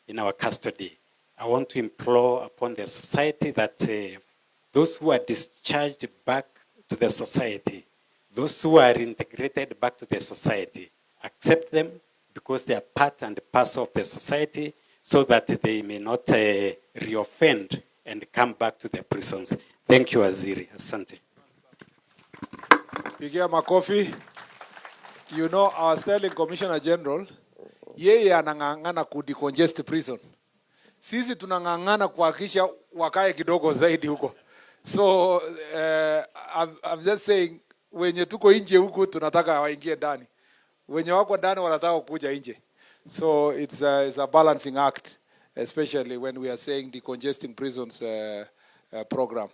[SPEAKER 10] in our custody. I want to implore upon the society that those who are discharged back to the society, those who are integrated back to the society, accept them because they are part and parcel of the society so that they may not reoffend and come back to the prisons. Thank you, Waziri. Asante.
[SPEAKER 8] Pigia makofi. You know, I was telling Commissioner General, yeye anang'ang'ana kudecongest prison. Sisi tunang'ang'ana kuhakikisha wakae kidogo zaidi huko. So I'm just saying, wenye tuko nje huku tunataka waingie ndani. Wenye wako ndani wanataka kuja nje. So it's a balancing act, especially when we are saying decongesting prisons program.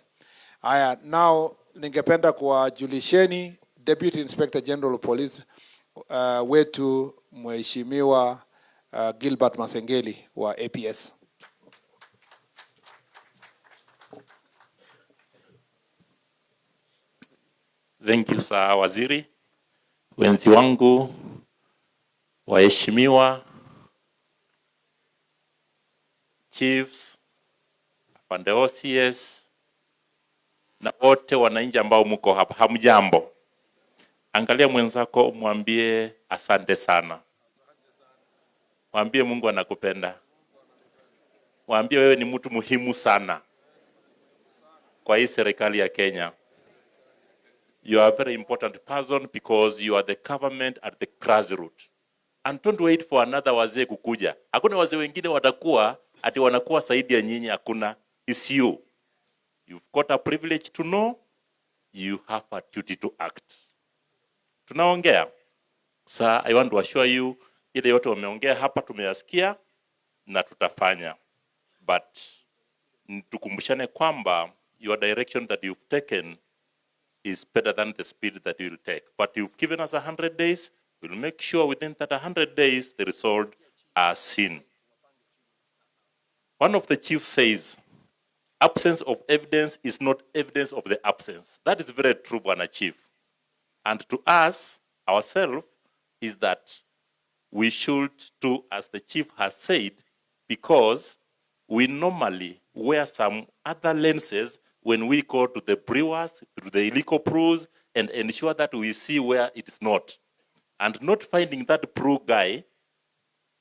[SPEAKER 8] Aya, now ningependa kuwajulisheni Deputy Inspector General of Police wetu Mheshimiwa Gilbert Masengeli wa APS.
[SPEAKER 12] Thank you, Sir Waziri. Wenzi wangu, waheshimiwa, chiefs, afande OCS, na wote wananchi ambao mko hapa, hamjambo. Angalia mwenzako, mwambie asante sana. Mwambie Mungu anakupenda. Mwambie wewe ni mtu muhimu sana kwa hii serikali ya Kenya. You are a very important person because you are the government at the grassroots. And don't wait for another wazee kukuja. Hakuna wazee wengine watakuwa ati wanakuwa zaidi ya nyinyi, hakuna. It's you. You've got a privilege to know. You have a duty to act. Tunaongea. Sir, I want to assure you, ile yote wameongea hapa tumeyasikia na tutafanya. But tukumbushane kwamba your direction that you've taken is better than the speed that you will take. But you've given us 100 days. We'll make sure within that 100 days the result are seen. One of the chiefs says, absence of evidence is not evidence of the absence. That is very true, Bwana Chief. And to us, ourselves, is that we should do as the chief has said, because we normally wear some other lenses when we go to the brewers, to the illegal brews, and ensure that we see where it is not. And not finding that brew guy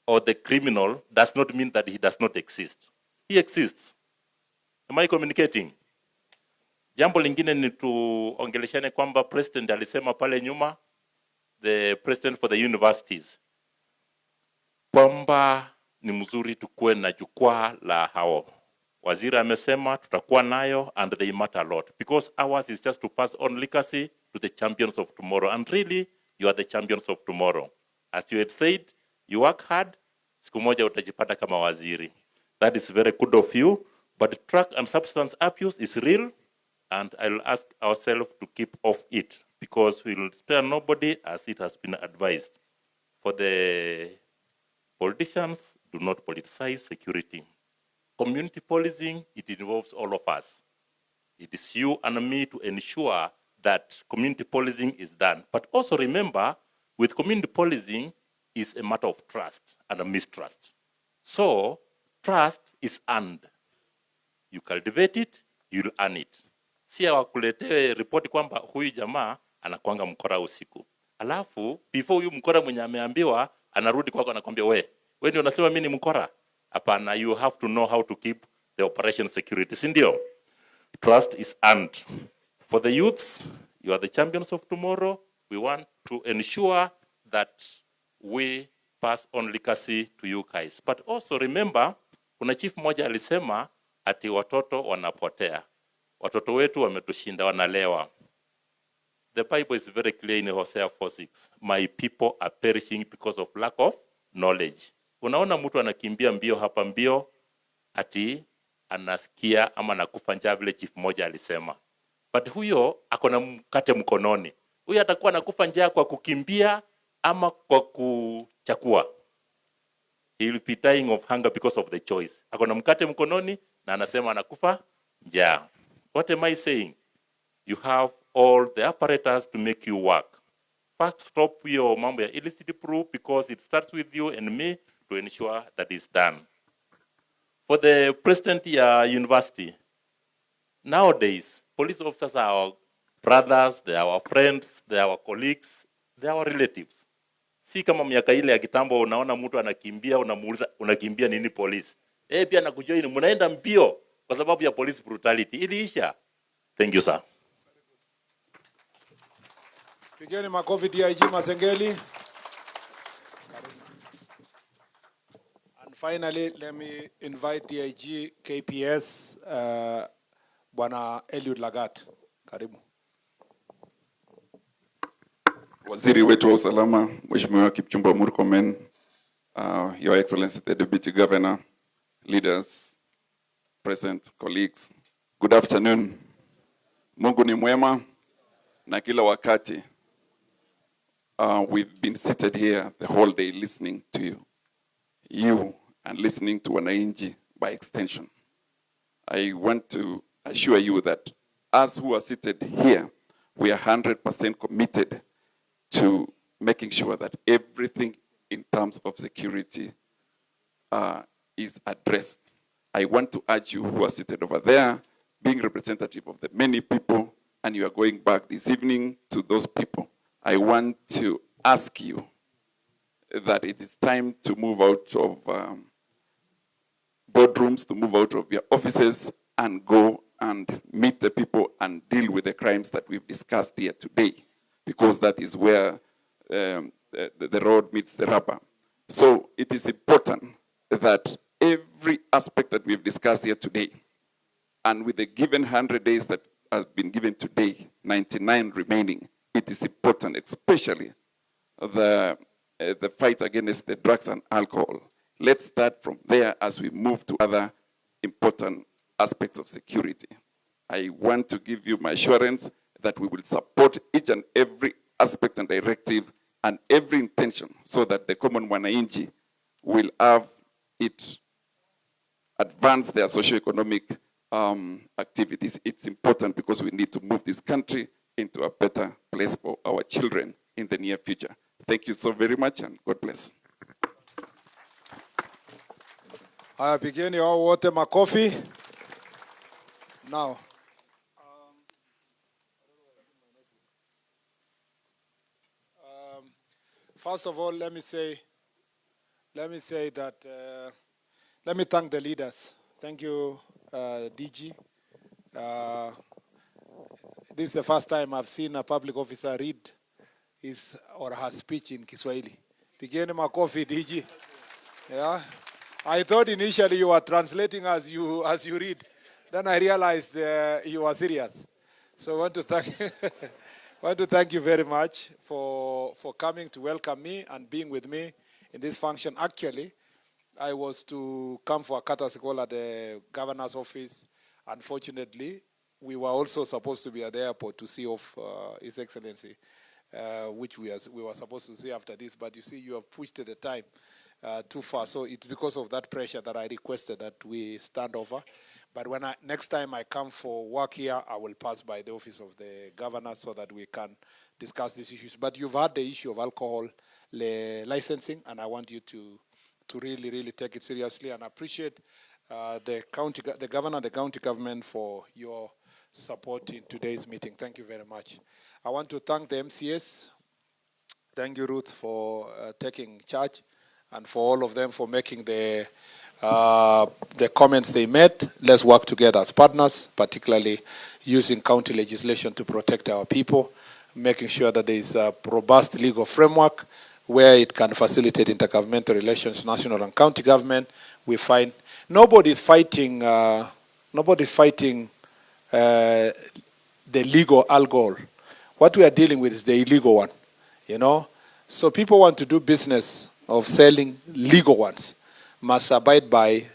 [SPEAKER 12] or the criminal does not mean that he does not exist. He exists. Am I communicating? Jambo lingine ni tuongeleshane kwamba president alisema pale nyuma, the president for the universities, kwamba ni mzuri tukuwe na jukwaa la hao. Waziri amesema tutakuwa nayo, and they matter a lot because ours is just to pass on legacy to the champions of tomorrow, and really you are the champions of tomorrow. As you had said, you work hard, siku moja utajipata kama waziri. That is very good of you, but drug and substance abuse is real, and I'll ask ourselves to keep off it because we will spare nobody as it has been advised. For the politicians, do not politicize security. Community policing, it involves all of us. It is you and me to ensure that community policing is done. But also remember, with community policing is a matter of trust and a mistrust. So trust is earned. You cultivate it, you'll earn it. Si wakuletee ripoti kwamba huyu jamaa anakuanga mkora usiku. Alafu before huyu mkora mwenye ameambiwa anarudi kwako anakuambia wewe ndio unasema mimi ni mkora. Hapana, you have to know how to keep the operation security. Si ndio? Trust is earned. For the youths, you are the champions of tomorrow. We want to ensure that we pass on legacy to you guys. But also remember, kuna chief moja alisema ati watoto wanapotea. Watoto wetu wametushinda, wanalewa. The Bible is very clear in Hosea 4:6. My people are perishing because of lack of knowledge. Unaona mtu anakimbia mbio hapa mbio ati anasikia ama anakufa njaa vile chief moja alisema. But huyo akona mkate mkononi. Huyo atakuwa anakufa njaa kwa kukimbia ama kwa kuchakua. He will be dying of hunger because of the choice. Akona mkate mkononi na anasema anakufa njaa. What am I saying? You have all the apparatus to make you work. First, stop your mambo ya illicit proof because it starts with you and me to ensure that it's done. For the president ya university, nowadays, police officers are our brothers, they are our friends, they are our colleagues, they are our relatives. Si kama miaka ile ya kitambo unaona mtu anakimbia unamuuliza unakimbia nini polisi. Pia nakujoin mnaenda mbio kwa sababu ya police brutality. Iliisha. Thank you, sir.
[SPEAKER 8] Pigeni makofi DIG Masengeli. And finally, let me invite DIG KPS Bwana Eliud Lagat. Karibu.
[SPEAKER 13] Waziri wetu wa usalama, Mheshimiwa Kipchumba Murkomen, Your Excellency the Deputy Governor, leaders, present, colleagues, good afternoon. Mungu ni mwema na kila wakati. We've been seated here the whole day listening to you and listening to wananchi by extension. I want to assure you that us who are seated here, we are 100% committed to making sure that everything in terms of security is addressed. I want to urge you who are seated over there, being representative of the many people, and you are going back this evening to those people. I want to ask you that it is time to move out of boardrooms, to move out of your offices and go and meet the people and deal with the crimes that we've discussed here today, because that is where the road meets the rubber. So it is important that every aspect that we've discussed here today, and with the given 100 days that have been given today, 99 remaining, it is important, especially the fight against the drugs and alcohol. Let's start from there as we move to other important aspects of security. I want to give you my assurance that we will support each and every aspect and directive and every intention so that the common wananchi will have it advance their socio-economic activities. It's important because we need to move this country into a better place for our children in the near future. Thank you so very much and God bless.
[SPEAKER 8] Haya, pigeni hao wote makofi. Now, first of all, let me say that let me thank the leaders. Thank you, DG. This is the first time I've seen a public officer read his or her speech in Kiswahili. Pigeni makofi, DG. Yeah. I thought initially you were translating as you read. Then I realized you were serious. So I want to thank you very much for coming to welcome me and being with me in this function. Actually, I was to come for a courtesy call at the governor's office. Unfortunately, we were also supposed to be at the airport to see off His Excellency, which we were supposed to see after this. But you see, you have pushed the time too far. So it's because of that pressure that I requested that we stand over. But next time I come for work here, I will pass by the office of the governor so that we can discuss these issues. But you've had the issue of alcohol licensing, and I want you to really, really take it seriously, and appreciate the governor, the county government for your support in today's meeting. Thank you very much. I want to thank the MCS. Thank you, Ruth, for taking charge, and for all of them for making the comments they made. Let's work together as partners, particularly using county legislation to protect our people, making sure that there is a robust legal framework where it can facilitate intergovernmental relations, national and county government. We find nobody's fighting the legal alcohol. What we are dealing with is the illegal one, you know. So people want to do business of selling legal ones, must abide by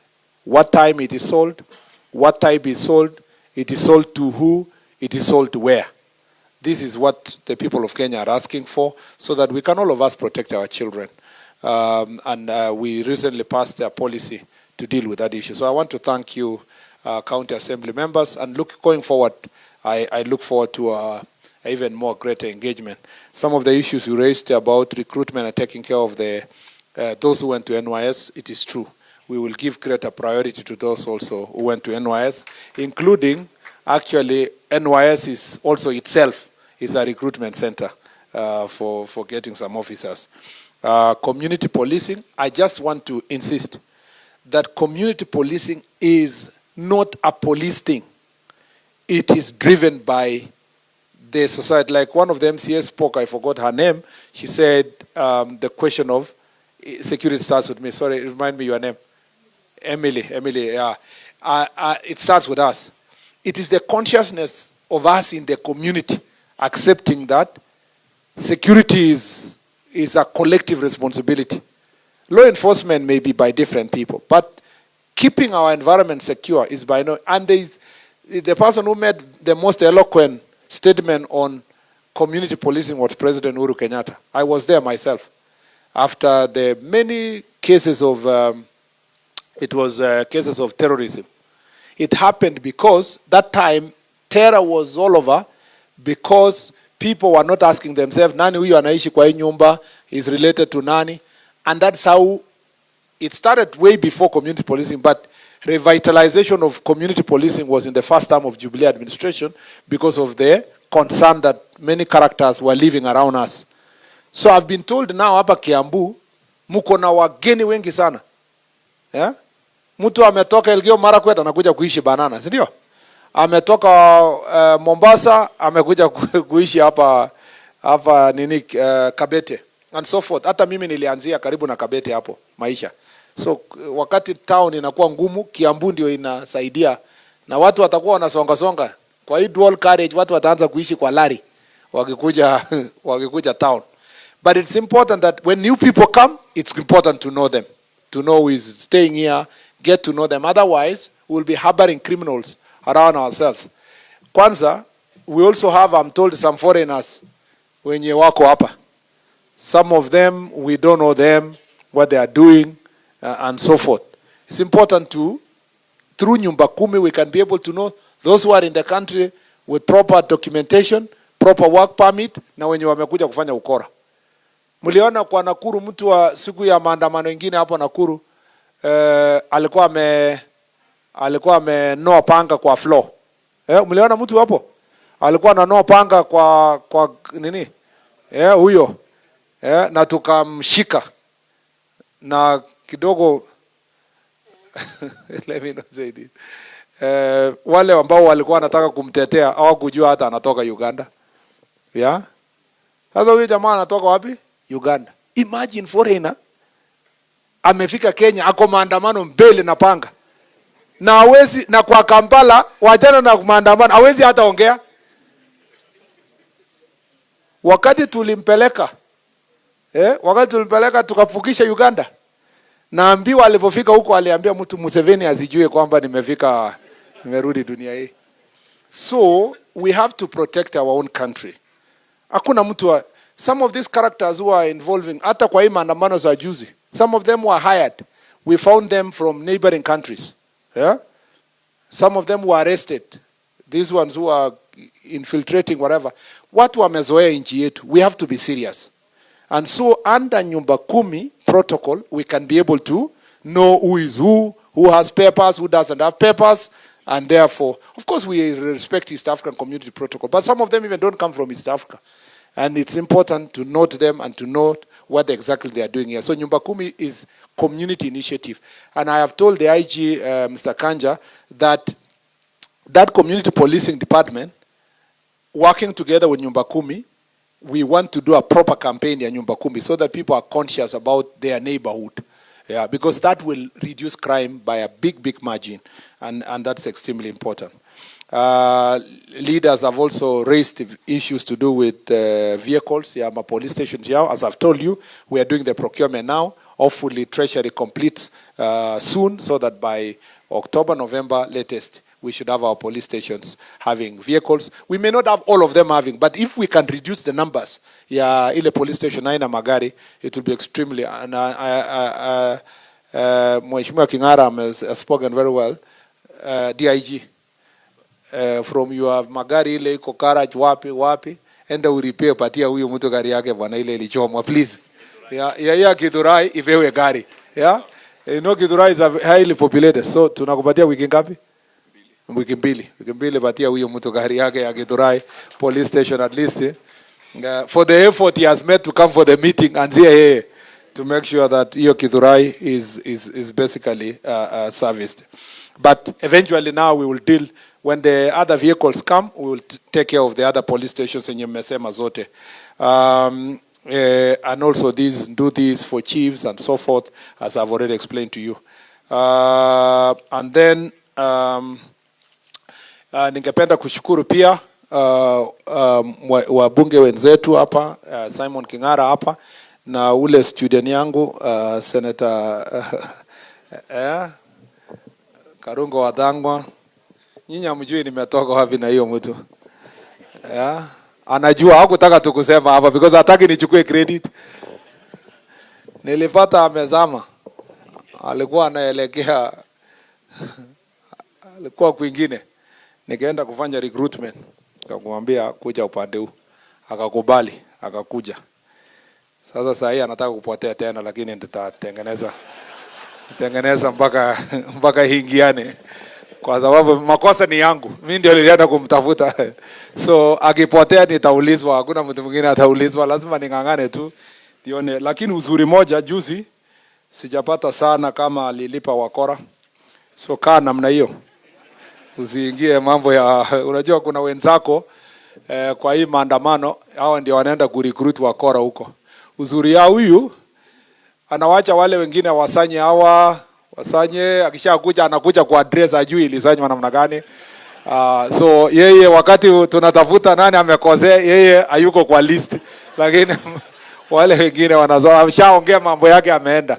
[SPEAKER 8] what time it is sold, what type is sold, it is sold to who, it is sold to where. This is what the people of Kenya are asking for, so that we can all of us protect our children. We recently passed a policy to deal with that issue. So I want to thank you, county assembly members, and going forward, I look forward to even more greater engagement. Some of the issues you raised about recruitment and taking care of those who went to NYS, it is true. We will give greater priority to those also who went to NYS, including, actually, NYS is also itself is a recruitment center for getting some officers. Community policing, I just want to insist that community policing is not a police thing. It is driven by the society. Like one of the MCS spoke, I forgot her name, she said the question of security starts with me. Sorry, remind me your name. Emily, yeah. It starts with us. It is the consciousness of us in the community accepting that security is a collective responsibility. Law enforcement may be by different people, but keeping our environment secure is by no. And there is the person who made the most eloquent statement on community policing was President Uhuru Kenyatta. I was there myself. After the many cases of, cases of terrorism. It happened because that time terror was all over, because people were not asking themselves, nani huyu anaishi kwa hii nyumba is related to nani? And that's how it started way before community policing, but revitalization of community policing was in the first term of Jubilee administration because of the concern that many characters were living around us. So I've been told now hapa Kiambu, muko na wageni wengi sana. Yeah? Mtu ametoka Elgeyo Marakwet anakuja kuishi Banana, si ndio? Ametoka Mombasa amekuja kuishi hapa Kabete and so forth. Hata mimi nilianzia karibu na Kabete hapo maisha. So wakati town inakuwa ngumu, Kiambu ndio inasaidia, na watu watakuwa wanasonga kwa hii dual carriage, watu wataanza kuishi kwa lari wakikuja town. But it's important that when new people come, it's important to know them, to know who is staying here, get to know them. Otherwise, we'll be harboring criminals around ourselves. Kwanza, we also have, I'm told, some foreigners wenye wako hapa. Some of them, we don't know them, what they are doing, and so forth. It's important to, through Nyumba Kumi, we can be able to know those who are in the country with proper documentation, proper work permit, na wenye wamekuja kufanya ukora. Mliona kwa Nakuru mtu wa siku ya maandamano ingine hapo Nakuru, alikuwa amenoa panga kwa floor. Mliona mtu hapo? Alikuwa ananoa panga kwa nini? Huyo. Na tukamshika. Na kidogo let me not say this. Wale ambao walikuwa wanataka kumtetea hawakujua hata anatoka Uganda. Yeah? Sasa huyo jamaa anatoka wapi? Uganda. Imagine foreigner amefika Kenya, ako maandamano mbele na panga. Na hawezi, na kwa Kampala wajana na maandamano hawezi hata ongea. Wakati tulimpeleka tukafukisha Uganda. Naambiwa alipofika huko aliambia mtu Museveni asijue kwamba nimerudi dunia hii. So we have to protect our own country. Hakuna mtu some of these characters who are involving hata kwa hii maandamano za juzi, some of them were hired. We found them from neighboring countries. Yeah? Some of them were arrested. These ones who are infiltrating whatever. Watu wamezoea nchi yetu. We have to be serious. And so under nyumba kumi protocol, we can be able to know who is who has papers, who doesn't have papers, and therefore, of course, we respect East African Community Protocol, but some of them even don't come from East Africa. And it's important to note them and to note what exactly they are doing here. So Nyumba Kumi is community initiative. And I have told the IG, Mr. Kanja, that that community policing department, working together with Nyumba Kumi, we want to do a proper campaign in Nyumba Kumi so that people are conscious about their neighborhood. Yeah, because that will reduce crime by a big margin, and that's extremely important. Leaders have also raised issues to do with vehicles. Yeah, my police stations here. As I've told you, we are doing the procurement now. Hopefully, Treasury completes soon, so that by October, November latest, we should have our police stations having vehicles. We may not have all of them having, but if we can reduce the numbers, yeah, ile police station haina magari, it will be extremely. And Mheshimiwa Kingara has spoken very well. DIG, from your magari ile iko garage wapi, enda urepair patia huyo mtu gari yake bwana ile ilichomwa, please. Yeah, Githurai ivewe gari. Yeah, you know Githurai is highly populated, so tunakupatia wiki ngapi? Wiki mbili patia huyo mtu gari yake ya Githurai police station at least. For the effort he has made to come for the meeting and here to make sure that hiyo Githurai is basically serviced. But eventually now we will deal, when the other vehicles come, we will take care of the other police stations in mmesema zote. And also do these for chiefs and so forth, as I've already explained to you. And then ningependa kushukuru pia wabunge wenzetu hapa, Simon Kingara hapa na ule student yangu Senator Karungo Wadangwa. Nyinyi hamjui nimetoka wapi na hiyo mtu. Anajua, hakutaka tukusema hapa because hataki nichukue credit. Nilipata amezama. Alikuwa anaelekea alikuwa kwingine. Nikaenda kufanya recruitment. Nikamwambia kuja upande huu. Akakubali, akakuja. Sasa saa hii anataka kupotea tena, lakini nitatengeneza mpaka hingiane. Kwa sababu makosa ni yangu. Mimi ndio nilienda kumtafuta. So akipotea nitaulizwa, hakuna mtu mwingine ataulizwa, lazima ningangane tu. Nione, lakini uzuri moja juzi sijapata sana kama alilipa wakora. So kaa namna hiyo. Usiingie mambo ya unajua kuna wenzako kwa hii maandamano hao ndio wanaenda kurecruit wakora huko. Uzuri ya huyu anawacha wale wengine wasanye akishakuja anakuja kwa address ajui ilisanywa namna gani. So yeye wakati tunatafuta nani amekosea, yeye hayuko kwa list, lakini wale wengine ameshaongea mambo yake ameenda.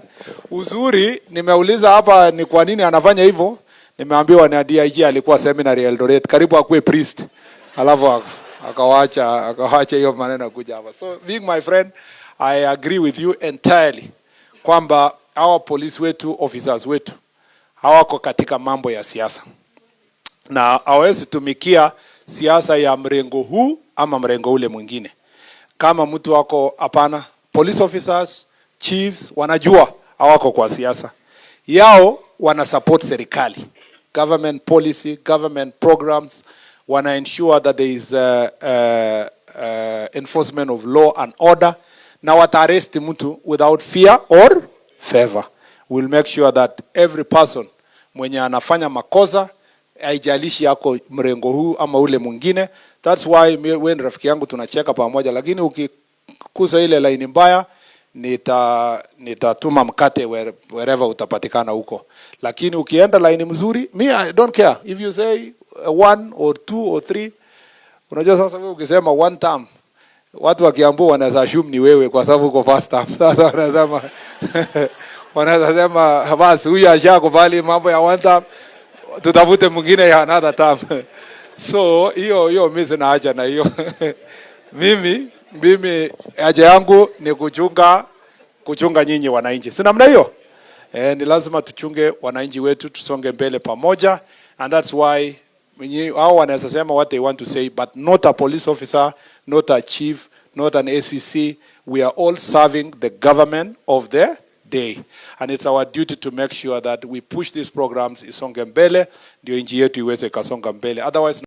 [SPEAKER 8] Uzuri nimeuliza hapa ni kwa nini anafanya hivyo. Nimeambiwa na DIG alikuwa seminary Eldoret karibu akuwe priest. Alafu akawacha hiyo maneno kuja hapa. So being my friend, I agree with you entirely kwamba our police wetu, officers wetu hawako katika mambo ya siasa. Na hawezi tumikia siasa ya mrengo huu ama mrengo ule mwingine. Kama mtu wako hapana, police officers, chiefs wanajua hawako kwa siasa. Yao wana support serikali. Government policy, government programs, wana ensure that there is enforcement of law and order. Na wataarrest mtu without fear or favor. We'll make sure that every person mwenye anafanya makosa haijalishi yako mrengo huu ama ule mwingine. That's why wewe ni rafiki yangu tunacheka pamoja, lakini ukikuza ile line mbaya nitatuma mkate wherever utapatikana huko. Lakini ukienda line mzuri, me I don't care if you say 1 or 2 or 3. Unajua sasa wewe ukisema one term, watu wa Kiambu wanaweza assume ni wewe kwa sababu uko first term. Sasa wanasema basi huyu ashakubali mambo ya one term, tutafute mwingine ya another term. So hiyo mimi sina haja na hiyo. Mimi haja yangu ni kuchunga nyinyi wananchi. Si namna hiyo? Ni lazima tuchunge wananchi wetu, tusonge mbele pamoja. And that's why hao wanaweza sema what they want to say, but not a police officer, not a chief, not an ACC. We are all serving the government of the day. And it's our duty to make sure that we push these programs isonge mbele, ndio nchi yetu iweze kasonga mbele. Otherwise